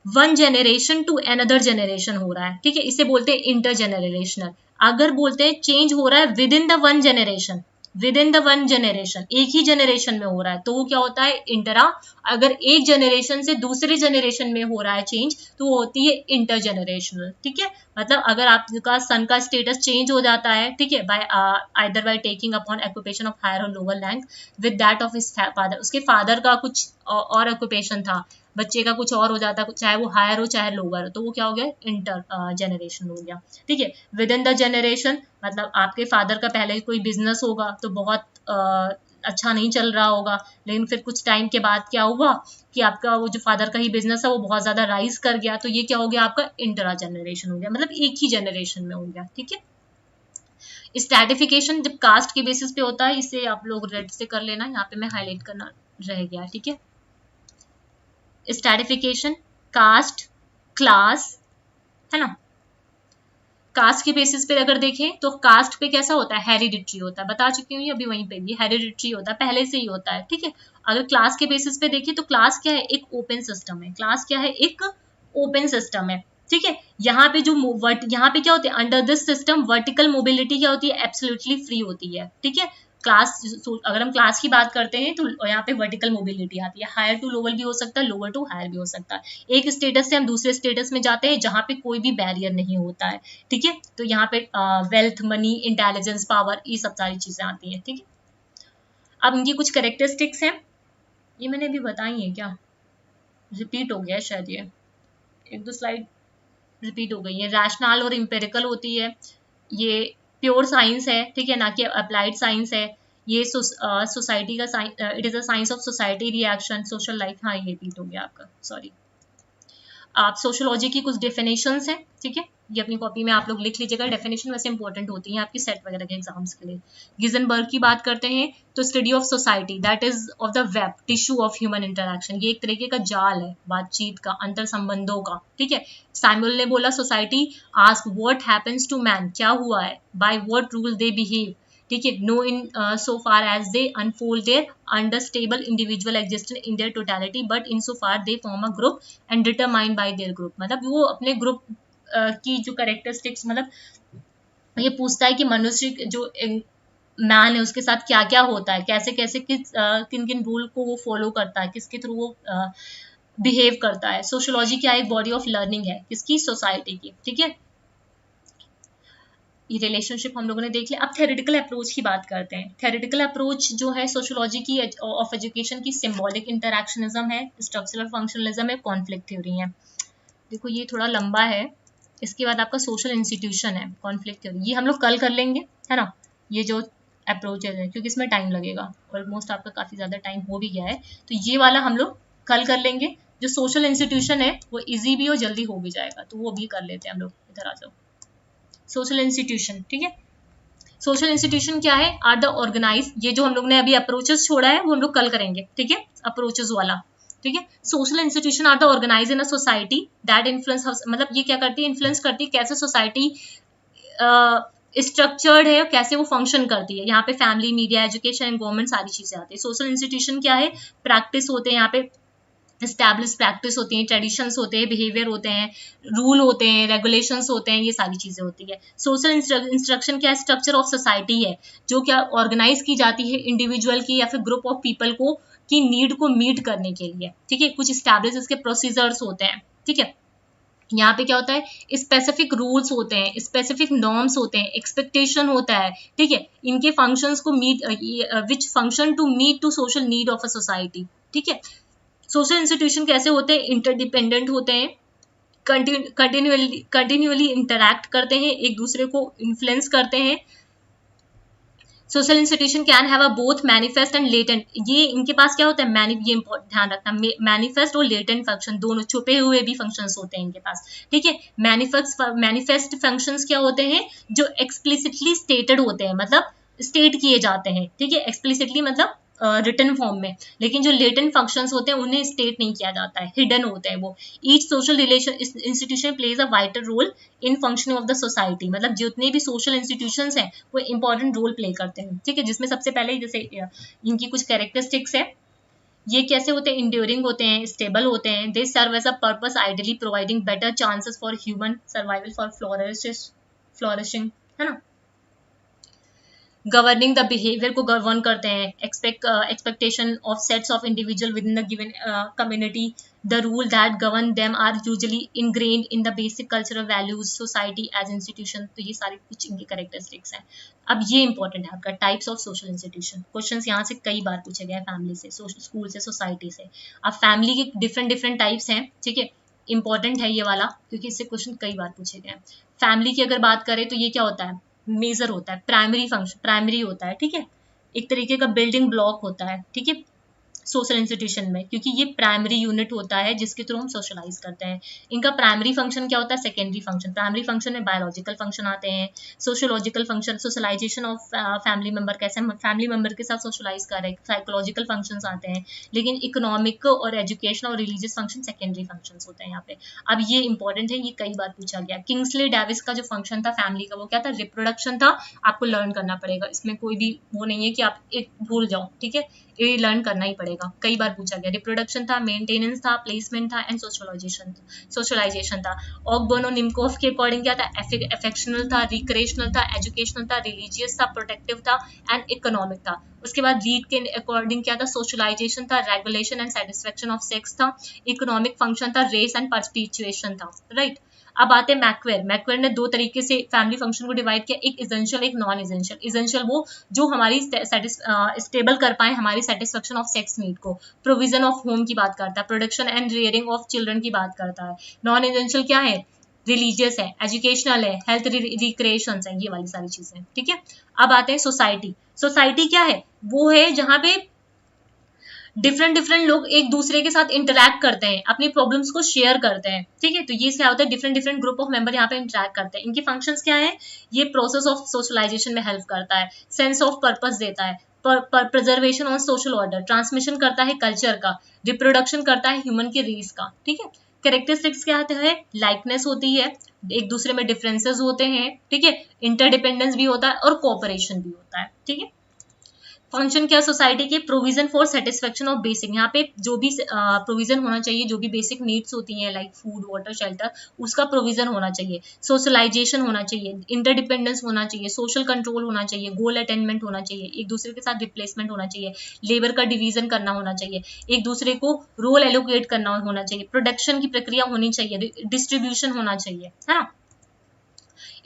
one generation to another generation हो रहा है, ठीक है, इसे बोलते हैं इंटर जनरेशनल। अगर बोलते हैं चेंज हो रहा है within the one generation, with in the one generation, एक ही जनरेशन में हो रहा है, तो वो क्या होता है, इंटरा। अगर एक जनरेशन से दूसरे जनरेशन में हो रहा है चेंज, तो वो होती है इंटर जनरेशनल, ठीक है। मतलब अगर आपका सन का स्टेटस चेंज हो जाता है, ठीक है, by either by taking upon occupation of higher or lower rank with that of his father, उसके फादर का कुछ और ऑक्यूपेशन था, बच्चे का कुछ और हो जाता है, चाहे वो हायर हो चाहे लोअर हो, तो वो क्या हो गया, इंटर जनरेशन हो गया, ठीक है। विद इन द जनरेशन मतलब आपके फादर का पहले कोई बिजनेस होगा तो बहुत अच्छा नहीं चल रहा होगा, लेकिन फिर कुछ टाइम के बाद क्या हुआ कि आपका वो जो फादर का ही बिजनेस है वो बहुत ज्यादा राइज कर गया, तो ये क्या हो गया, आपका इंटरा जनरेशन हो गया, मतलब एक ही जनरेशन में हो गया, ठीक है। स्ट्रैटिफिकेशन जब कास्ट के बेसिस पे होता है, इसे आप लोग रेड से कर लेना, यहाँ पे मैं हाईलाइट करना रह गया, ठीक है। स्ट्रैटिफिकेशन कास्ट, क्लास, है ना। कास्ट के बेसिस पे अगर देखें तो कास्ट पे कैसा होता है, हेरिडिटरी होता है, बता चुकी हूँ अभी वहीं पे भी हेरिडिटरी होता है, पहले से ही होता है, ठीक है। अगर क्लास के बेसिस पे देखें तो क्लास क्या है, एक ओपन सिस्टम है, क्लास क्या है, एक ओपन सिस्टम है, ठीक है। यहाँ पे जो यहाँ पे क्या होती है, under this system vertical mobility क्या होती है, एब्सोल्युटली फ्री होती है, ठीक है। क्लास, अगर हम क्लास की बात करते हैं तो यहाँ पे वर्टिकल मोबिलिटी आती है, हायर टू लोअर भी हो सकता है, लोअर टू हायर भी हो सकता है, एक स्टेटस से हम दूसरे स्टेटस में जाते हैं जहाँ पे कोई भी बैरियर नहीं होता है, ठीक है। तो यहाँ पे वेल्थ, मनी, इंटेलिजेंस, पावर, ये सब सारी चीजें आती हैं, ठीक है। अब इनकी कुछ कैरेक्टरिस्टिक्स हैं, ये मैंने अभी बताई है क्या, रिपीट हो गया है शायद, ये एक दो स्लाइड रिपीट हो गई है। रैशनल और इम्पेरिकल होती है, ये प्योर साइंस है, ठीक है, ना कि अप्लाइड साइंस है। ये सोसाइटी का science, it is a science of society, reaction, social life, हाँ ये रिपीट हो गया आपका, सॉरी। आप सोशियोलॉजी की कुछ डेफिनेशंस हैं, ठीक है, ये अपनी कॉपी में आप लोग लिख लीजिएगा, डेफिनेशन वैसे इंपॉर्टेंट होती है आपकी सेट वगैरह के एग्जाम्स के लिए। गिजनबर्ग की बात करते हैं तो study of society that is of the web tissue of human interaction, ये एक तरीके का जाल है बातचीत का, अंतर संबंधों का, ठीक है। सैमुअल ने बोला society ask what happens to man, क्या हुआ है, by what rule they behave, ठीक है, no in so far as they unfold their understandable individual existence in their totality, but in so far they form a group and determined by their group, मतलब वो अपने group की जो characteristics, मतलब ये पूछता है कि मनुष्य जो मैन है उसके साथ क्या क्या होता है, कैसे कैसे किन किन रूल को वो फॉलो करता है, किसके थ्रू वो बिहेव करता है। सोशियोलॉजी क्या है, एक बॉडी ऑफ लर्निंग है, किसकी, सोसाइटी की, ठीक है। ये रिलेशनशिप हम लोगों ने देख लिया। अब थ्योरेटिकल अप्रोच की बात करते हैं। थ्योरेटिकल अप्रोच जो है सोशियोलॉजी की ऑफ एजुकेशन की, सिंबॉलिक इंटरैक्शनिज्म है, स्ट्रक्चरल फंक्शनलिज्म है, कॉन्फ्लिक्ट थ्योरी है। देखो ये थोड़ा लंबा है। इसके बाद आपका सोशल इंस्टीट्यूशन है, कॉन्फ्लिक्ट थ्योरी, ये हम लोग कल कर लेंगे, है ना, ये जो अप्रोच है, क्योंकि इसमें टाइम लगेगा, ऑलमोस्ट आपका काफी ज्यादा टाइम हो भी गया है, तो ये वाला हम लोग कल कर लेंगे। जो सोशल इंस्टीट्यूशन है वो इजी भी और जल्दी हो भी जाएगा, तो वो भी कर लेते हैं हम लोग। इधर आ जाओ, सोशल इंस्टीट्यूशन, ठीक है। सोशल इंस्टीट्यूशन क्या है, आर द ऑर्गेनाइज, ये जो हम लोग ने अभी अप्रोचेस छोड़ा है वो हम लोग कल करेंगे, ठीक है, अप्रोचेस वाला, ठीक है। Social institution are the organise in a society that influence, मतलब ये क्या करती है, इन्फ्लुएंस करती है कैसे सोसाइटी स्ट्रक्चर्ड है, कैसे वो फंक्शन करती है। यहाँ पे family, media, education and government सारी चीजें आती है। सोशल इंस्टीट्यूशन क्या है, प्रैक्टिस होते हैं यहाँ पे, एस्टैब्लिश प्रैक्टिस होती हैं, ट्रेडिशंस होते हैं, बिहेवियर होते हैं, रूल होते हैं, रेगुलेशंस होते हैं, ये सारी चीजें होती है। सोशल इंस्ट्रक्शन क्या है, स्ट्रक्चर ऑफ सोसाइटी है, जो क्या ऑर्गेनाइज की जाती है इंडिविजुअल की या फिर ग्रुप ऑफ पीपल को की नीड को मीट करने के लिए, ठीक है। कुछ एस्टैब्लिश इसके प्रोसीजर्स होते हैं, ठीक है। यहाँ पे क्या होता है, स्पेसिफिक रूल्स होते हैं, स्पेसिफिक नॉर्म्स होते हैं, एक्सपेक्टेशन होता है, ठीक है। इनके फंक्शंस को meet, which function to meet to social need of a society, ठीक है। सोशल इंस्टीट्यूशन कैसे होते हैं, इंटरडिपेंडेंट होते हैं, कंटिन्यूअली इंटरैक्ट करते हैं, एक दूसरे को इन्फ्लुएंस करते हैं। Social institution can have a both manifest and latent, ये इनके पास क्या होता है, ये ध्यान रखना, मैनिफेस्ट और लेटेंट फंक्शन, दोनों छुपे हुए भी फंक्शंस होते हैं इनके पास, ठीक है। मैनिफेस्ट फंक्शंस क्या होते हैं, जो एक्सप्लिसिटली स्टेटेड होते हैं, मतलब स्टेट किए जाते हैं, ठीक है, एक्सप्लिसिटली मतलब रिटन फॉर्म में। लेकिन जो लेटेंट फंक्शंस होते हैं उन्हें स्टेट नहीं किया जाता है, हिडन होते हैं वो। Each social relation institution plays a vital role in functioning of the society, मतलब जितने भी सोशल इंस्टीट्यूशंस हैं वो इंपॉर्टेंट रोल प्ले करते हैं, ठीक है। जिसमें सबसे पहले जैसे इनकी कुछ कैरेक्टरिस्टिक्स है, ये कैसे होते हैं, इंड्यूरिंग होते हैं, स्टेबल होते हैं, they serve as a purpose ideally providing better chances for human survival for flourishing, है ना। गवर्निंग द बिहेवियर को गवर्न करते हैं, expectation of sets of individual within the given community, the rule that govern them are usually ingrained in the basic cultural values society as institution. तो ये सारी कुछ इनकी कैरेक्टरिस्टिक्स हैं। अब ये इंपॉर्टेंट है आपका, types of social institution, question यहाँ से कई बार पूछे गए, फैमिली से, स्कूल से, सोसाइटी से। अब फैमिली के डिफरेंट टाइप्स हैं, ठीक है, इंपॉर्टेंट है ये वाला क्योंकि इससे क्वेश्चन कई बार पूछे गए। फैमिली की अगर बात करें तो ये क्या होता है, मेजर होता है, प्राइमरी फंक्शन, प्राइमरी होता है, ठीक है, एक तरीके का बिल्डिंग ब्लॉक होता है, ठीक है। सोशल इंस्टीट्यूशन में, क्योंकि ये प्राइमरी यूनिट होता है जिसके थ्रू हम सोशलाइज करते हैं। इनका प्राइमरी फंक्शन क्या होता है, सेकेंडरी फंक्शन। प्राइमरी फंक्शन में बायोलॉजिकल फंक्शन आते हैं, sociological function, socialisation of family member, कैसे हम फैमिली मेंबर के साथ सोशलाइज कर रहे हैं, साइकोलॉजिकल फंक्शंस आते हैं। लेकिन इकोनॉमिक और एजुकेशन और रिलीजियस फंक्शन सेकेंडरी फंक्शंस होते हैं यहाँ पे। अब ये इंपॉर्टेंट है, ये कई बार पूछा गया। किंग्सले डेविस का जो फंक्शन था फैमिली का, वो क्या था, रिप्रोडक्शन था। आपको लर्न करना पड़ेगा, इसमें कोई भी वो नहीं है कि आप एक भूल जाओ, ठीक है, ये लर्न करना ही पड़ेगा, कई बार पूछा गया। रिप्रोडक्शन था, मेंटेनेंस था, प्लेसमेंट था एंड सोशलाइजेशन था। ऑकबर्न और निम्कोफ के अकॉर्डिंग क्या था, अफेक्शनल था, रिक्रिएशनल था, एजुकेशनल था, रिलीजियस था, प्रोटेक्टिव था एंड इकोनॉमिक था। उसके बाद रीड के अकॉर्डिंग क्या था, सोशलाइजेशन था, regulation and satisfaction of sex था, इकोनॉमिक फंक्शन था, रेस एंड परस्पिचुएशन था, राइट। अब आते हैं मैक्वेर। मैक्वेर ने दो तरीके से फैमिली फंक्शन को डिवाइड किया, एक इसेंशियल, एक नॉन इसेंशियल। इसेंशियल वो जो हमारी स्टेबल कर पाए हमारी सेटिस्फेक्शन ऑफ सेक्स नीड को, प्रोविजन ऑफ होम की बात करता है, production and rearing of children की बात करता है। नॉन इसेंशियल क्या है, रिलीजियस है, एजुकेशनल है, हेल्थ रिक्रिएशन है, ये वाली सारी चीजें, ठीक है। अब आते हैं सोसाइटी। सोसाइटी क्या है, वो है जहां पे डिफरेंट लोग एक दूसरे के साथ इंटरैक्ट करते हैं, अपनी प्रॉब्लम्स को शेयर करते हैं, ठीक है। तो ये क्या होता है, डिफरेंट ग्रुप ऑफ मेंबर यहाँ पे इंटरैक्ट करते हैं। इनके फंक्शंस क्या है, ये प्रोसेस ऑफ सोशलाइजेशन में हेल्प करता है, सेंस ऑफ पर्पस देता है, preservation on social order, transmission करता है कल्चर का, रिप्रोडक्शन करता है ह्यूमन के रेस का, ठीक है। कैरेक्टरिस्टिक्स क्या होते हैं, लाइकनेस होती है, एक दूसरे में डिफरेंसेस होते हैं, ठीक है, इंटरडिपेंडेंस भी होता है और कोऑपरेशन भी होता है, ठीक है। फंक्शन क्या सोसाइटी के, provision for satisfaction of basic, यहाँ पे जो भी प्रोविजन होना चाहिए, जो भी बेसिक नीड्स होती हैं लाइक फूड, वाटर, शेल्टर, उसका प्रोविजन होना चाहिए, सोशलाइजेशन होना चाहिए, इंटरडिपेंडेंस होना चाहिए, सोशल कंट्रोल होना चाहिए, गोल अटेनमेंट होना चाहिए, एक दूसरे के साथ रिप्लेसमेंट होना चाहिए, लेबर का डिवीजन करना होना चाहिए, एक दूसरे को रोल एलोकेट करना होना चाहिए, प्रोडक्शन की प्रक्रिया होनी चाहिए, डिस्ट्रीब्यूशन होना चाहिए, है ना।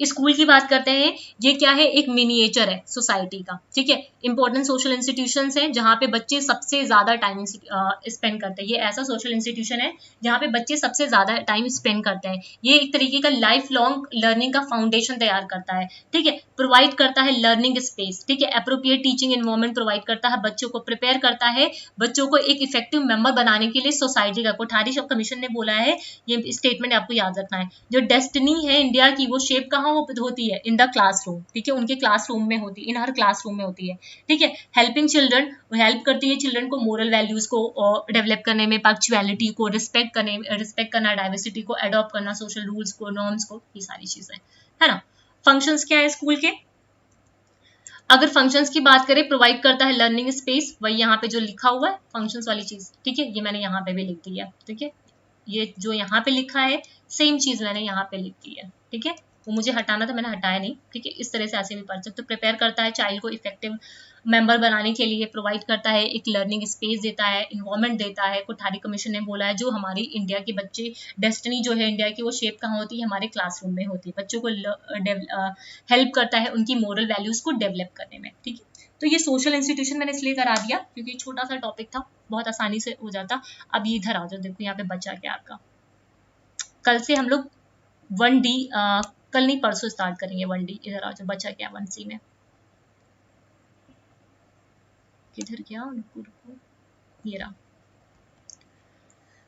स्कूल की बात करते हैं, ये क्या है, एक मिनिएचर है सोसाइटी का, ठीक है। इंपॉर्टेंट सोशल इंस्टीट्यूशंस हैं जहाँ पे बच्चे सबसे ज्यादा टाइम स्पेंड करते हैं। ये ऐसा सोशल इंस्टीट्यूशन है जहाँ पे बच्चे सबसे ज्यादा टाइम स्पेंड करते हैं। ये एक तरीके का लाइफ लॉन्ग लर्निंग का फाउंडेशन तैयार करता है, ठीक है। प्रोवाइड करता है लर्निंग स्पेस, ठीक है, अप्रोप्रिएट टीचिंग एनवायरमेंट प्रोवाइड करता है, बच्चों को प्रिपेयर करता है, बच्चों को एक इफेक्टिव मेंबर बनाने के लिए सोसाइटी का। कोठारी कमीशन ने बोला है, ये स्टेटमेंट आपको याद रखना है, जो डेस्टिनी है इंडिया की वो शेप कहाँ होती है, इन द क्लासरूम, ठीक है, उनके क्लासरूम में होती है, इन हर क्लासरूम में होती है, ठीक है। हेल्पिंग चिल्ड्रन, हेल्प करती है चिल्ड्रन को मोरल वैल्यूज को डेवलप करने में, पंक्चुअलिटी को रिस्पेक्ट करना, डाइवर्सिटी को अडॉप्ट करना, सोशल रूल्स को, नॉर्म्स को, ये सारी चीजें, है ना। फंक्शंस क्या है स्कूल के, अगर फंक्शंस की बात करें, प्रोवाइड करता है लर्निंग स्पेस, वही यहाँ पे जो लिखा हुआ है फंक्शंस वाली चीज, ठीक है, ये मैंने यहाँ पे भी लिख दी है, ठीक है, ये जो यहाँ पे लिखा है सेम चीज मैंने यहाँ पे लिख दी है, ठीक है। वो मुझे हटाना था, मैंने हटाया नहीं, ठीक है। इस तरह से ऐसे भी पढ़ सकते हो। प्रिपेयर करता है चाइल्ड को इफेक्टिव मेंबर बनाने के लिए, प्रोवाइड करता है एक लर्निंग स्पेस देता है, इन्वायरमेंट देता है। कोठारी कमीशन ने बोला है जो हमारी इंडिया के बच्चे, डेस्टिनी जो है इंडिया की, वो शेप कहाँ होती है, हमारे क्लासरूम में होती है। बच्चों को हेल्प करता है उनकी मोरल वैल्यूज को डेवलप करने में, ठीक है। तो ये सोशल इंस्टीट्यूशन मैंने इसलिए करा दिया क्योंकि छोटा सा टॉपिक था, बहुत आसानी से हो जाता। अब ये इधर आ जाओ, देखो यहाँ पे बचा क्या आपका। कल से हम लोग 1D, कल नहीं परसों स्टार्ट करेंगे 1D। इधर आ जाओ, बचा क्या 1C में, किधर गया, रुको, ये रहा।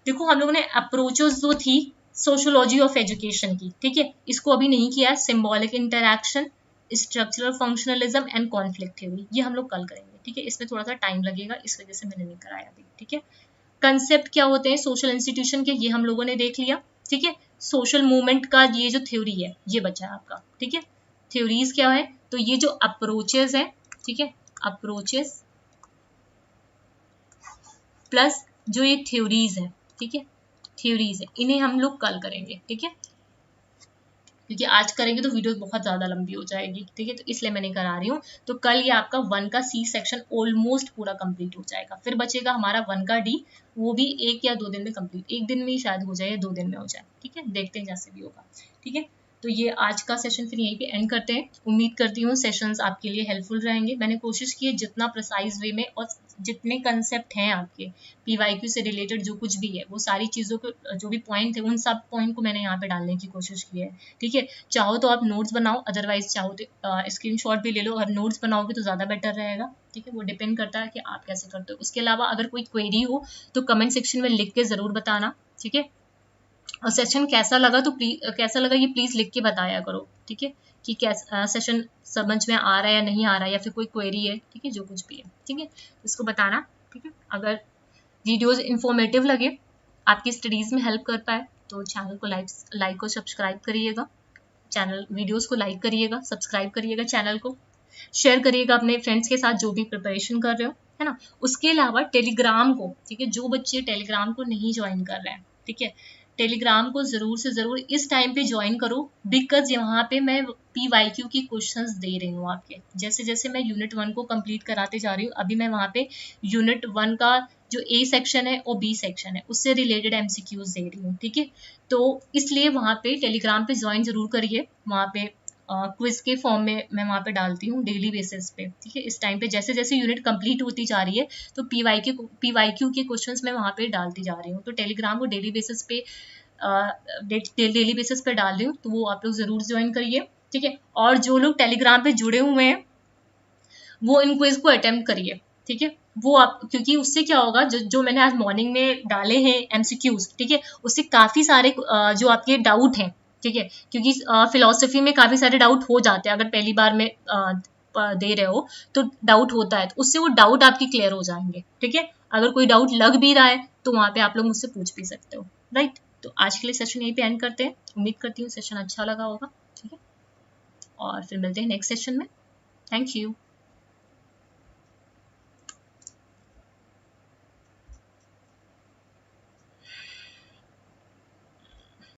देखो हम लोगों ने अप्रोचेस जो थी सोशियोलॉजी ऑफ एजुकेशन की, ठीक है, इसको अभी नहीं किया। Symbolic interaction, structural functionalism and conflict theory, ये हम लोग कल करेंगे, ठीक है। इसमें थोड़ा सा टाइम लगेगा, इस वजह से मैंने नहीं कराया अभी, ठीक है। कंसेप्ट क्या होते हैं सोशल इंस्टीट्यूशन के, ये हम लोगों ने देख लिया, ठीक है। सोशल मूवमेंट का ये जो थ्योरी है ये बचा है आपका, ठीक है। थ्योरीज क्या है, तो ये जो अप्रोचेस है, ठीक है, अप्रोचेस प्लस जो ये थ्योरीज है, ठीक है, थ्योरीज है, इन्हें हम लोग कल करेंगे, ठीक है, क्योंकि आज करेंगे तो वीडियो बहुत ज्यादा लंबी हो जाएगी, ठीक है, तो इसलिए मैं नहीं करा रही हूँ। तो कल ये आपका 1 का C सेक्शन ऑलमोस्ट पूरा कंप्लीट हो जाएगा। फिर बचेगा हमारा 1 का D, वो भी 1 या 2 दिन में कंप्लीट, 1 दिन में ही शायद हो जाए या 2 दिन में हो जाए, ठीक है, देखते हैं जैसे भी होगा, ठीक है। तो ये आज का सेशन फिर यहीं पे एंड करते हैं। उम्मीद करती हूँ सेशंस आपके लिए हेल्पफुल रहेंगे। मैंने कोशिश की है जितना प्रिसाइज वे में और जितने कंसेप्ट हैं आपके PYQ से रिलेटेड जो कुछ भी है वो सारी चीज़ों को जो भी पॉइंट थे उन सब पॉइंट को मैंने यहाँ पे डालने की कोशिश की है। ठीक है, चाहो तो आप नोट्स बनाओ, अदरवाइज चाहो तो स्क्रीनशॉट भी ले लो। अगर नोट्स बनाओगे तो ज़्यादा बेटर रहेगा। ठीक है, वो डिपेंड करता है कि आप कैसे करते हो। उसके अलावा अगर कोई क्वेरी हो तो कमेंट सेक्शन में लिख के ज़रूर बताना। ठीक है, और सेशन कैसा लगा तो कैसा लगा ये प्लीज़ लिख के बताया करो। ठीक है, कि कैसा सेशन समझ में आ रहा है या नहीं आ रहा है, या फिर कोई क्वेरी है। ठीक है, जो कुछ भी है। ठीक है, इसको बताना। ठीक है, अगर वीडियोस इंफॉर्मेटिव लगे, आपकी स्टडीज़ में हेल्प कर पाए, तो चैनल को लाइक और सब्सक्राइब करिएगा। चैनल वीडियोस को लाइक करिएगा, सब्सक्राइब करिएगा, चैनल को शेयर करिएगा अपने फ्रेंड्स के साथ जो भी प्रिपरेशन कर रहे हो, है ना। उसके अलावा टेलीग्राम को, ठीक है, जो बच्चे टेलीग्राम को नहीं ज्वाइन कर रहे हैं, ठीक है, टेलीग्राम को ज़रूर से ज़रूर इस टाइम पे ज्वाइन करो, बिकॉज यहाँ पे मैं PYQ की क्वेश्चंस दे रही हूँ आपके। जैसे जैसे मैं यूनिट 1 को कंप्लीट कराते जा रही हूँ, अभी मैं वहाँ पे यूनिट 1 का जो A सेक्शन है और B सेक्शन है उससे रिलेटेड MCQs दे रही हूँ। ठीक है, तो इसलिए वहाँ पे टेलीग्राम पे ज्वाइन जरूर करिए। वहाँ पे क्विज के फॉर्म में मैं वहाँ पे डालती हूँ डेली बेसिस पे। ठीक है, इस टाइम पे जैसे जैसे यूनिट कंप्लीट होती जा रही है तो PYQ के क्वेश्चंस मैं वहाँ पे डालती जा रही हूँ। तो टेलीग्राम को डेली बेसिस पे डाल रही हूँ, तो वो आप लोग ज़रूर ज्वाइन करिए। ठीक है, और जो लोग टेलीग्राम पे जुड़े हुए हैं वो इन क्विज को अटेम्प्ट करिए। ठीक है, वो आप, क्योंकि उससे क्या होगा, जो मैंने आज मॉर्निंग में डाले हैं MCQs, ठीक है, उससे काफ़ी सारे जो आपके डाउट हैं, ठीक है, क्योंकि फिलोसफी में काफ़ी सारे डाउट हो जाते हैं। अगर पहली बार में दे रहे हो तो डाउट होता है, तो उससे वो डाउट आपके क्लियर हो जाएंगे। ठीक है, अगर कोई डाउट लग भी रहा है तो वहाँ पे आप लोग मुझसे पूछ भी सकते हो। राइट, तो आज के लिए सेशन यहीं पे एंड करते हैं। उम्मीद करती हूँ सेशन अच्छा लगा होगा। ठीक है, और फिर मिलते हैं नेक्स्ट सेशन में। Thank you.